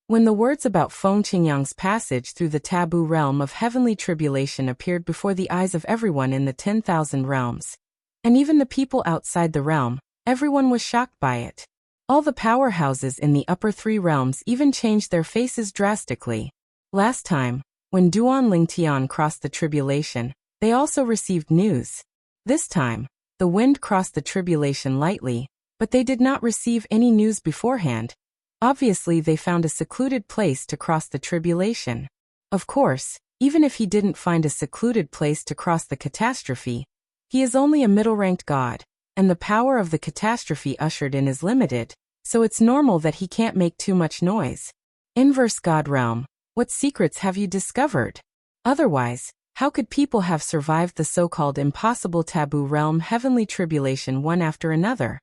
When the words about Feng Qingyang's passage through the taboo realm of heavenly tribulation appeared before the eyes of everyone in the 10,000 realms, and even the people outside the realm, everyone was shocked by it. All the powerhouses in the upper 3 realms even changed their faces drastically. Last time, when Duan Lingtian crossed the tribulation, they also received news. This time, the wind crossed the tribulation lightly, but they did not receive any news beforehand. Obviously, they found a secluded place to cross the tribulation. Of course, even if he didn't find a secluded place to cross the catastrophe, he is only a middle-ranked god, and the power of the catastrophe ushered in is limited, so it's normal that he can't make too much noise. Inverse God Realm, what secrets have you discovered? Otherwise, how could people have survived the so-called impossible taboo realm heavenly tribulation one after another?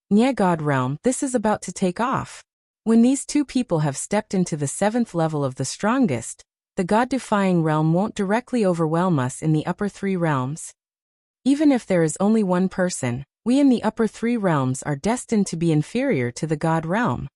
Nye God Realm, this is about to take off. When these 2 people have stepped into the 7th level of the strongest, the God-defying realm won't directly overwhelm us in the upper 3 realms. Even if there is only one person, we in the upper 3 realms are destined to be inferior to the God realm.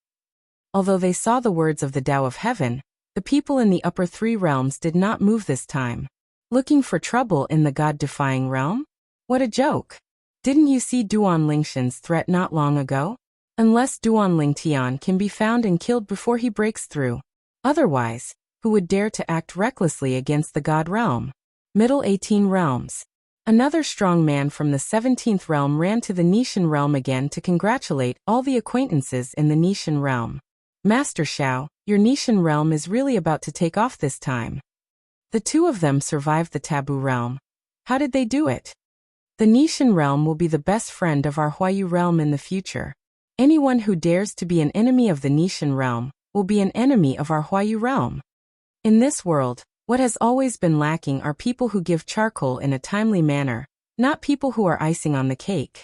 Although they saw the words of the Tao of Heaven, the people in the upper 3 realms did not move this time. Looking for trouble in the God-defying realm? What a joke! Didn't you see Duan Lingshan's threat not long ago? Unless Duan Lingtian can be found and killed before he breaks through. Otherwise, who would dare to act recklessly against the God realm? Middle 18 realms. Another strong man from the 17th realm ran to the Nishan realm again to congratulate all the acquaintances in the Nishan realm. Master Xiao, your Nishan realm is really about to take off this time. The 2 of them survived the taboo realm. How did they do it? The Nishan realm will be the best friend of our Huayu realm in the future. Anyone who dares to be an enemy of the Nishan realm will be an enemy of our Huayu realm. In this world, what has always been lacking are people who give charcoal in a timely manner, not people who are icing on the cake.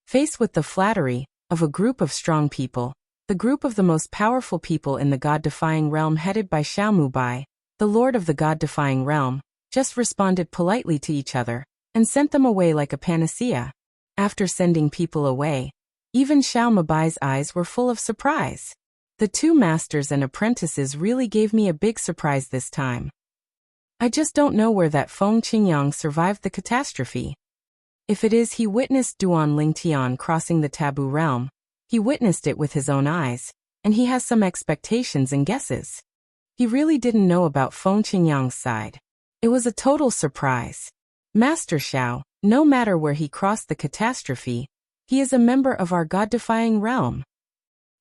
Faced with the flattery of a group of strong people, the group of the most powerful people in the God-defying realm headed by Xiaomu Bai, the lord of the God-defying realm, just responded politely to each other and sent them away like a panacea. After sending people away, even Xiaomu Bai's eyes were full of surprise. The 2 masters and apprentices really gave me a big surprise this time. I just don't know where that Feng Qingyang survived the catastrophe. If it is he witnessed Duan Lingtian crossing the taboo realm, he witnessed it with his own eyes, and he has some expectations and guesses. He really didn't know about Feng Qingyang's side. It was a total surprise. Master Xiao, no matter where he crossed the catastrophe, he is a member of our God-defying realm.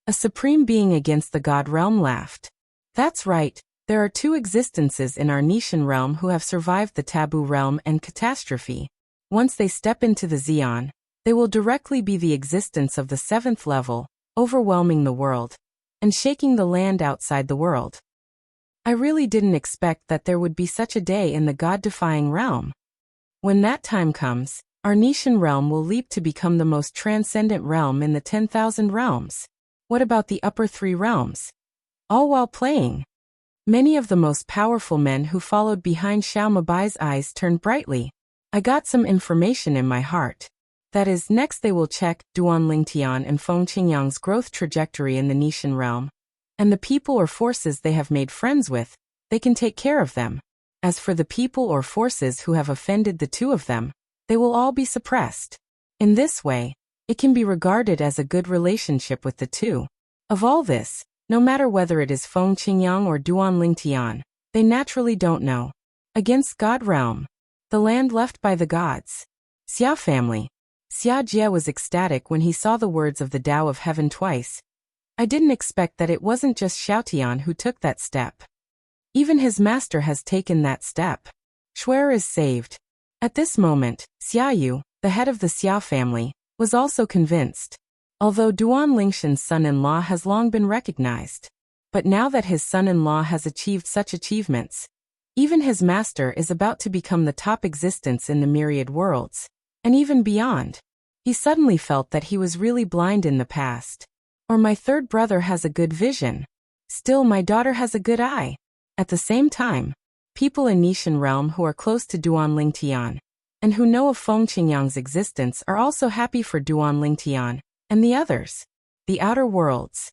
A supreme being against the God realm laughed. That's right, there are 2 existences in our Nishan realm who have survived the taboo realm and catastrophe. Once they step into the Xian, they will directly be the existence of the 7th level, overwhelming the world, and shaking the land outside the world. I really didn't expect that there would be such a day in the God-defying realm. When that time comes, our Nishan realm will leap to become the most transcendent realm in the 10,000 realms. What about the upper 3 realms? All while playing. Many of the most powerful men who followed behind Xiaomu Bai's eyes turned brightly. I got some information in my heart. That is, next they will check Duan Lingtian and Feng Qingyang's growth trajectory in the Nishan realm. And the people or forces they have made friends with, they can take care of them. As for the people or forces who have offended the 2 of them, they will all be suppressed. In this way, it can be regarded as a good relationship with the 2. Of all this, no matter whether it is Feng Qingyang or Duan Lingtian, they naturally don't know. Against God Realm, the land left by the gods. Xia family. Xia Jie was ecstatic when he saw the words of the Tao of Heaven twice. I didn't expect that it wasn't just Xiaotian who took that step. Even his master has taken that step. Shuer is saved. At this moment, Xia Yu, the head of the Xia family, was also convinced. Although Duan Lingshan's son-in-law has long been recognized. But now that his son-in-law has achieved such achievements, even his master is about to become the top existence in the myriad worlds, and even beyond. He suddenly felt that he was really blind in the past. Or my 3rd brother has a good vision. Still, my daughter has a good eye. At the same time, people in Nishan realm who are close to Duan Lingtian, and who know of Feng Qingyang's existence are also happy for Duan Lingtian, and the others. The Outer Worlds.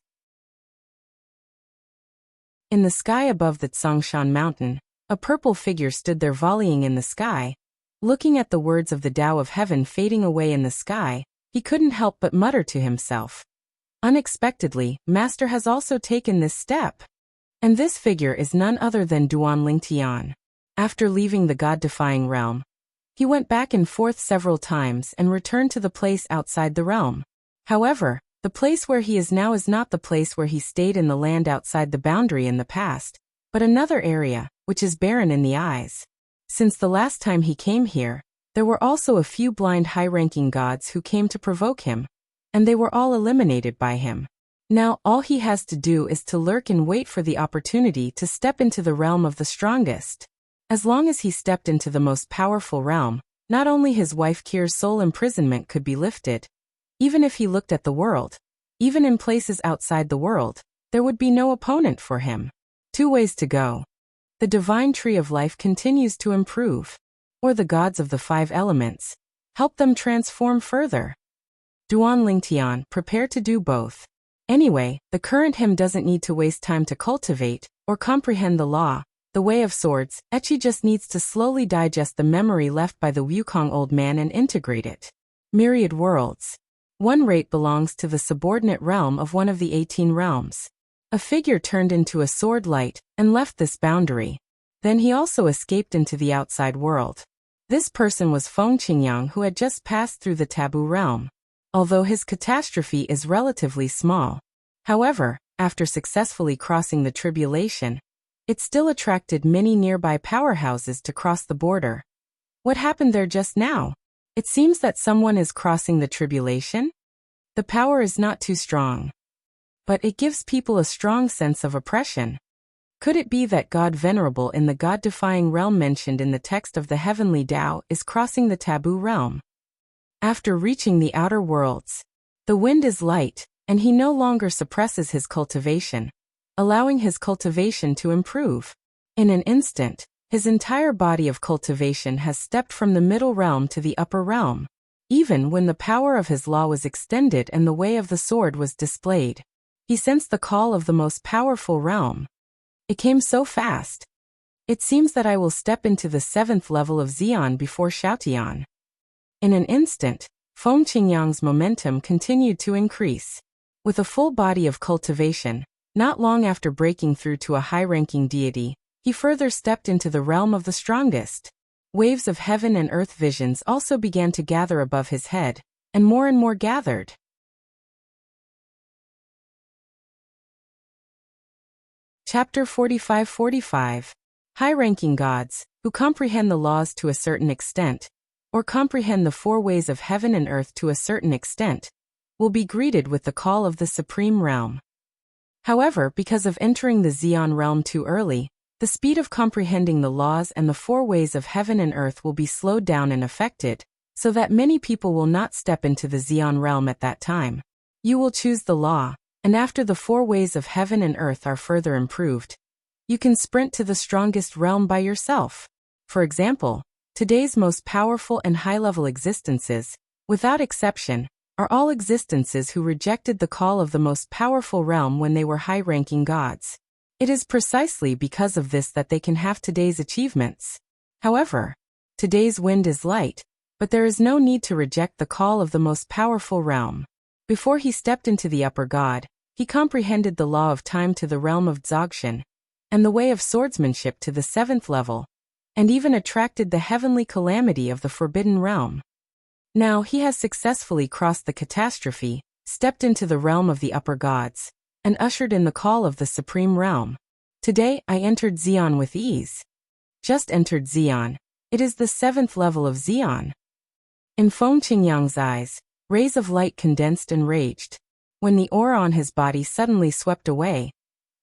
In the sky above the Tsongshan mountain, a purple figure stood there volleying in the sky. Looking at the words of the Tao of Heaven fading away in the sky, he couldn't help but mutter to himself. Unexpectedly, Master has also taken this step. And this figure is none other than Duan Lingtian. After leaving the God-defying realm, he went back and forth several times and returned to the place outside the realm. However, the place where he is now is not the place where he stayed in the land outside the boundary in the past, but another area, which is barren in the eyes. Since the last time he came here, there were also a few blind high-ranking gods who came to provoke him, and they were all eliminated by him. Now all he has to do is to lurk and wait for the opportunity to step into the realm of the strongest. As long as he stepped into the most powerful realm, not only his wife Kir's soul imprisonment could be lifted. Even if he looked at the world, even in places outside the world, there would be no opponent for him. 2 ways to go. The divine tree of life continues to improve. Or the gods of the 5 elements. Help them transform further. Duan Lingtian, prepare to do both. Anyway, the current him doesn't need to waste time to cultivate or comprehend the law, the way of swords. Echi just needs to slowly digest the memory left by the Wukong old man and integrate it. Myriad worlds. 1 rate belongs to the subordinate realm of one of the 18 realms. A figure turned into a sword light and left this boundary. Then he also escaped into the outside world. This person was Feng Qingyang, who had just passed through the taboo realm. Although his catastrophe is relatively small. However, after successfully crossing the tribulation, it still attracted many nearby powerhouses to cross the border. What happened there just now? It seems that someone is crossing the tribulation? The power is not too strong. But it gives people a strong sense of oppression. Could it be that God Venerable in the God-defying realm mentioned in the text of the Heavenly Tao is crossing the taboo realm? After reaching the outer worlds, the wind is light, and he no longer suppresses his cultivation, allowing his cultivation to improve. In an instant, his entire body of cultivation has stepped from the middle realm to the upper realm. Even when the power of his law was extended and the way of the sword was displayed, he sensed the call of the most powerful realm. It came so fast. It seems that I will step into the 7th level of Xian before Xiaotian. In an instant, Feng Qingyang's momentum continued to increase. With a full body of cultivation, not long after breaking through to a high-ranking deity, he further stepped into the realm of the strongest. Waves of heaven and earth visions also began to gather above his head, and more gathered. Chapter 45-45. High-ranking gods, who comprehend the laws to a certain extent, or comprehend the 4 ways of heaven and earth to a certain extent, will be greeted with the call of the supreme realm. However, because of entering the Xian realm too early, the speed of comprehending the laws and the 4 ways of heaven and earth will be slowed down and affected, so that many people will not step into the Xian realm at that time. You will choose the law, and after the 4 ways of heaven and earth are further improved, you can sprint to the strongest realm by yourself. For example, today's most powerful and high-level existences, without exception, are all existences who rejected the call of the most powerful realm when they were high-ranking gods. It is precisely because of this that they can have today's achievements. However, today's wind is light, but there is no need to reject the call of the most powerful realm. Before he stepped into the upper god, he comprehended the law of time to the realm of Dzogchen, and the way of swordsmanship to the 7th level, and even attracted the heavenly calamity of the forbidden realm. Now he has successfully crossed the catastrophe, stepped into the realm of the upper gods, and ushered in the call of the supreme realm. Today I entered Xian with ease. Just entered Xian. It is the 7th level of Xian. In Feng Qingyang's eyes, rays of light condensed and raged. When the aura on his body suddenly swept away,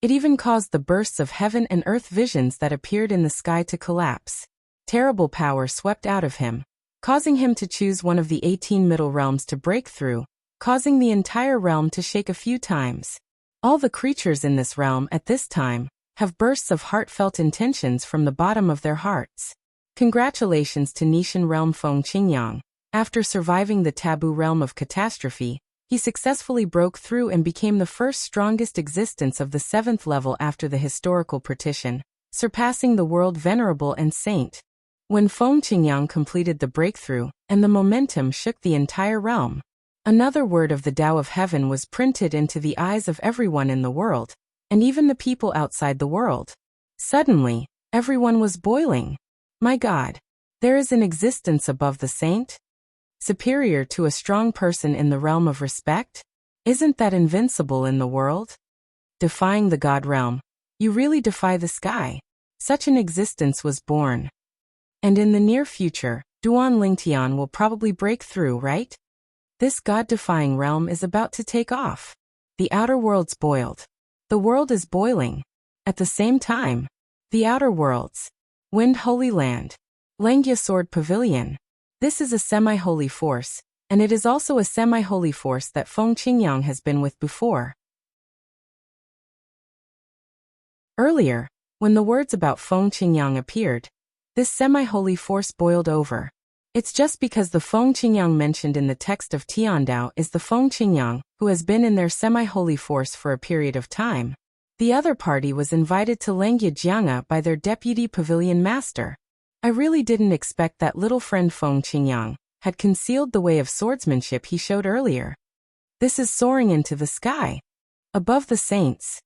it even caused the bursts of heaven and earth visions that appeared in the sky to collapse. Terrible power swept out of him, causing him to choose one of the 18 middle realms to break through, causing the entire realm to shake a few times. All the creatures in this realm at this time have bursts of heartfelt intentions from the bottom of their hearts. Congratulations to Nishan realm Feng Qingyang. After surviving the taboo realm of catastrophe, He successfully broke through and became the first strongest existence of the 7th level after the historical partition, surpassing the world venerable and saint. When Feng Qingyang completed the breakthrough, and the momentum shook the entire realm, another word of the Tao of Heaven was printed into the eyes of everyone in the world, and even the people outside the world. Suddenly, everyone was boiling. My God, there is an existence above the saint? Superior to a strong person in the realm of respect? Isn't that invincible in the world? Defying the God realm, you really defy the sky. Such an existence was born. And in the near future, Duan Lingtian will probably break through, right? This God-defying realm is about to take off. The outer world's boiled. The world is boiling. At the same time, the outer worlds. Wind Holy Land. Langya Sword Pavilion. This is a semi-holy force, and it is also a semi-holy force that Feng Qingyang has been with before. Earlier, when the words about Feng Qingyang appeared, this semi-holy force boiled over. It's just because the Feng Qingyang mentioned in the text of Tiandao is the Feng Qingyang, who has been in their semi-holy force for a period of time. The other party was invited to Langya Jianga by their deputy pavilion master. I really didn't expect that little friend Feng Qingyang had concealed the way of swordsmanship he showed earlier. This is soaring into the sky. Above the saints.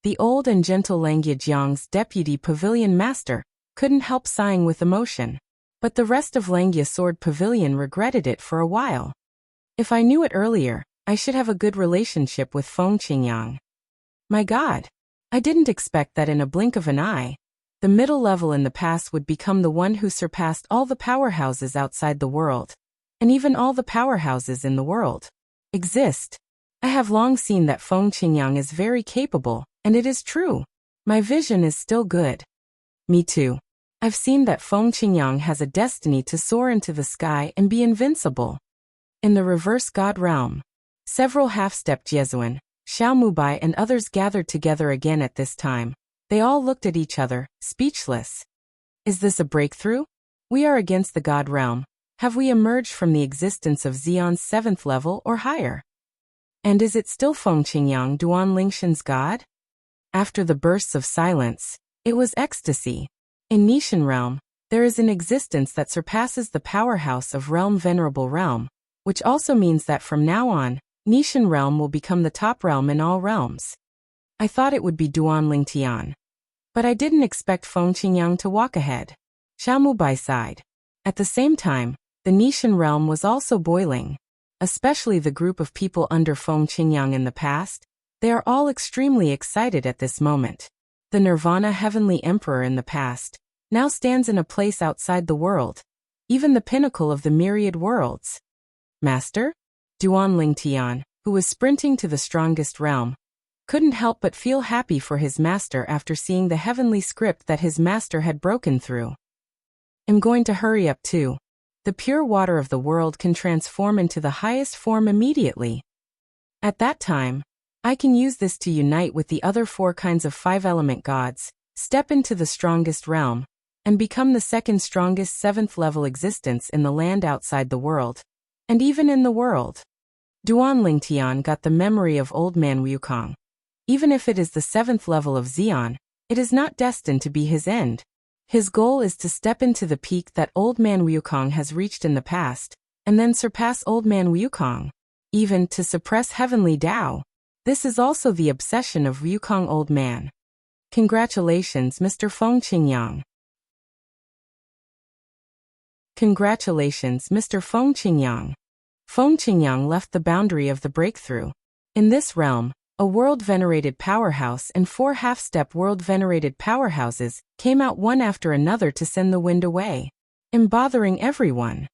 The old and gentle Langya Jiang's deputy pavilion master couldn't help sighing with emotion. But the rest of Langya Sword Pavilion regretted it for a while. If I knew it earlier, I should have a good relationship with Feng Qingyang. My God, I didn't expect that in a blink of an eye, the middle level in the past would become the one who surpassed all the powerhouses outside the world, and even all the powerhouses in the world exist. I have long seen that Feng Qingyang is very capable, and it is true. My vision is still good. Me too. I've seen that Feng Qingyang has a destiny to soar into the sky and be invincible. In the reverse God realm, several half-step Jesuan, Xiao Mubai and others gathered together again at this time. They all looked at each other, speechless. Is this a breakthrough? We are against the God realm. Have we emerged from the existence of Xion's 7th level or higher? And is it still Feng Qingyang Duan Lingshan's God? After the bursts of silence, it was ecstasy. In Nishan realm, there is an existence that surpasses the powerhouse of realm venerable realm, which also means that from now on, Nishan realm will become the top realm in all realms. I thought it would be Duan Lingtian. But I didn't expect Feng Qingyang to walk ahead. Xiao Mubai sighed. At the same time, the Nishan realm was also boiling. Especially the group of people under Feng Qingyang in the past. They are all extremely excited at this moment. The Nirvana Heavenly Emperor in the past now stands in a place outside the world, even the pinnacle of the myriad worlds. Master? Duan Lingtian, who was sprinting to the strongest realm, couldn't help but feel happy for his master after seeing the heavenly script that his master had broken through. I'm going to hurry up too. The pure water of the world can transform into the highest form immediately. At that time, I can use this to unite with the other 4 kinds of 5-element gods, step into the strongest realm, and become the second strongest 7th level existence in the land outside the world, and even in the world. Duan Lingtian got the memory of old man Wukong. Even if it is the 7th level of Xion, it is not destined to be his end. His goal is to step into the peak that old man Wukong has reached in the past, and then surpass old man Wukong, even to suppress heavenly Tao. This is also the obsession of Wukong old man. Congratulations, Mr. Feng Qingyang. Congratulations, Mr. Feng Qingyang. Feng Qingyang left the boundary of the breakthrough. In this realm, a world-venerated powerhouse and 4 half-step world-venerated powerhouses came out one after another to send the wind away, embothering everyone.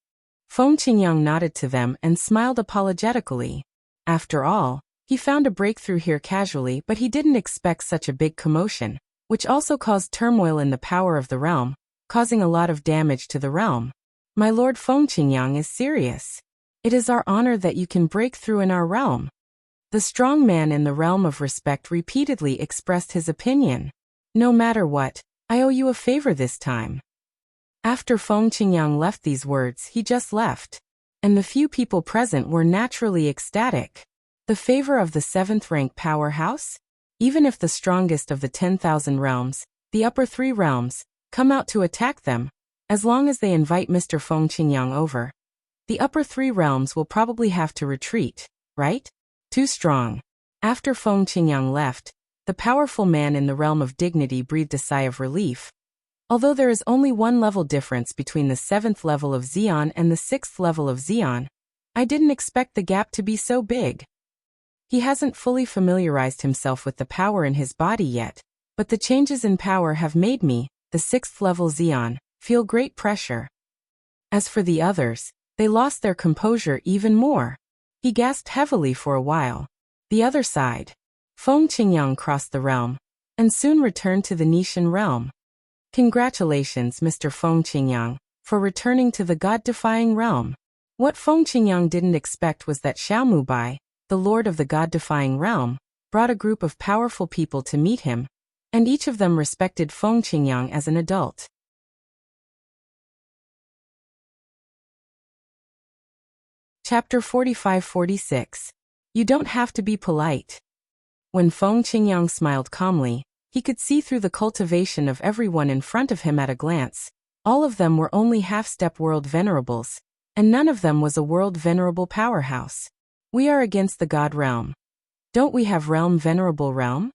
Feng Qingyang nodded to them and smiled apologetically. After all, he found a breakthrough here casually, but he didn't expect such a big commotion, which also caused turmoil in the power of the realm, causing a lot of damage to the realm. My lord Feng Qingyang is serious. It is our honor that you can break through in our realm. The strong man in the realm of respect repeatedly expressed his opinion. No matter what, I owe you a favor this time. After Feng Qingyang left these words, he just left. And the few people present were naturally ecstatic. The favor of the 7th rank powerhouse? Even if the strongest of the 10,000 realms, the upper 3 realms, come out to attack them, as long as they invite Mr. Feng Qingyang over, the upper 3 realms will probably have to retreat, right? Too strong. After Feng Qingyang left, the powerful man in the realm of dignity breathed a sigh of relief. Although there is only one level difference between the 7th level of Xian and the 6th level of Xian, I didn't expect the gap to be so big. He hasn't fully familiarized himself with the power in his body yet, but the changes in power have made me, the 6th level Xian, feel great pressure. As for the others, they lost their composure even more. He gasped heavily for a while. The other side. Feng Qingyang crossed the realm, and soon returned to the Nishan realm. Congratulations, Mr. Feng Qingyang, for returning to the God-defying realm. What Feng Qingyang didn't expect was that Xiaomu Bai, the lord of the God-defying realm, brought a group of powerful people to meet him, and each of them respected Feng Qingyang as an adult. Chapter 45-46. You don't have to be polite. When Feng Qingyang smiled calmly, he could see through the cultivation of everyone in front of him at a glance. All of them were only half-step world venerables, and none of them was a world venerable powerhouse. We are against the God realm. Don't we have realm venerable realm?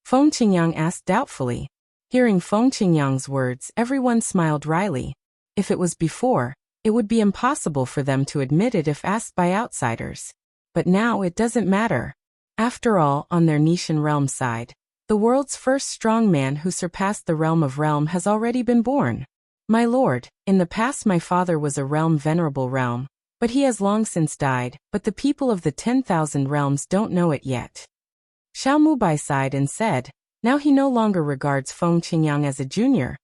Feng Qingyang asked doubtfully. Hearing Feng Qingyang's words, everyone smiled wryly. If it was before, it would be impossible for them to admit it if asked by outsiders. But now it doesn't matter. After all, on their Nishan realm side, the world's first strong man who surpassed the realm of realm has already been born. My lord, in the past my father was a realm venerable realm, but he has long since died, but the people of the 10,000 realms don't know it yet. Xiaomu Bai sighed and said, now he no longer regards Feng Qingyang as a junior,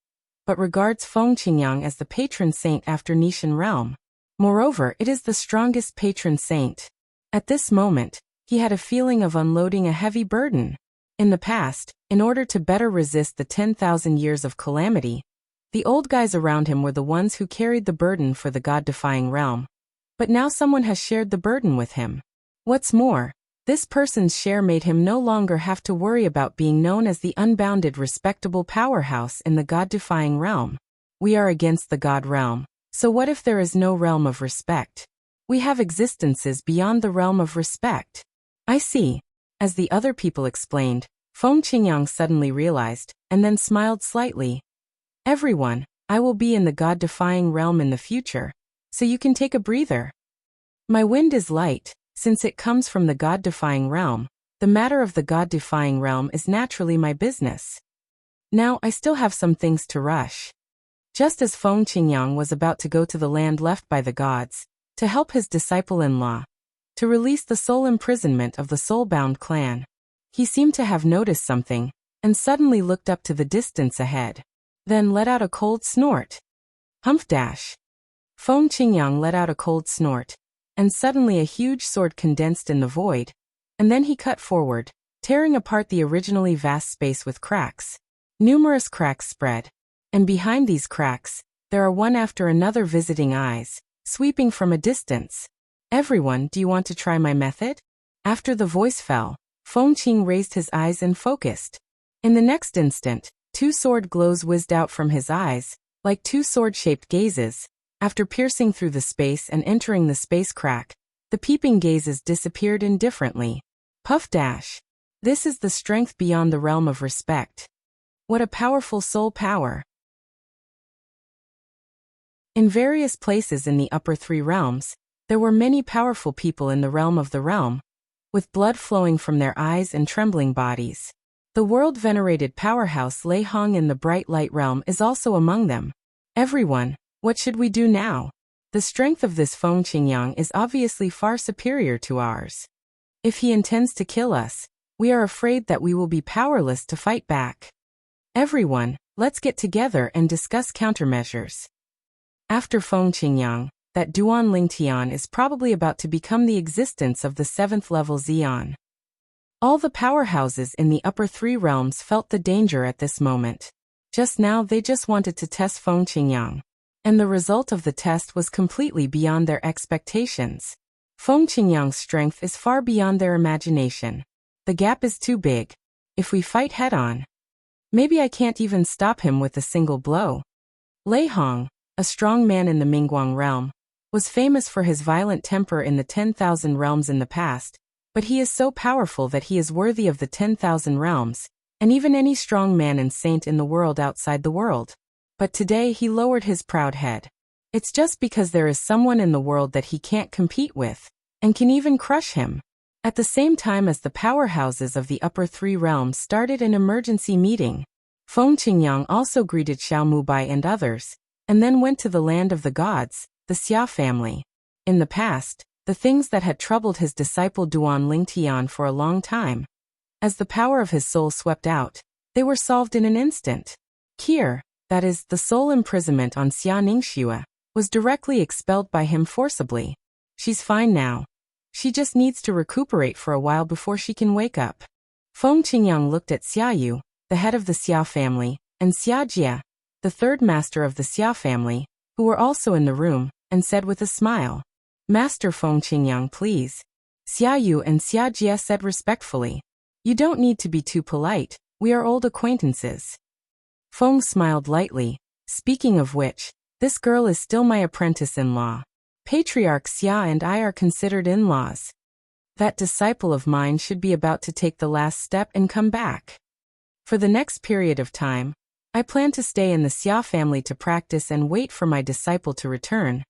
but regards Feng Qingyang as the patron saint after Nishan realm. Moreover, it is the strongest patron saint. At this moment, he had a feeling of unloading a heavy burden. In the past, in order to better resist the 10,000 years of calamity, the old guys around him were the ones who carried the burden for the God-defying realm. But now someone has shared the burden with him. What's more, this person's share made him no longer have to worry about being known as the unbounded respectable powerhouse in the God-defying realm. We are against the God realm, so what if there is no realm of respect? We have existences beyond the realm of respect. I see. As the other people explained, Feng Qingyang suddenly realized, and then smiled slightly. Everyone, I will be in the God-defying realm in the future, so you can take a breather. My wind is light, since it comes from the God-defying realm. The matter of the God-defying realm is naturally my business. Now I still have some things to rush. Just as Feng Qingyang was about to go to the land left by the gods, to help his disciple-in-law, to release the soul imprisonment of the soul-bound clan, he seemed to have noticed something, and suddenly looked up to the distance ahead. Then let out a cold snort. Humph dash. Feng Qingyang let out a cold snort, and suddenly a huge sword condensed in the void, and then he cut forward, tearing apart the originally vast space with cracks. Numerous cracks spread, and behind these cracks, there are one after another visiting eyes, sweeping from a distance. Everyone, do you want to try my method? After the voice fell, Feng Qing raised his eyes and focused. In the next instant, 2 sword glows whizzed out from his eyes, like 2 sword-shaped gazes. After piercing through the space and entering the space crack, the peeping gazes disappeared indifferently. Puff dash. This is the strength beyond the realm of respect. What a powerful soul power. In various places in the upper 3 realms, there were many powerful people in the realm of the realm, with blood flowing from their eyes and trembling bodies. The world-venerated powerhouse Lei Hong in the bright light realm is also among them. Everyone, what should we do now? The strength of this Feng Qingyang is obviously far superior to ours. If he intends to kill us, we are afraid that we will be powerless to fight back. Everyone, let's get together and discuss countermeasures. After Feng Qingyang, that Duan Lingtian is probably about to become the existence of the 7th level Xian. All the powerhouses in the upper 3 realms felt the danger at this moment. Just now they just wanted to test Feng Qingyang. And the result of the test was completely beyond their expectations. Feng Qingyang's strength is far beyond their imagination. The gap is too big. If we fight head-on, maybe I can't even stop him with a single blow. Lei Hong, a strong man in the Mingguang realm, was famous for his violent temper in the 10,000 realms in the past, but he is so powerful that he is worthy of the 10,000 realms, and even any strong man and saint in the world outside the world. But today he lowered his proud head. It's just because there is someone in the world that he can't compete with, and can even crush him. At the same time as the powerhouses of the upper three realms started an emergency meeting, Feng Qingyang also greeted Xiao Mubai and others, and then went to the land of the gods, the Xia family. In the past, the things that had troubled his disciple Duan Lingtian for a long time, as the power of his soul swept out, they were solved in an instant. Qir, that is, the soul imprisonment on Xia Ningxue, was directly expelled by him forcibly. She's fine now. She just needs to recuperate for a while before she can wake up. Feng Qingyang looked at Xia Yu, the head of the Xia family, and Xia Jia, the third master of the Xia family, who were also in the room, and said with a smile, "Master Feng Qingyang, please." Xia Yu and Xia Jia said respectfully, "You don't need to be too polite, we are old acquaintances." Feng smiled lightly, "Speaking of which, this girl is still my apprentice-in-law. Patriarch Xia and I are considered in-laws. That disciple of mine should be about to take the last step and come back. For the next period of time, I plan to stay in the Xia family to practice and wait for my disciple to return.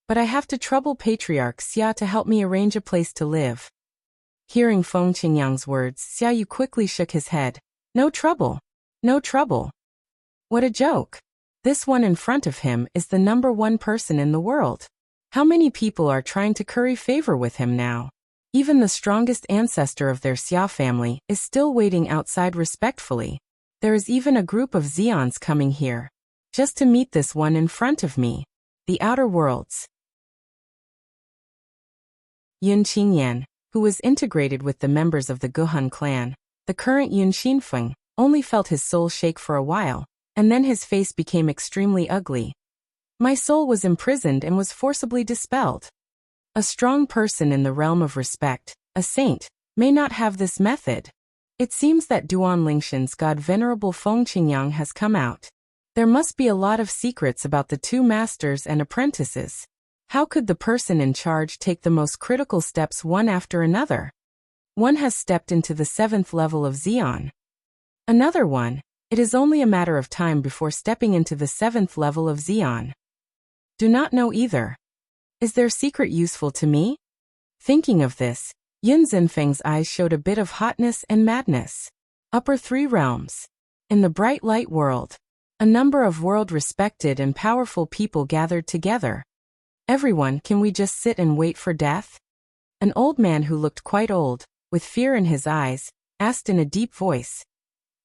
But I have to trouble Patriarch Xia to help me arrange a place to live." Hearing Feng Qingyang's words, Xia Yu quickly shook his head. "No trouble. No trouble. What a joke. This one in front of him is the #1 person in the world. How many people are trying to curry favor with him now? Even the strongest ancestor of their Xia family is still waiting outside respectfully. There is even a group of Xians coming here, just to meet this one in front of me. The outer worlds." Yun Qingyan, who was integrated with the members of the Guhun clan, the current Yun Xinfeng, only felt his soul shake for a while, and then his face became extremely ugly. "My soul was imprisoned and was forcibly dispelled. A strong person in the realm of respect, a saint, may not have this method. It seems that Duan Lingshan's god Venerable Feng Qingyang has come out. There must be a lot of secrets about the two masters and apprentices. How could the person in charge take the most critical steps one after another? One has stepped into the 7th level of Xian. Another one, it is only a matter of time before stepping into the 7th level of Xian. Do not know either. Is their secret useful to me?" Thinking of this, Yun Xinfeng's eyes showed a bit of hotness and madness. Upper three realms. In the bright light world, a number of world-respected and powerful people gathered together. "Everyone, can we just sit and wait for death?" An old man who looked quite old, with fear in his eyes, asked in a deep voice.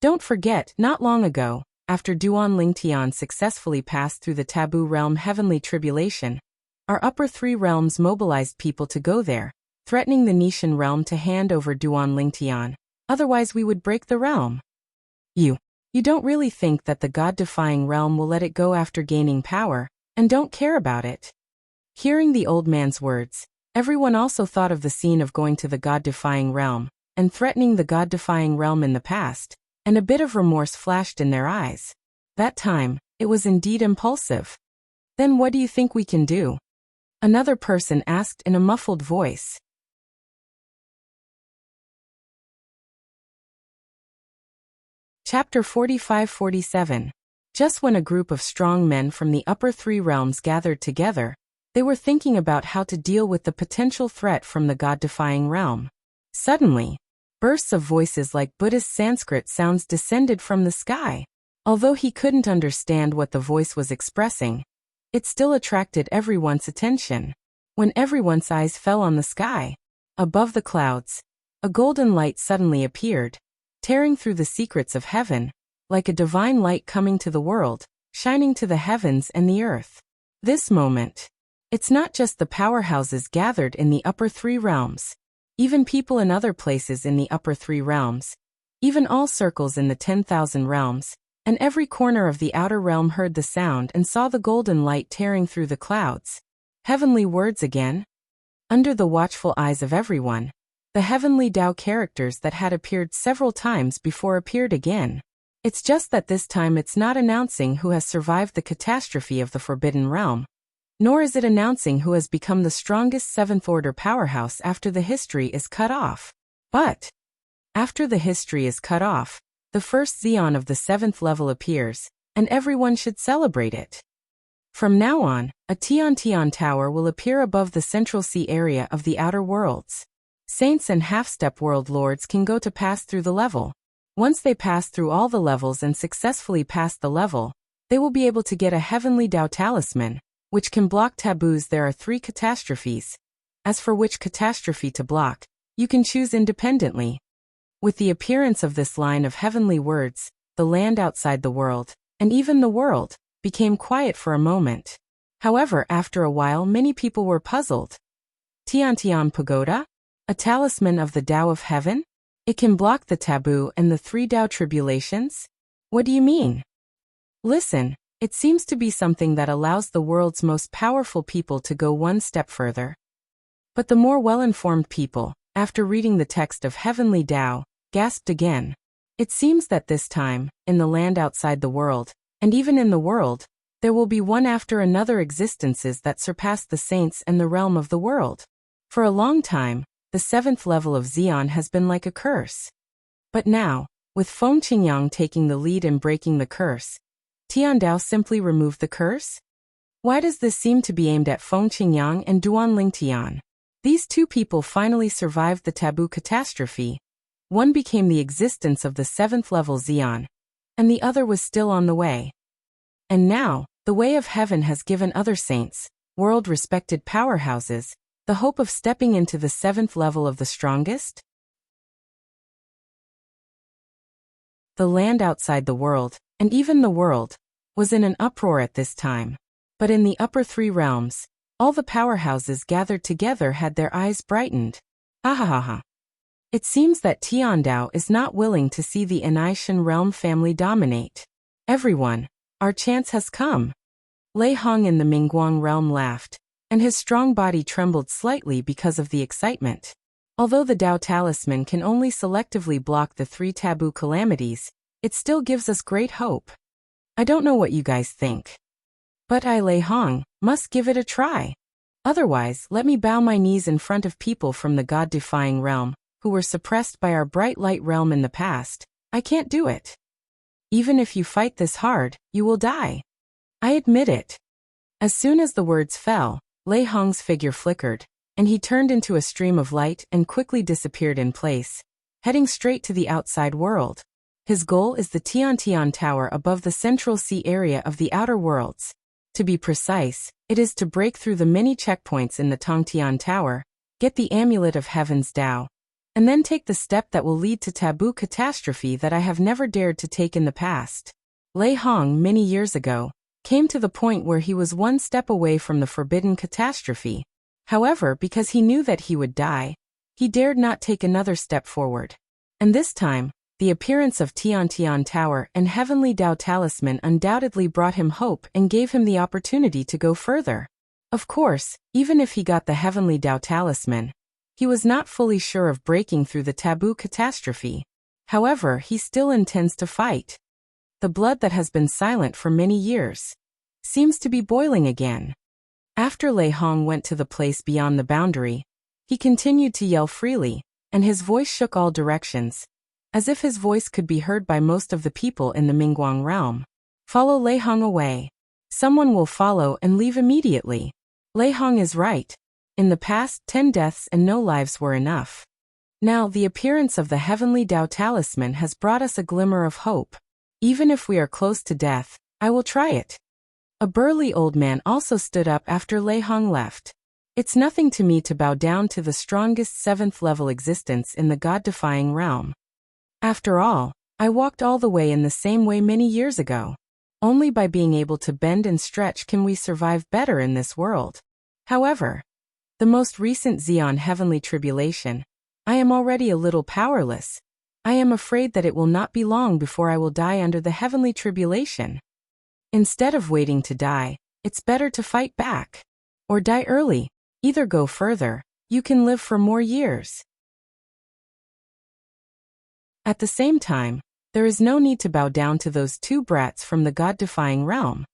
"Don't forget, not long ago, after Duan Lingtian successfully passed through the taboo realm Heavenly Tribulation, our upper three realms mobilized people to go there, threatening the Nishan realm to hand over Duan Lingtian, otherwise we would break the realm. You don't really think that the God-defying realm will let it go after gaining power, and don't care about it?" Hearing the old man's words, everyone also thought of the scene of going to the God-defying realm, and threatening the God-defying realm in the past, and a bit of remorse flashed in their eyes. That time, it was indeed impulsive. "Then what do you think we can do?" Another person asked in a muffled voice. Chapter 45-47. Just when a group of strong men from the upper three realms gathered together, they were thinking about how to deal with the potential threat from the God-defying realm. Suddenly, bursts of voices like Buddhist Sanskrit sounds descended from the sky. Although he couldn't understand what the voice was expressing, it still attracted everyone's attention. When everyone's eyes fell on the sky, above the clouds, a golden light suddenly appeared, tearing through the secrets of heaven, like a divine light coming to the world, shining to the heavens and the earth. This moment, it's not just the powerhouses gathered in the upper three realms, even people in other places in the upper three realms, even all circles in the 10,000 realms, and every corner of the outer realm heard the sound and saw the golden light tearing through the clouds. Heavenly words again? Under the watchful eyes of everyone, the heavenly Tao characters that had appeared several times before appeared again. It's just that this time it's not announcing who has survived the catastrophe of the Forbidden Realm, nor is it announcing who has become the strongest Seventh Order powerhouse after the history is cut off. But after the history is cut off, the first Xeon of the 7th level appears, and everyone should celebrate it. From now on, a Tian tower will appear above the central sea area of the outer worlds. Saints and half-step world lords can go to pass through the level. Once they pass through all the levels and successfully pass the level, they will be able to get a heavenly Tao talisman, which can block taboos. There are 3 catastrophes. As for which catastrophe to block, you can choose independently. With the appearance of this line of heavenly words, the land outside the world, and even the world, became quiet for a moment. However, after a while many people were puzzled. Tian Pagoda? A talisman of the Tao of Heaven? It can block the taboo and the 3 Tao tribulations? What do you mean? Listen, it seems to be something that allows the world's most powerful people to go one step further. But the more well-informed people, after reading the text of Heavenly Tao, gasped again. It seems that this time, in the land outside the world, and even in the world, there will be one after another existences that surpass the saints and the realm of the world. For a long time, the 7th level of Xeon has been like a curse. But now, with Feng Qingyang taking the lead in breaking the curse, Tian Dao simply removed the curse? Why does this seem to be aimed at Feng Qingyang and Duan Lingtian? These 2 people finally survived the taboo catastrophe. One became the existence of the 7th level Xeon, and the other was still on the way. And now, the way of heaven has given other saints, world-respected powerhouses, the hope of stepping into the 7th level of the strongest? The land outside the world, and even the world, was in an uproar at this time. But in the upper 3 realms, all the powerhouses gathered together had their eyes brightened. Ahahaha. It seems that Tian Dao is not willing to see the Anishan realm family dominate. Everyone, our chance has come. Lei Hong in the Mingguang realm laughed, and his strong body trembled slightly because of the excitement. Although the Tao talisman can only selectively block the 3 taboo calamities, it still gives us great hope. I don't know what you guys think, but I, Lei Hong, must give it a try. Otherwise, let me bow my knees in front of people from the God-defying realm, who were suppressed by our bright light realm in the past. I can't do it. Even if you fight this hard, you will die. I admit it. As soon as the words fell, Lei Hong's figure flickered, and he turned into a stream of light and quickly disappeared in place, heading straight to the outside world. His goal is the Tian Tower above the central sea area of the outer worlds. To be precise, it is to break through the many checkpoints in the Tongtian Tower, get the Amulet of Heaven's Tao, and then take the step that will lead to taboo catastrophe that I have never dared to take in the past. Lei Hong, many years ago, came to the point where he was one step away from the forbidden catastrophe. However, because he knew that he would die, he dared not take another step forward. And this time, the appearance of Tian Tower and Heavenly Tao Talisman undoubtedly brought him hope and gave him the opportunity to go further. Of course, even if he got the Heavenly Tao Talisman, he was not fully sure of breaking through the taboo catastrophe. However, he still intends to fight. The blood that has been silent for many years seems to be boiling again. After Lei Hong went to the place beyond the boundary, he continued to yell freely, and his voice shook all directions, as if his voice could be heard by most of the people in the Mingguang realm. Follow Lei Hong away. Someone will follow and leave immediately. Lei Hong is right. In the past, 10 deaths and no lives were enough. Now, the appearance of the Heavenly Tao Talisman has brought us a glimmer of hope. Even if we are close to death, I will try it. A burly old man also stood up after Lei Hong left. It's nothing to me to bow down to the strongest 7th level existence in the God-defying realm. After all, I walked all the way in the same way many years ago. Only by being able to bend and stretch can we survive better in this world. However, the most recent Xeon Heavenly Tribulation, I am already a little powerless. I am afraid that it will not be long before I will die under the Heavenly Tribulation. Instead of waiting to die, it's better to fight back. Or die early. Either go further, You can live for more years. At the same time, there is no need to bow down to those two brats from the god-defying realm.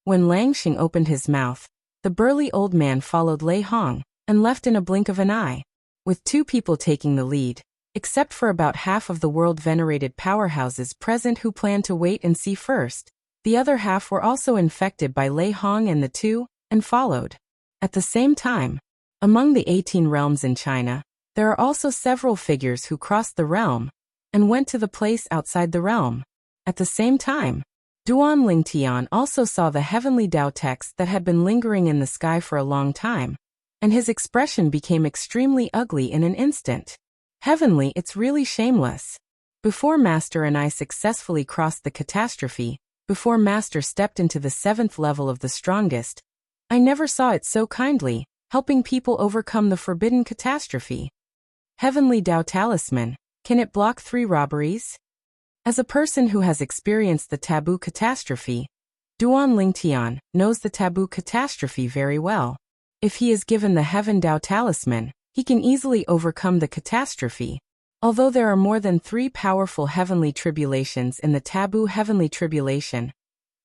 When Langxing opened his mouth, the burly old man followed Lei Hong, and left in a blink of an eye, with two people taking the lead, except for about half of the world-venerated powerhouses present who planned to wait and see first. The other half were also infected by Lei Hong and the two, and followed. At the same time, among the 18 realms in China, there are also several figures who crossed the realm, and went to the place outside the realm. At the same time, Duan Lingtian also saw the heavenly Tao text that had been lingering in the sky for a long time, and his expression became extremely ugly in an instant. Heavenly, it's really shameless. Before Master and I successfully crossed the catastrophe, before Master stepped into the 7th level of the strongest, I never saw it so kindly, helping people overcome the forbidden catastrophe. Heavenly Tao Talisman, can it block 3 robberies? As a person who has experienced the taboo catastrophe, Duan Lingtian knows the taboo catastrophe very well. If he is given the Heaven Tao Talisman, he can easily overcome the catastrophe. Although there are more than 3 powerful heavenly tribulations in the taboo heavenly tribulation,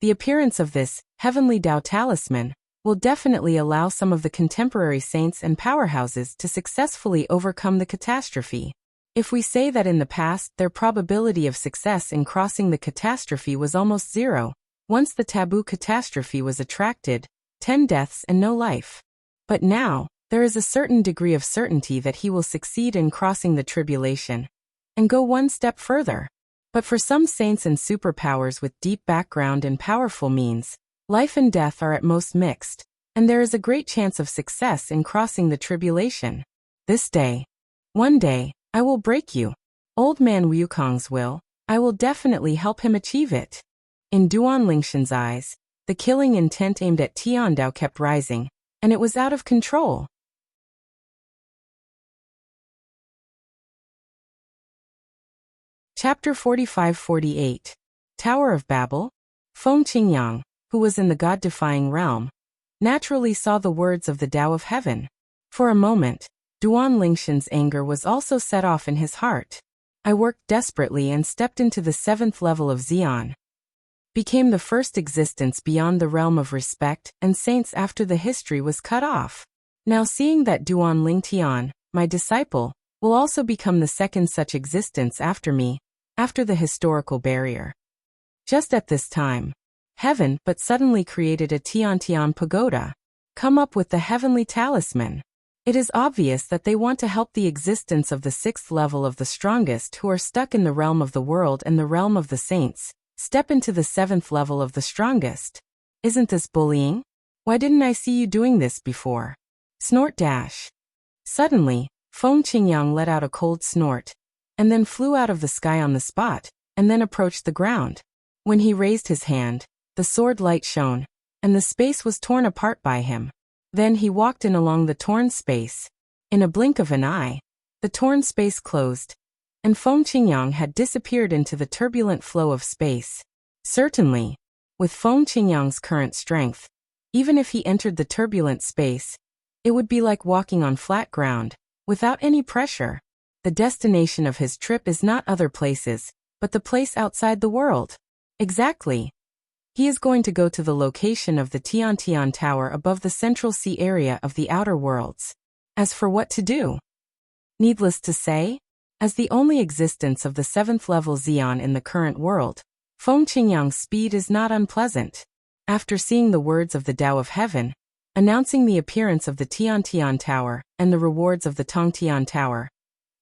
the appearance of this Heavenly Tao Talisman will definitely allow some of the contemporary saints and powerhouses to successfully overcome the catastrophe. If we say that in the past their probability of success in crossing the catastrophe was almost 0, once the taboo catastrophe was attracted, 10 deaths and no life. But now, there is a certain degree of certainty that he will succeed in crossing the tribulation, and go one step further. But for some saints and superpowers with deep background and powerful means, life and death are at most mixed, and there is a great chance of success in crossing the tribulation. One day, I will break you. Old man Wukong's will, I will definitely help him achieve it. In Duan Lingxin's eyes, the killing intent aimed at Tiandao kept rising, and it was out of control. Chapter 45-48. Tower of Babel. Feng Qingyang, who was in the god-defying realm, naturally saw the words of the Tao of Heaven. For a moment, Duan Lingxin's anger was also set off in his heart. I worked desperately and stepped into the 7th level of Xian. Became the first existence beyond the realm of respect and saints after the history was cut off. Now seeing that Duan Lingtian, my disciple, will also become the second such existence after me, after the historical barrier. Just at this time, heaven but suddenly created a Tiantian pagoda, come up with the heavenly talisman. It is obvious that they want to help the existence of the 6th level of the strongest who are stuck in the realm of the world and the realm of the saints, step into the 7th level of the strongest. Isn't this bullying? Why didn't I see you doing this before? Snort dash. Suddenly, Feng Qingyang let out a cold snort, and then flew out of the sky on the spot, and then approached the ground. When he raised his hand, the sword light shone, and the space was torn apart by him. Then he walked in along the torn space. In a blink of an eye, the torn space closed, and Feng Qingyang had disappeared into the turbulent flow of space. Certainly, with Feng Qingyang's current strength, even if he entered the turbulent space, it would be like walking on flat ground, without any pressure. The destination of his trip is not other places, but the place outside the world. Exactly. He is going to go to the location of the Tiantian Tower above the Central Sea area of the Outer Worlds. As for what to do, needless to say, as the only existence of the 7th level Xian in the current world, Feng Qingyang's speed is not unpleasant. After seeing the words of the Tao of Heaven, announcing the appearance of the Tiantian Tower and the rewards of the Tongtian Tower,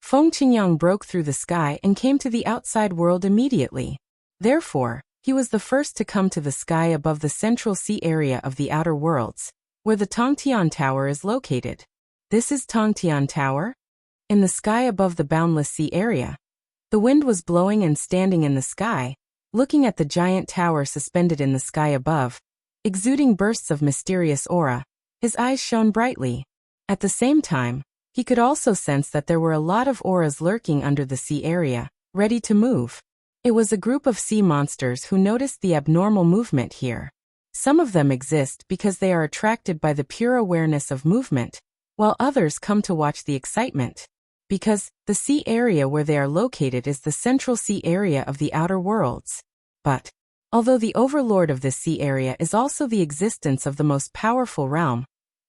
Feng Qingyang broke through the sky and came to the outside world immediately. Therefore, he was the first to come to the sky above the Central Sea area of the Outer Worlds, where the Tongtian Tower is located. This is Tongtian Tower? In the sky above the boundless sea area. The wind was blowing and standing in the sky, looking at the giant tower suspended in the sky above, exuding bursts of mysterious aura, his eyes shone brightly. At the same time, he could also sense that there were a lot of auras lurking under the sea area, ready to move. It was a group of sea monsters who noticed the abnormal movement here. Some of them exist because they are attracted by the pure awareness of movement, while others come to watch the excitement. Because the sea area where they are located is the central sea area of the outer worlds. But, although the overlord of this sea area is also the existence of the most powerful realm,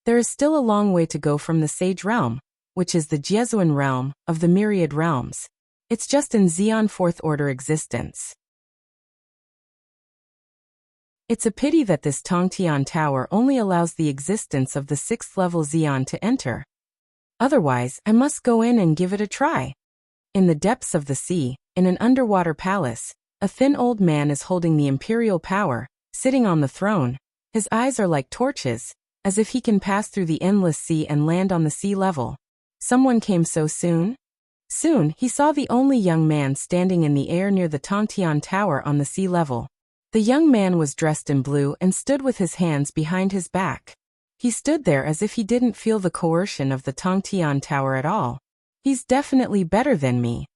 there is still a long way to go from the Sage realm, which is the Jesuan realm of the myriad realms. It's just in Xeon fourth order existence. It's a pity that this Tongtian Tower only allows the existence of the 6th level Xeon to enter. Otherwise, I must go in and give it a try. In the depths of the sea, in an underwater palace, a thin old man is holding the imperial power, sitting on the throne. His eyes are like torches, as if he can pass through the endless sea and land on the sea level. Someone came so soon? Soon, he saw the only young man standing in the air near the Tongtian Tower on the sea level. The young man was dressed in blue and stood with his hands behind his back. He stood there as if he didn't feel the coercion of the Tongtian Tower at all. He's definitely better than me.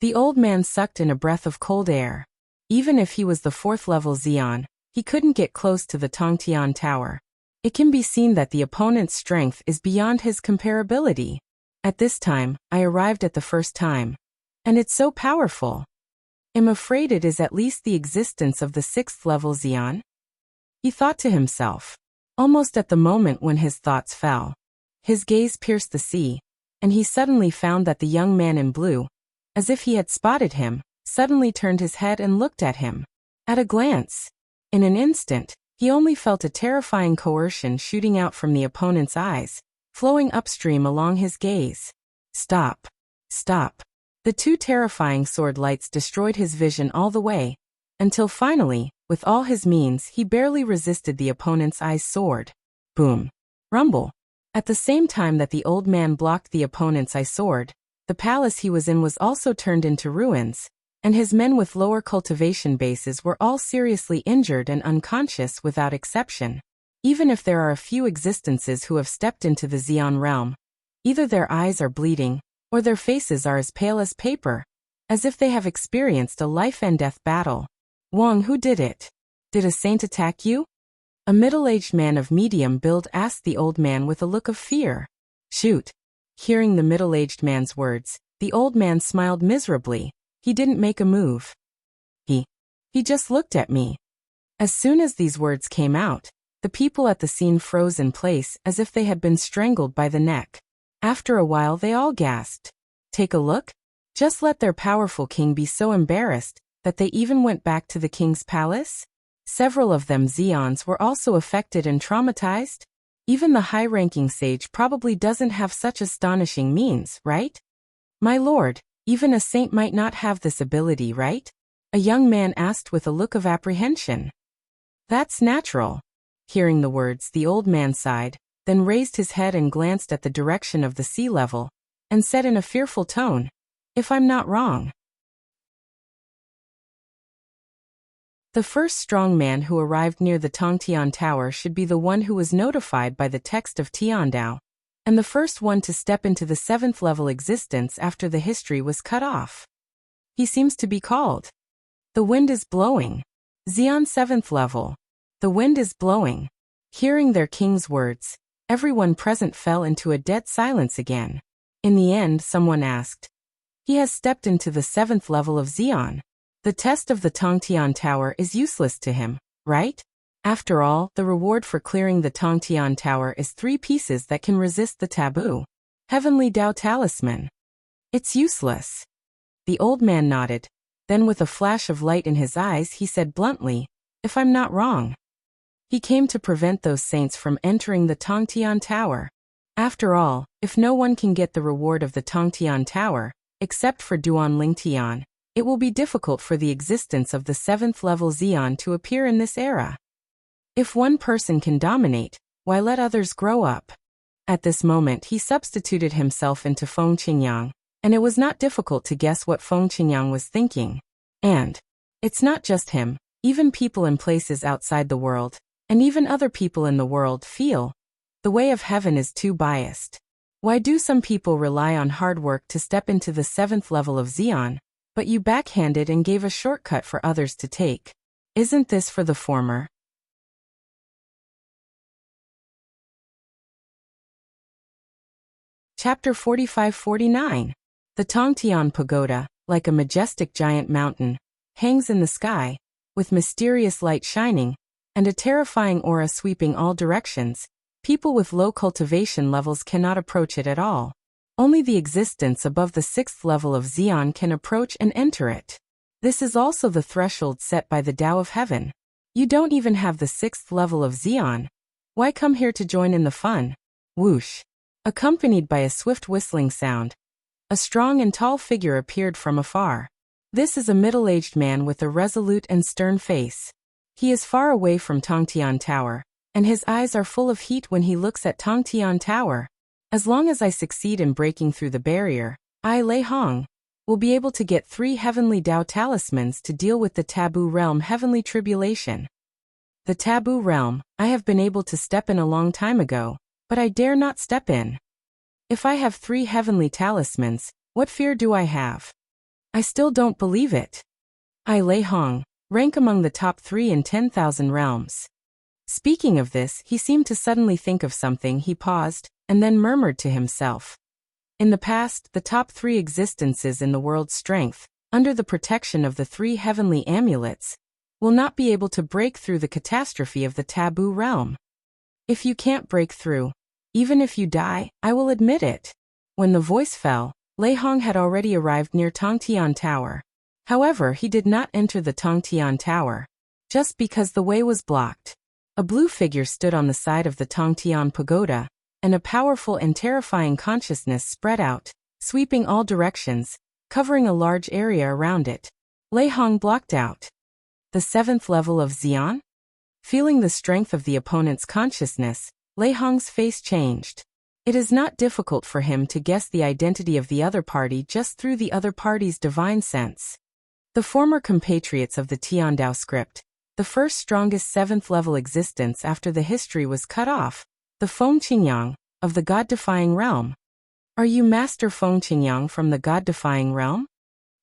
The old man sucked in a breath of cold air. Even if he was the 4th level Xeon, he couldn't get close to the Tongtian Tower. It can be seen that the opponent's strength is beyond his comparability. At this time, I arrived at the first time. And it's so powerful. I'm afraid it is at least the existence of the 6th level Xeon. He thought to himself. Almost at the moment when his thoughts fell, his gaze pierced the sea, and he suddenly found that the young man in blue, as if he had spotted him, suddenly turned his head and looked at him. At a glance, in an instant, he only felt a terrifying coercion shooting out from the opponent's eyes, flowing upstream along his gaze. Stop. Stop. The two terrifying sword lights destroyed his vision all the way, until finally, with all his means, he barely resisted the opponent's ice sword. Boom. Rumble. At the same time that the old man blocked the opponent's ice sword, the palace he was in was also turned into ruins, and his men with lower cultivation bases were all seriously injured and unconscious without exception. Even if there are a few existences who have stepped into the Xeon realm, either their eyes are bleeding, or their faces are as pale as paper, as if they have experienced a life-and-death battle. Wang, who did it? Did a saint attack you? A middle-aged man of medium build asked the old man with a look of fear. Shoot. Hearing the middle-aged man's words, the old man smiled miserably. He didn't make a move. He just looked at me. As soon as these words came out, the people at the scene froze in place as if they had been strangled by the neck. After a while they all gasped. Take a look? Just let their powerful king be so embarrassed that they even went back to the king's palace? Several of them Xeons were also affected and traumatized. Even the high-ranking sage probably doesn't have such astonishing means, right? My lord, even a saint might not have this ability, right? A young man asked with a look of apprehension. That's natural. Hearing the words, the old man sighed, then raised his head and glanced at the direction of the sea level, and said in a fearful tone, If I'm not wrong. The first strong man who arrived near the Tongtian Tower should be the one who was notified by the text of Tiandao, and the first one to step into the 7th level existence after the history was cut off. He seems to be called. The wind is blowing. Xeon 7th level. The wind is blowing. Hearing their king's words, everyone present fell into a dead silence again. In the end, someone asked. He has stepped into the 7th level of Xeon. The test of the Tongtian Tower is useless to him, right? After all, the reward for clearing the Tongtian Tower is 3 pieces that can resist the taboo. Heavenly Dao Talisman. It's useless. The old man nodded. Then with a flash of light in his eyes he said bluntly, If I'm not wrong. He came to prevent those saints from entering the Tongtian Tower. After all, if no one can get the reward of the Tongtian Tower, except for Duan Lingtian, it will be difficult for the existence of the 7th level Xeon to appear in this era. If one person can dominate, why let others grow up? At this moment he substituted himself into Feng Qingyang, and it was not difficult to guess what Feng Qingyang was thinking. And it's not just him, even people in places outside the world, and even other people in the world feel the way of heaven is too biased. Why do some people rely on hard work to step into the 7th level of Xeon, but you backhanded and gave a shortcut for others to take? Isn't this for the former? Chapter 45-49. The Tongtian Pagoda, like a majestic giant mountain, hangs in the sky, with mysterious light shining, and a terrifying aura sweeping all directions. People with low cultivation levels cannot approach it at all. Only the existence above the 6th level of Xian can approach and enter it. This is also the threshold set by the Tao of Heaven. You don't even have the 6th level of Xian. Why come here to join in the fun? Whoosh. Accompanied by a swift whistling sound, a strong and tall figure appeared from afar. This is a middle-aged man with a resolute and stern face. He is far away from Tongtian Tower, and his eyes are full of heat when he looks at Tongtian Tower. As long as I succeed in breaking through the barrier, I, Lei Hong, will be able to get 3 heavenly Tao talismans to deal with the taboo realm heavenly tribulation. The taboo realm, I have been able to step in a long time ago, but I dare not step in. If I have 3 heavenly talismans, what fear do I have? I still don't believe it. I, Lei Hong, rank among the top 3 in 10,000 realms. Speaking of this, he seemed to suddenly think of something. He paused, and then murmured to himself. In the past, the top 3 existences in the world's strength, under the protection of the 3 heavenly amulets, will not be able to break through the catastrophe of the taboo realm. If you can't break through, even if you die, I will admit it. When the voice fell, Lei Hong had already arrived near Tongtian Tower. However, he did not enter the Tongtian Tower, just because the way was blocked. A blue figure stood on the side of the Tongtian Pagoda, and a powerful and terrifying consciousness spread out, sweeping all directions, covering a large area around it. Lei Hong blocked out. The 7th level of Xian? Feeling the strength of the opponent's consciousness, Lei Hong's face changed. It is not difficult for him to guess the identity of the other party just through the other party's divine sense. The former compatriots of the Tiandao script, the first strongest 7th level existence after the history was cut off, the Feng Qingyang, of the God-defying realm. Are you Master Feng Qingyang from the God-defying realm?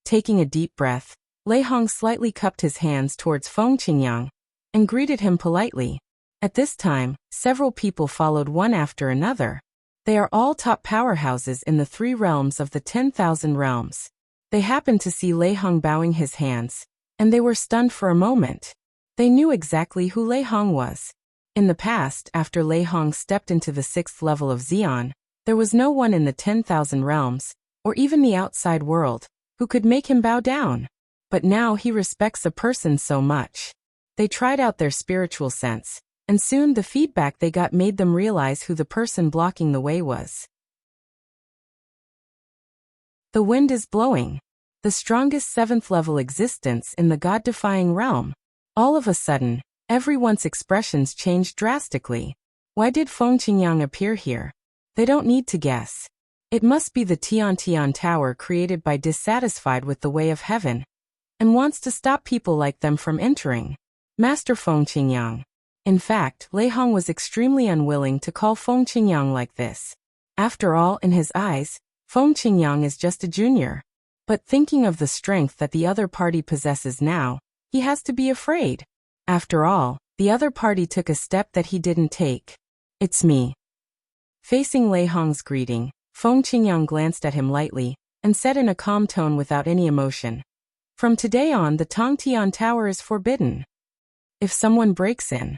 Taking a deep breath, Lei Hong slightly cupped his hands towards Feng Qingyang, and greeted him politely. At this time, several people followed one after another. They are all top powerhouses in the 3 realms of the 10,000 realms. They happened to see Lei Hong bowing his hands, and they were stunned for a moment. They knew exactly who Lei Hong was. In the past, after Lei Hong stepped into the 6th level of Xian, there was no one in the 10,000 realms, or even the outside world, who could make him bow down. But now he respects a person so much. They tried out their spiritual sense, and soon the feedback they got made them realize who the person blocking the way was. The wind is blowing. The strongest 7th level existence in the God-defying realm. All of a sudden, everyone's expressions changed drastically. Why did Feng Qingyang appear here? They don't need to guess. It must be the Tiantian Tower created by dissatisfied with the way of heaven, and wants to stop people like them from entering. Master Feng Qingyang. In fact, Lei Hong was extremely unwilling to call Feng Qingyang like this. After all, in his eyes, Feng Qingyang is just a junior. But thinking of the strength that the other party possesses now, he has to be afraid. After all, the other party took a step that he didn't take. It's me. Facing Lei Hong's greeting, Feng Qingyang glanced at him lightly, and said in a calm tone without any emotion. From today on, the Tongtian Tower is forbidden. If someone breaks in,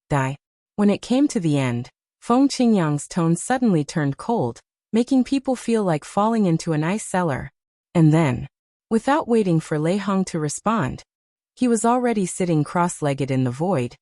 die. When it came to the end, Feng Qingyang's tone suddenly turned cold, making people feel like falling into an ice cellar. And then, without waiting for Lei Hong to respond, he was already sitting cross-legged in the void,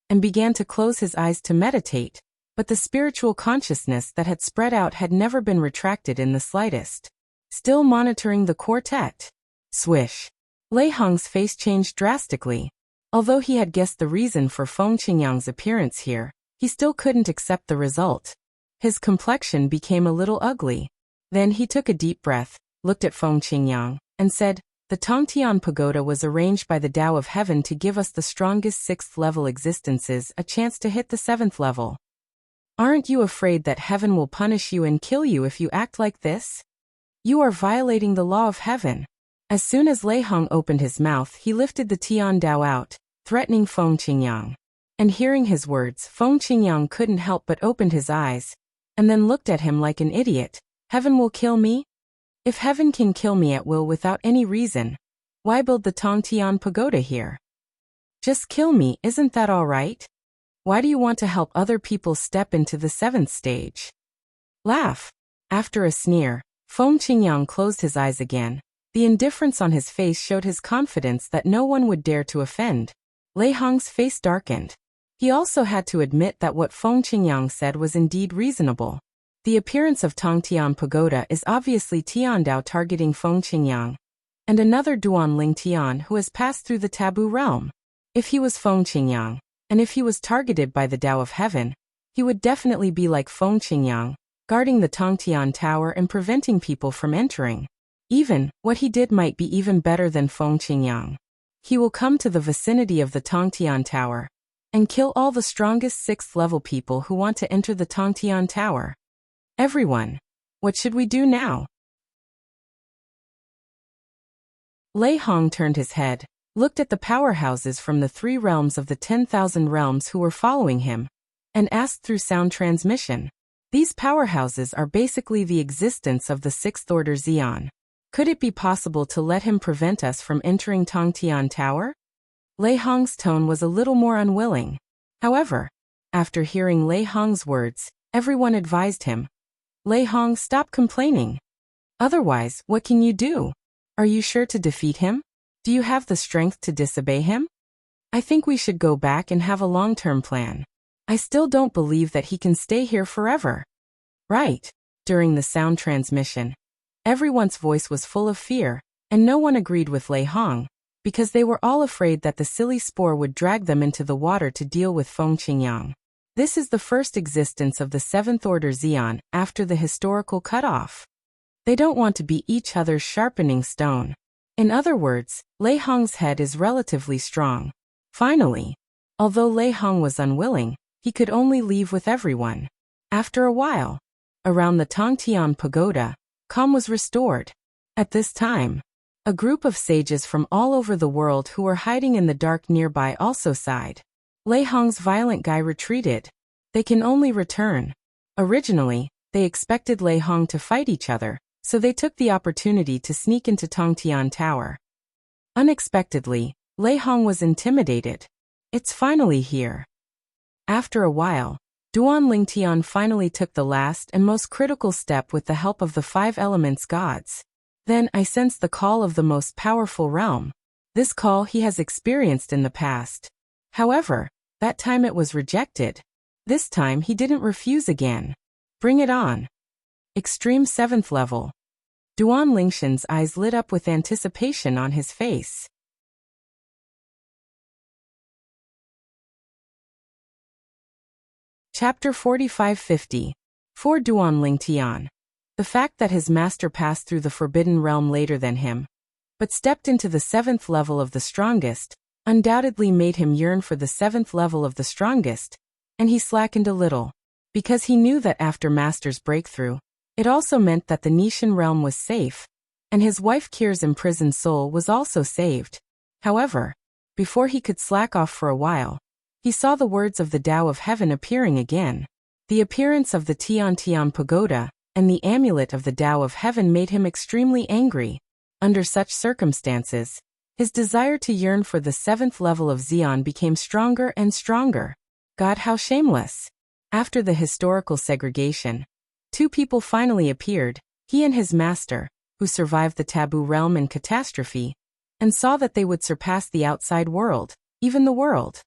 and began to close his eyes to meditate, but the spiritual consciousness that had spread out had never been retracted in the slightest. Still monitoring the quartet. Swish. Lei Hong's face changed drastically. Although he had guessed the reason for Feng Qingyang's appearance here, he still couldn't accept the result. His complexion became a little ugly. Then he took a deep breath, looked at Feng Qingyang, and said, "The Tongtian Pagoda was arranged by the Tao of Heaven to give us the strongest 6th level existences a chance to hit the 7th level. Aren't you afraid that heaven will punish you and kill you if you act like this? You are violating the law of heaven." As soon as Lei Hong opened his mouth, he lifted the Tian Dao out, threatening Feng Qingyang. And hearing his words, Feng Qingyang couldn't help but opened his eyes, and then looked at him like an idiot. Heaven will kill me? If heaven can kill me at will without any reason, why build the Tongtian pagoda here? Just kill me, isn't that all right? Why do you want to help other people step into the 7th stage? Laugh. After a sneer, Feng Qingyang closed his eyes again. The indifference on his face showed his confidence that no one would dare to offend. Lei Hong's face darkened. He also had to admit that what Feng Qingyang said was indeed reasonable. The appearance of Tongtian Pagoda is obviously Tiandao targeting Feng Qingyang, and another Duanling Tian who has passed through the taboo realm. If he was Feng Qingyang, and if he was targeted by the Tao of Heaven, he would definitely be like Feng Qingyang, guarding the Tongtian Tower and preventing people from entering. Even, what he did might be even better than Feng Qingyang. He will come to the vicinity of the Tongtian Tower and kill all the strongest 6th level people who want to enter the Tongtian Tower. Everyone, what should we do now? Lei Hong turned his head, looked at the powerhouses from the 3 realms of the 10,000 realms who were following him, and asked through sound transmission. These powerhouses are basically the existence of the 6th order Xian. Could it be possible to let him prevent us from entering Tongtian Tower? Lei Hong's tone was a little more unwilling. However, after hearing Lei Hong's words, everyone advised him. Lei Hong, stop complaining. Otherwise, what can you do? Are you sure to defeat him? Do you have the strength to disobey him? I think we should go back and have a long-term plan. I still don't believe that he can stay here forever. Right. During the sound transmission, everyone's voice was full of fear, and no one agreed with Lei Hong, because they were all afraid that the silly spore would drag them into the water to deal with Feng Qingyang. This is the first existence of the 7th order Xian after the historical cutoff. They don't want to be each other's sharpening stone. In other words, Lei Hong's head is relatively strong. Finally, although Lei Hong was unwilling, he could only leave with everyone. After a while, around the Tongtian Pagoda, calm was restored. At this time, a group of sages from all over the world who were hiding in the dark nearby also sighed. Lei Hong's violent guy retreated. They can only return. Originally, they expected Lei Hong to fight each other, so they took the opportunity to sneak into Tongtian Tower. Unexpectedly, Lei Hong was intimidated. It's finally here. After a while, Duanling Tian finally took the last and most critical step with the help of the 5 elements gods. Then I sensed the call of the most powerful realm. This call he has experienced in the past. However, that time it was rejected. This time he didn't refuse again. Bring it on. Extreme 7th level. Duan Lingshan's eyes lit up with anticipation on his face. Chapter 45-50. For Duanling Tian. The fact that his master passed through the Forbidden Realm later than him, but stepped into the 7th level of the strongest, undoubtedly made him yearn for the 7th level of the strongest, and he slackened a little, because he knew that after Master's breakthrough, it also meant that the Nishan realm was safe, and his wife Kir's imprisoned soul was also saved. However, before he could slack off for a while, he saw the words of the Tao of Heaven appearing again. The appearance of the Tiantian Pagoda and the amulet of the Tao of Heaven made him extremely angry. Under such circumstances, his desire to yearn for the 7th level of Xian became stronger and stronger. God, how shameless! After the historical segregation, 2 people finally appeared, he and his master, who survived the taboo realm and catastrophe, and saw that they would surpass the outside world, even the world.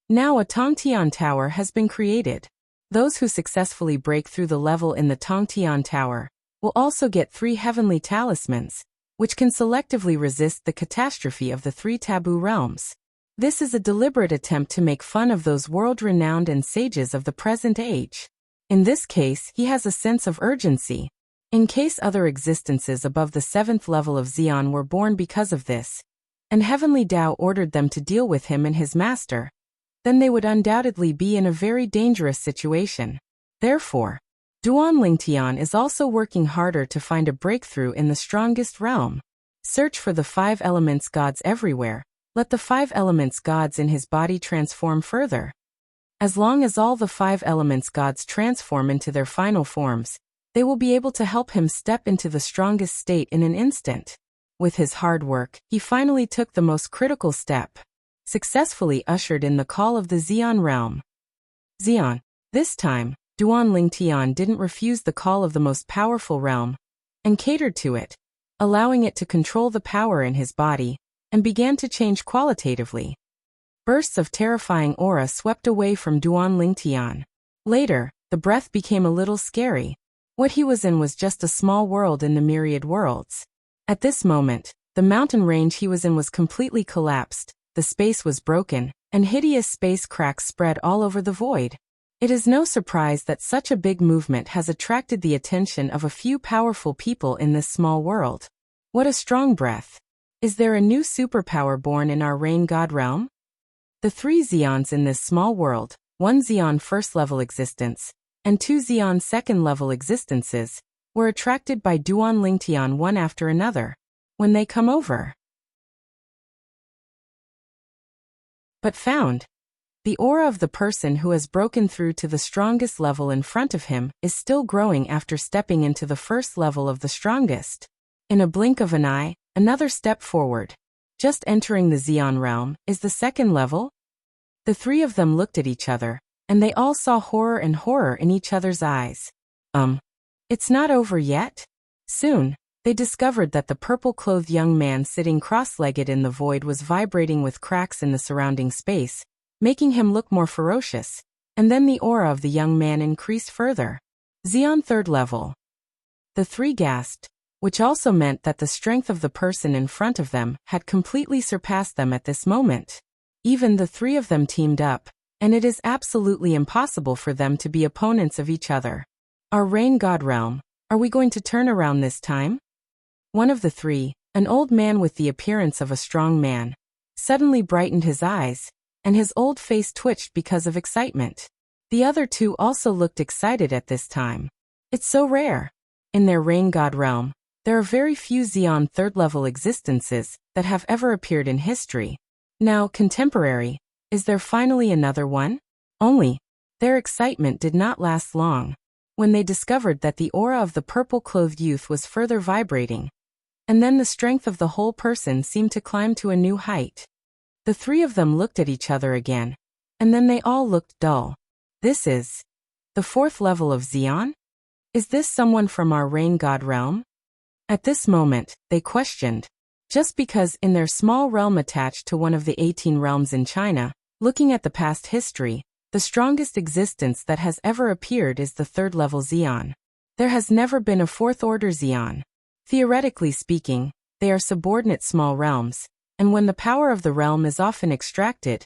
Now a Tongtian Tower has been created. Those who successfully break through the level in the Tongtian Tower will also get 3 heavenly talismans, which can selectively resist the catastrophe of the 3 taboo realms. This is a deliberate attempt to make fun of those world-renowned and sages of the present age. In this case, he has a sense of urgency. In case other existences above the 7th level of Xian were born because of this, and Heavenly Tao ordered them to deal with him and his master, then they would undoubtedly be in a very dangerous situation. Therefore, Duanling Tian is also working harder to find a breakthrough in the strongest realm. Search for the 5 elements gods everywhere. Let the 5 elements gods in his body transform further. As long as all the 5 elements gods transform into their final forms, They will be able to help him step into the strongest state in an instant. With his hard work, he finally took the most critical step. Successfully ushered in the call of the Xian realm. Xian. This time, Duan Lingtian didn't refuse the call of the most powerful realm, and catered to it, allowing it to control the power in his body, and began to change qualitatively. Bursts of terrifying aura swept away from Duan Lingtian. Later, the breath became a little scary. What he was in was just a small world in the myriad worlds. At this moment, the mountain range he was in was completely collapsed, the space was broken, and hideous space cracks spread all over the void. It is no surprise that such a big movement has attracted the attention of a few powerful people in this small world. What a strong breath! Is there a new superpower born in our rain god realm? The 3 Xians in this small world, 1 Xian first-level existence, and 2 Xian second-level existences, were attracted by Duan Lingtian one after another. When they come over, but found the aura of the person who has broken through to the strongest level in front of him is still growing after stepping into the first level of the strongest. In a blink of an eye, another step forward. Just entering the Xian realm is the second level. The 3 of them looked at each other, and they all saw horror and horror in each other's eyes. It's not over yet? Soon, they discovered that the purple-clothed young man sitting cross-legged in the void was vibrating with cracks in the surrounding space, making him look more ferocious, and then the aura of the young man increased further. Xian third level. The 3 gasped, which also meant that the strength of the person in front of them had completely surpassed them at this moment. Even the 3 of them teamed up, and it is absolutely impossible for them to be opponents of each other. Our rain god realm, are we going to turn around this time? One of the 3, an old man with the appearance of a strong man, suddenly brightened his eyes, and his old face twitched because of excitement. The other 2 also looked excited at this time. It's so rare. In their rain god realm, there are very few Xian third-level existences that have ever appeared in history. Now, contemporary, is there finally another one? Only, their excitement did not last long. When they discovered that the aura of the purple-clothed youth was further vibrating, and then the strength of the whole person seemed to climb to a new height. The 3 of them looked at each other again, and then they all looked dull. This is the 4th level of Xian? Is this someone from our rain god realm? At this moment, they questioned. Just because in their small realm attached to one of the 18 realms in China, looking at the past history, the strongest existence that has ever appeared is the 3rd level Xian. There has never been a 4th order Xian. Theoretically speaking, they are subordinate small realms, and when the power of the realm is often extracted,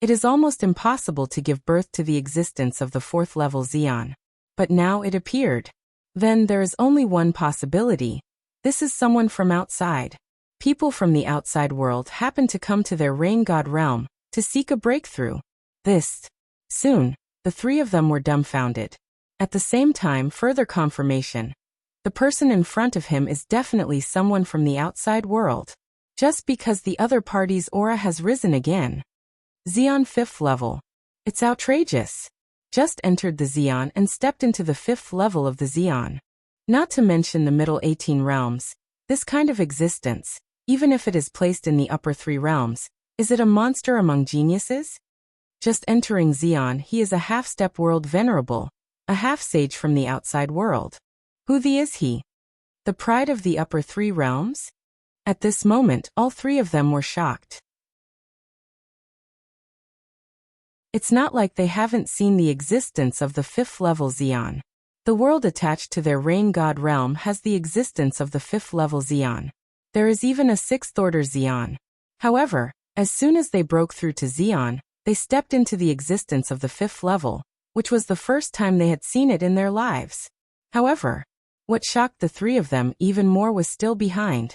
it is almost impossible to give birth to the existence of the 4th level Xian. But now it appeared. Then there is only one possibility. This is someone from outside. People from the outside world happen to come to their rain god realm to seek a breakthrough. Soon, the 3 of them were dumbfounded. At the same time, further confirmation. The person in front of him is definitely someone from the outside world. Just because the other party's aura has risen again. Xian 5th level. It's outrageous. Just entered the Xian and stepped into the 5th level of the Xian. Not to mention the middle 18 realms. This kind of existence, even if it is placed in the upper 3 realms, is it a monster among geniuses? Just entering Xian, he is a half-step world venerable, a half-sage from the outside world. Who is he? The pride of the upper 3 realms? At this moment, all 3 of them were shocked. It's not like they haven't seen the existence of the 5th level Xian. The world attached to their rain god realm has the existence of the 5th level Xian. There is even a 6th order Xian. However, as soon as they broke through to Xian, they stepped into the existence of the 5th level, which was the first time they had seen it in their lives. However, what shocked the 3 of them even more was still behind.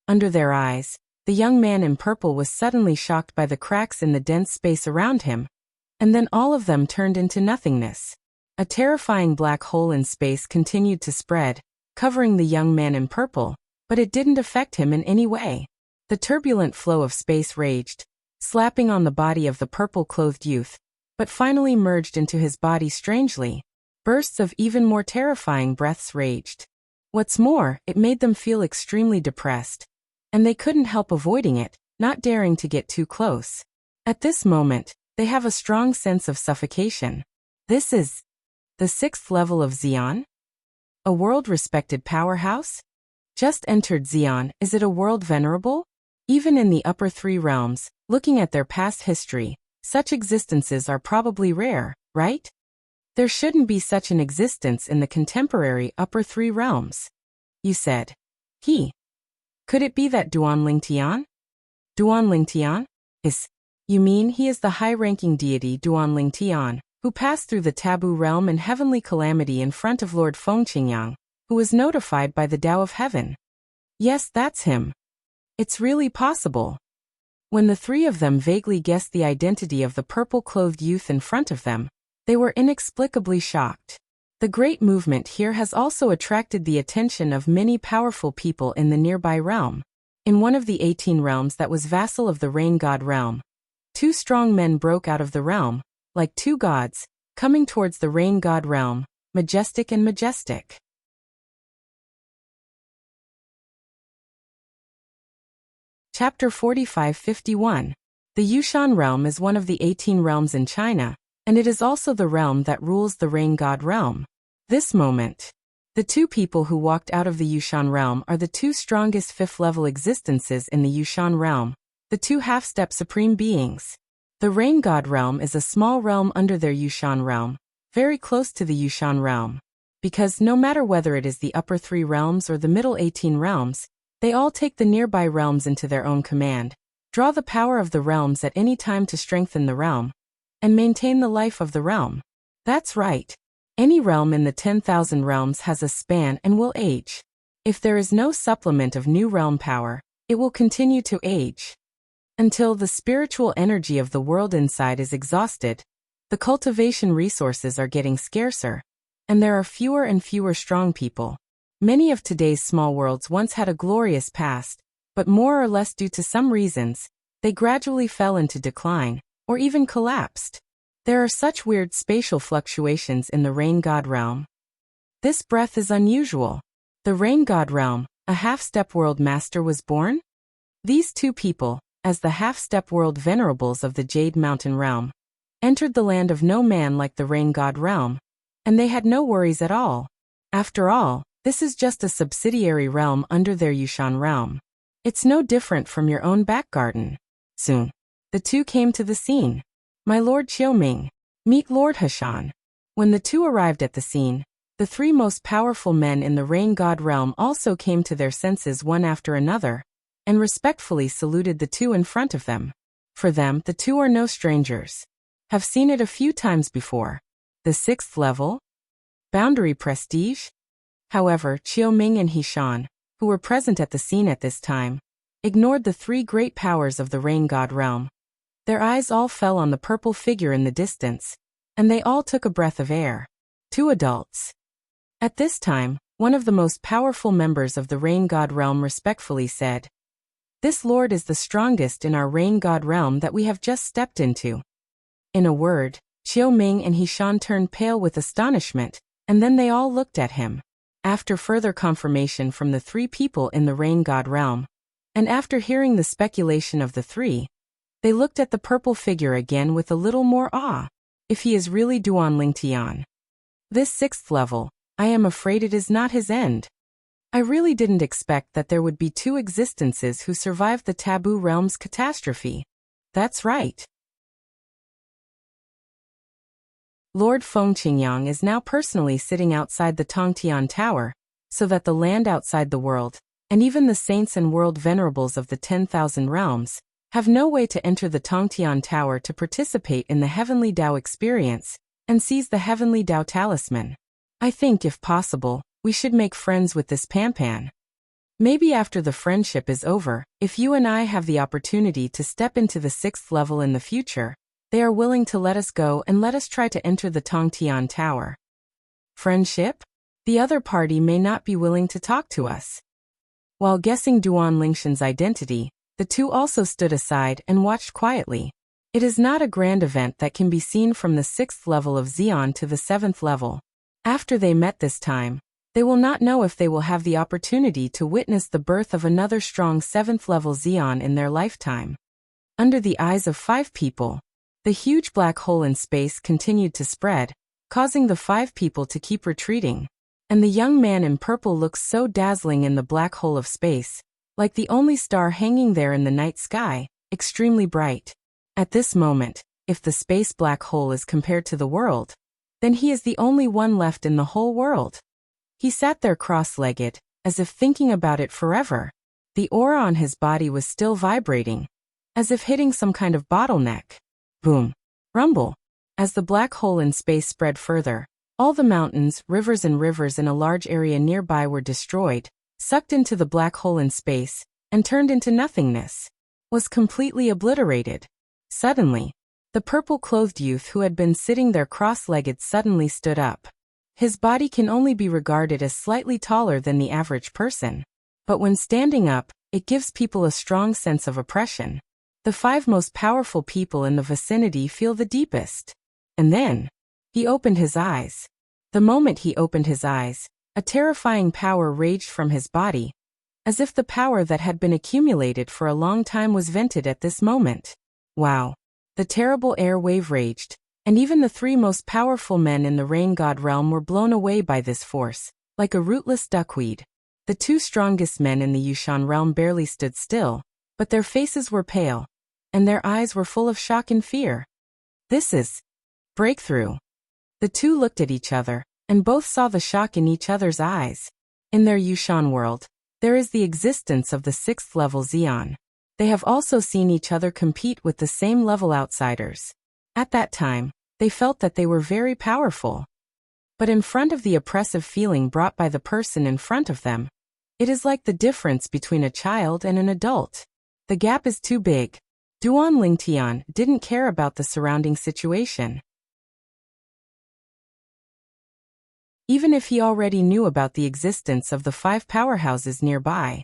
Under their eyes, the young man in purple was suddenly shocked by the cracks in the dense space around him, and then all of them turned into nothingness. A terrifying black hole in space continued to spread, covering the young man in purple, but it didn't affect him in any way. The turbulent flow of space raged, slapping on the body of the purple-clothed youth, but finally merged into his body strangely. Bursts of even more terrifying breaths raged. What's more, it made them feel extremely depressed, and they couldn't help avoiding it, not daring to get too close. At this moment, they have a strong sense of suffocation. This is the 6th level of Xian? A world-respected powerhouse? Just entered Xian, is it a world venerable? Even in the upper 3 realms, looking at their past history, such existences are probably rare, right? There shouldn't be such an existence in the contemporary upper 3 realms. You said. He. Could it be that Duanling Tian? Duanling Tian? You mean he is the high-ranking deity Duanling Tian, who passed through the taboo realm and heavenly calamity in front of Lord Fengqingyang, who was notified by the Tao of Heaven? Yes, that's him. It's really possible. When the 3 of them vaguely guessed the identity of the purple-clothed youth in front of them, they were inexplicably shocked. The great movement here has also attracted the attention of many powerful people in the nearby realm. In one of the 18 realms that was vassal of the Rain God realm, 2 strong men broke out of the realm, like 2 gods, coming towards the Rain God realm, majestic and majestic. Chapter 45-51. The Yushan realm is one of the 18 realms in China, and it is also the realm that rules the Rain God realm. This moment, the 2 people who walked out of the Yushan realm are the 2 strongest 5th-level existences in the Yushan realm, the 2 half-step supreme beings. The Rain God realm is a small realm under their Yushan realm, very close to the Yushan realm. Because no matter whether it is the upper 3 realms or the middle 18 realms, they all take the nearby realms into their own command, draw the power of the realms at any time to strengthen the realm, and maintain the life of the realm. That's right. Any realm in the 10,000 realms has a span and will age. If there is no supplement of new realm power, it will continue to age. Until the spiritual energy of the world inside is exhausted, the cultivation resources are getting scarcer, and there are fewer and fewer strong people. Many of today's small worlds once had a glorious past, but more or less due to some reasons, they gradually fell into decline, or even collapsed. There are such weird spatial fluctuations in the Rain God realm. This breath is unusual. The Rain God realm, a half-step world master was born? These 2 people, as the half-step world venerables of the Jade Mountain realm, entered the land of no man like the Rain God realm, and they had no worries at all. After all, this is just a subsidiary realm under their Yushan realm. It's no different from your own back garden. Soon, the 2 came to the scene. My Lord Qiuming, meet Lord Hashan. When the 2 arrived at the scene, the 3 most powerful men in the Rain God realm also came to their senses one after another, and respectfully saluted the 2 in front of them. For them, the 2 are no strangers. Have seen it a few times before. The 6th level? Boundary prestige? However, Qiuming and Hishan, who were present at the scene at this time, ignored the 3 great powers of the Rain God realm. Their eyes all fell on the purple figure in the distance, and they all took a breath of air. 2 adults. At this time, one of the most powerful members of the Rain God realm respectfully said, "This lord is the strongest in our Rain God realm that we have just stepped into." In a word, Qiuming and Hishan turned pale with astonishment, and then they all looked at him. After further confirmation from the 3 people in the Rain God realm, and after hearing the speculation of the 3, they looked at the purple figure again with a little more awe. If he is really Duanling Tian, this 6th level, I am afraid it is not his end. I really didn't expect that there would be 2 existences who survived the taboo realm's catastrophe. That's right. Lord Fengqingyang is now personally sitting outside the Tongtian Tower, so that the land outside the world, and even the saints and world venerables of the 10,000 realms, have no way to enter the Tongtian Tower to participate in the Heavenly Tao experience, and seize the Heavenly Tao talisman. I think, if possible, we should make friends with this Pampan. Maybe after the friendship is over, if you and I have the opportunity to step into the 6th level in the future, they are willing to let us go and let us try to enter the Tongtian Tower. Friendship? The other party may not be willing to talk to us. While guessing Duan Lingshan's identity, the 2 also stood aside and watched quietly. It is not a grand event that can be seen from the 6th level of Xian to the 7th level. After they met this time, they will not know if they will have the opportunity to witness the birth of another strong 7th-level Xeon in their lifetime. Under the eyes of 5 people, the huge black hole in space continued to spread, causing the 5 people to keep retreating. And the young man in purple looks so dazzling in the black hole of space, like the only star hanging there in the night sky, extremely bright. At this moment, if the space black hole is compared to the world, then he is the only one left in the whole world. He sat there cross-legged, as if thinking about it forever. The aura on his body was still vibrating, as if hitting some kind of bottleneck. Boom. Rumble. As the black hole in space spread further, all the mountains, rivers in a large area nearby were destroyed, sucked into the black hole in space, and turned into nothingness. Was completely obliterated. Suddenly, the purple-clothed youth who had been sitting there cross-legged suddenly stood up. His body can only be regarded as slightly taller than the average person. But when standing up, it gives people a strong sense of oppression. The 5 most powerful people in the vicinity feel the deepest. And then, he opened his eyes. The moment he opened his eyes, a terrifying power raged from his body, as if the power that had been accumulated for a long time was vented at this moment. Wow. The terrible air wave raged, and even the 3 most powerful men in the rain god realm were blown away by this force, like a rootless duckweed. The 2 strongest men in the Yushan realm barely stood still, but their faces were pale, and their eyes were full of shock and fear. This is breakthrough. The 2 looked at each other, and both saw the shock in each other's eyes. In their Yushan world, there is the existence of the 6th-level Xeon. They have also seen each other compete with the same level outsiders. At that time, they felt that they were very powerful. But in front of the oppressive feeling brought by the person in front of them, it is like the difference between a child and an adult. The gap is too big. Duan Lingtian didn't care about the surrounding situation. Even if he already knew about the existence of the 5 powerhouses nearby,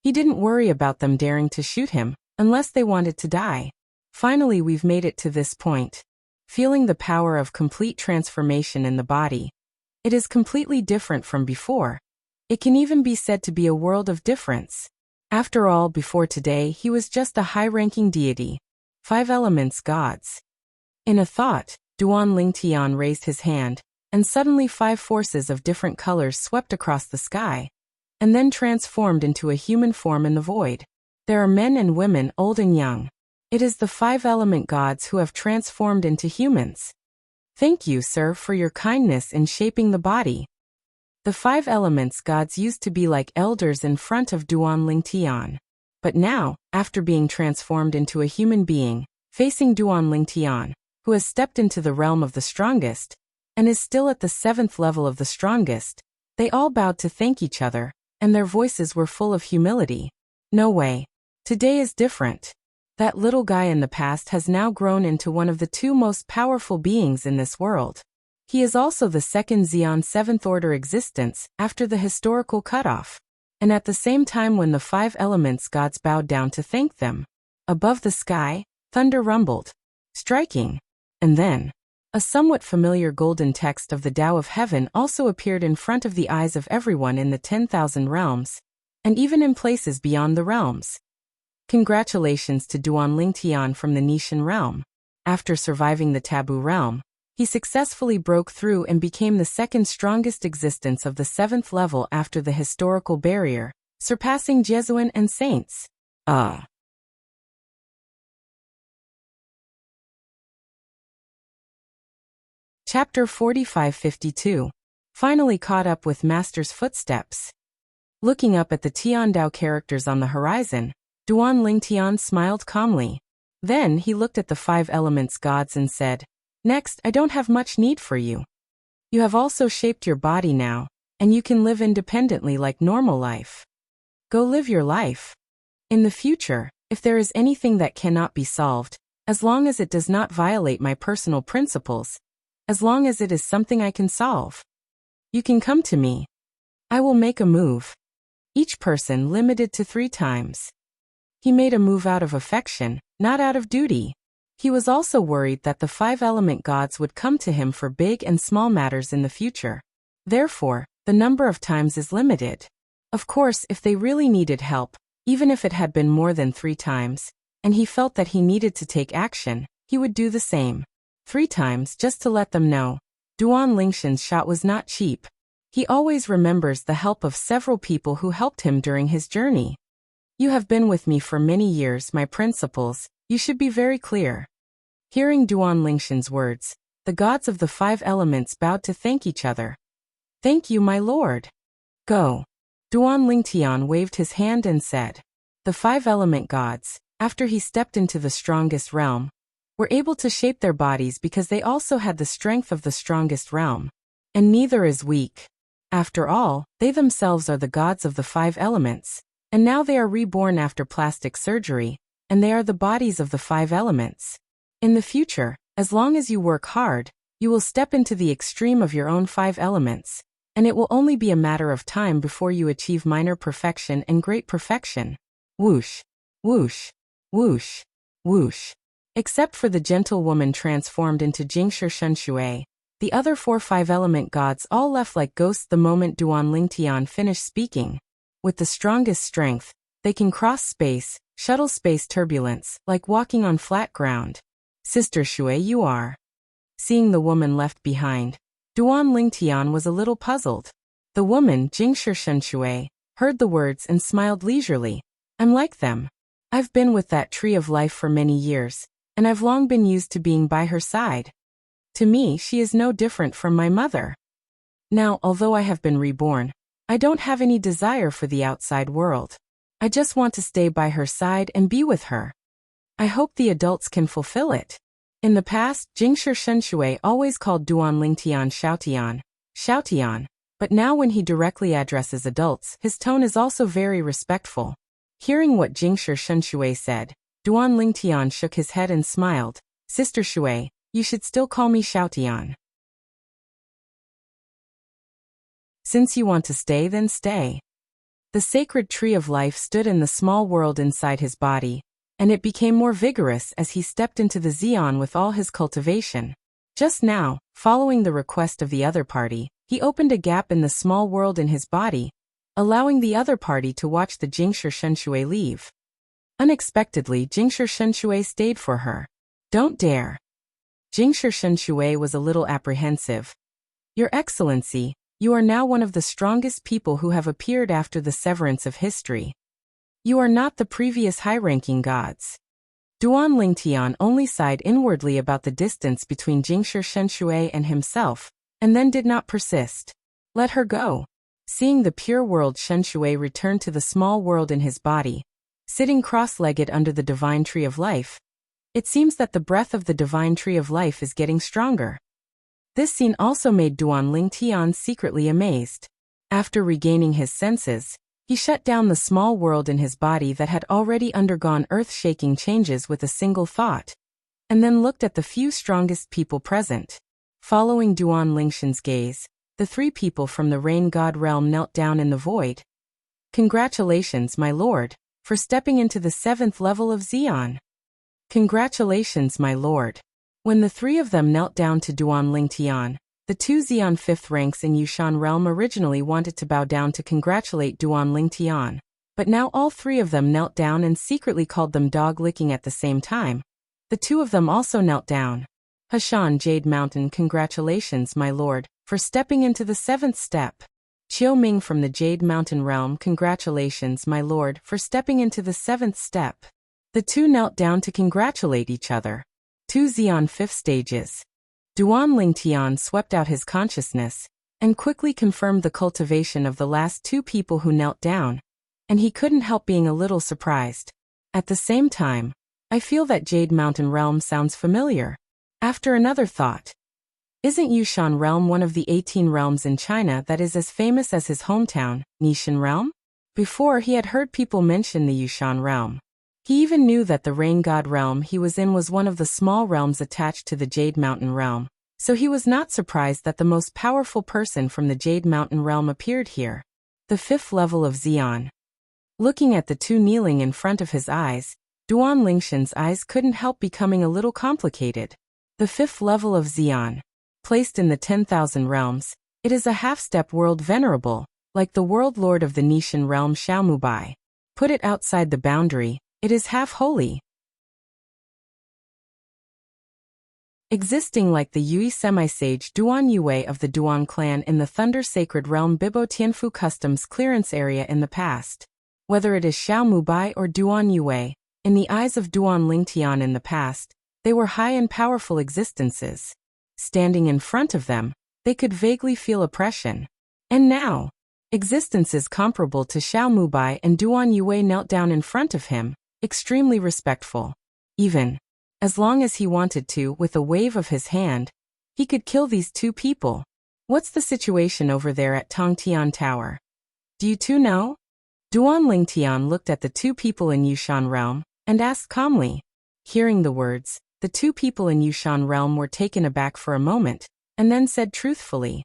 he didn't worry about them daring to shoot him, unless they wanted to die. Finally, we've made it to this point. Feeling the power of complete transformation in the body. It is completely different from before. It can even be said to be a world of difference. After all, before today, he was just a high-ranking deity. 5 elements gods. In a thought, Duan Lingtian raised his hand, and suddenly 5 forces of different colors swept across the sky, and then transformed into a human form in the void. There are men and women, old and young. It is the 5 element gods who have transformed into humans. Thank you, sir, for your kindness in shaping the body. The 5 elements gods used to be like elders in front of Duan Lingtian. But now, after being transformed into a human being, facing Duan Lingtian, who has stepped into the realm of the strongest, and is still at the 7th level of the strongest, they all bowed to thank each other, and their voices were full of humility. No way. Today is different. That little guy in the past has now grown into one of the 2 most powerful beings in this world. He is also the 2nd Xeon 7th order existence after the historical cutoff. And at the same time when the 5 elements gods bowed down to thank them, above the sky, thunder rumbled, striking. And then, a somewhat familiar golden text of the Tao of Heaven also appeared in front of the eyes of everyone in the 10,000 realms, and even in places beyond the realms. Congratulations to Duan Lingtian from the Nishan realm. After surviving the taboo realm, he successfully broke through and became the 2nd strongest existence of the 7th level after the historical barrier, surpassing Jesuan and saints. Chapter 45-52. Finally caught up with Master's footsteps. Looking up at the Tiandao characters on the horizon, Duan Lingtian smiled calmly. Then he looked at the 5 elements gods and said, "Next, I don't have much need for you. You have also shaped your body now, and you can live independently like normal life. Go live your life. In the future, if there is anything that cannot be solved, as long as it does not violate my personal principles, as long as it is something I can solve, you can come to me. I will make a move. Each person limited to 3 times. He made a move out of affection, not out of duty. He was also worried that the five-element gods would come to him for big and small matters in the future. Therefore, the number of times is limited. Of course, if they really needed help, even if it had been more than 3 times, and he felt that he needed to take action, he would do the same. 3 times just to let them know. Duan Lingshan's shot was not cheap. He always remembers the help of several people who helped him during his journey. You have been with me for many years, my principles, you should be very clear. Hearing Duan Lingshan's words, the gods of the 5 elements bowed to thank each other. Thank you, my lord. Go. Duan Lingtian waved his hand and said. The 5-element gods, after he stepped into the strongest realm, were able to shape their bodies because they also had the strength of the strongest realm. And neither is weak. After all, they themselves are the gods of the 5 elements, and now they are reborn after plastic surgery, and they are the bodies of the 5 elements. In the future, as long as you work hard, you will step into the extreme of your own 5 elements, and it will only be a matter of time before you achieve minor perfection and great perfection. Whoosh, whoosh, whoosh, whoosh. Except for the gentlewoman transformed into Jingshi Shunshui, the other 4 5-element gods all left like ghosts the moment Duan Lingtian finished speaking. With the strongest strength, they can cross space, shuttle space turbulence, like walking on flat ground. Sister Shui, you are. Seeing the woman left behind, Duan Lingtian was a little puzzled. The woman, Jingshi Shunshui, heard the words and smiled leisurely. I'm like them. I've been with that tree of life for many years, and I've long been used to being by her side. To me, she is no different from my mother. Now, although I have been reborn, I don't have any desire for the outside world. I just want to stay by her side and be with her. I hope the adults can fulfill it. In the past, Jingshi Shunshui always called Duan Lingtian Xiaotian, Xiaotian, but now when he directly addresses adults, his tone is also very respectful. Hearing what Jingshi Shunshui said, Duan Lingtian shook his head and smiled. Sister Shui, you should still call me Xiaotian. Since you want to stay, then stay. The sacred tree of life stood in the small world inside his body, and it became more vigorous as he stepped into the Xian with all his cultivation. Just now, following the request of the other party, he opened a gap in the small world in his body, allowing the other party to watch the Jingshi Shunshui leave. Unexpectedly, Jingshi Shunshui stayed for her. Don't dare. Jingshi Shunshui was a little apprehensive. Your Excellency, you are now one of the strongest people who have appeared after the severance of history. You are not the previous high-ranking gods. Duan Lingtian only sighed inwardly about the distance between Jingshi Shunshui and himself, and then did not persist. Let her go. Seeing the pure world Shunshui return to the small world in his body, sitting cross-legged under the divine tree of life, it seems that the breath of the divine tree of life is getting stronger. This scene also made Duan Lingtian secretly amazed. After regaining his senses, he shut down the small world in his body that had already undergone earth-shaking changes with a single thought, and then looked at the few strongest people present. Following Duan Lingshan's gaze, the 3 people from the rain god realm knelt down in the void. Congratulations, my lord, for stepping into the 7th level of Xian. Congratulations, my lord. When the 3 of them knelt down to Duan Lingtian, the 2 Xian 5th ranks in Yushan realm originally wanted to bow down to congratulate Duan Lingtian, but now all 3 of them knelt down and secretly called them dog-licking at the same time. The 2 of them also knelt down. Hashan Jade Mountain, congratulations, my lord, for stepping into the 7th step. Qiu Ming from the Jade Mountain realm, congratulations, my lord, for stepping into the 7th step. The 2 knelt down to congratulate each other. 2 Xian 5th stages. Duan Lingtian swept out his consciousness, and quickly confirmed the cultivation of the last 2 people who knelt down, and he couldn't help being a little surprised. At the same time, I feel that Jade Mountain realm sounds familiar. After another thought, isn't Yushan realm one of the 18 realms in China that is as famous as his hometown, Nishan realm? Before, he had heard people mention the Yushan realm. He even knew that the rain god realm he was in was one of the small realms attached to the Jade Mountain realm, so he was not surprised that the most powerful person from the Jade Mountain realm appeared here. The 5th level of Xian. Looking at the 2 kneeling in front of his eyes, Duan Lingshan's eyes couldn't help becoming a little complicated. The 5th level of Xian. Placed in the 10,000 realms, it is a half-step world venerable, like the world lord of the Nishan realm Xiaomubai. Put it outside the boundary, it is half-holy. Existing like the Yui semi-sage Duan Yue of the Duan clan in the Thunder Sacred Realm Bibo Tianfu Customs clearance area in the past. Whether it is Xiaomubai or Duan Yue, in the eyes of Duan Lingtian in the past, they were high and powerful existences. Standing in front of them, they could vaguely feel oppression. And now, existences comparable to Xiaomubai and Duan Yue knelt down in front of him, extremely respectful. Even, as long as he wanted to, with a wave of his hand, he could kill these two people. What's the situation over there at Tongtian Tower? Do you two know? Duan Lingtian looked at the two people in Yushan realm, and asked calmly. Hearing the words, the two people in Yushan realm were taken aback for a moment, and then said truthfully,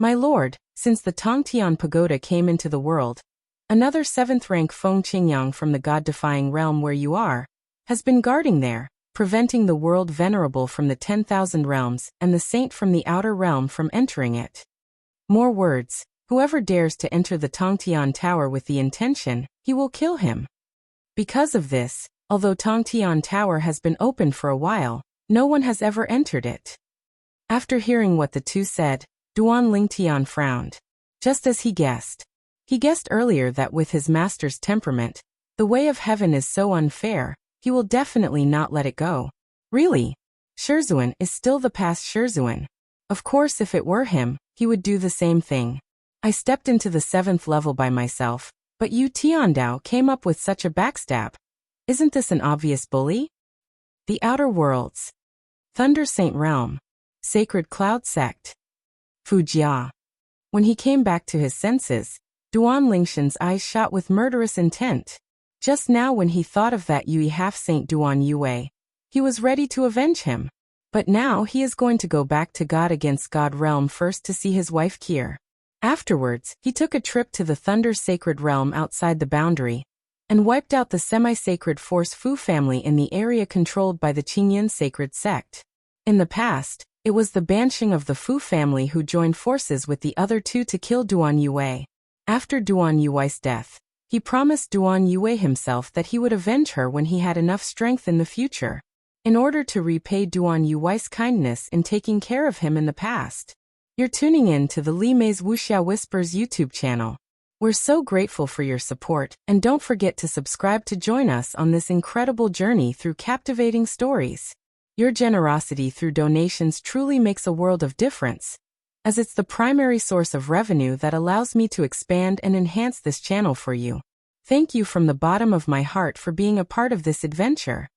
"My lord, since the Tongtian Pagoda came into the world, another 7th rank Feng Qingyang from the god-defying realm where you are, has been guarding there, preventing the world venerable from the 10,000 realms and the saint from the outer realm from entering it. More words, whoever dares to enter the Tongtian Tower with the intention, he will kill him." Because of this, although Tongtian Tower has been open for a while, no one has ever entered it. After hearing what the two said, Duan Lingtian frowned. Just as he guessed. He guessed earlier that with his master's temperament, the way of heaven is so unfair, he will definitely not let it go. Really? Shizhuan is still the past Shizhuan. Of course if it were him, he would do the same thing. I stepped into the 7th level by myself, but you Tiandao came up with such a backstab. Isn't this an obvious bully? The Outer Worlds. Thunder Saint Realm. Sacred Cloud Sect. Fujia. When he came back to his senses, Duan Lingshan's eyes shot with murderous intent. Just now when he thought of that Yui half-saint Duan Yue, he was ready to avenge him. But now he is going to go back to God against God realm first to see his wife Kier. Afterwards, he took a trip to the Thunder Sacred Realm outside the boundary, and wiped out the semi-sacred Force Fu family in the area controlled by the Qingyan sacred sect. In the past, it was the Bansheng of the Fu family who joined forces with the other two to kill Duan Yue. After Duan Yue's death, he promised Duan Yue himself that he would avenge her when he had enough strength in the future, in order to repay Duan Yue's kindness in taking care of him in the past. You're tuning in to the Li Mei's Wuxia Whispers YouTube channel. We're so grateful for your support, and don't forget to subscribe to join us on this incredible journey through captivating stories. Your generosity through donations truly makes a world of difference, as it's the primary source of revenue that allows me to expand and enhance this channel for you. Thank you from the bottom of my heart for being a part of this adventure.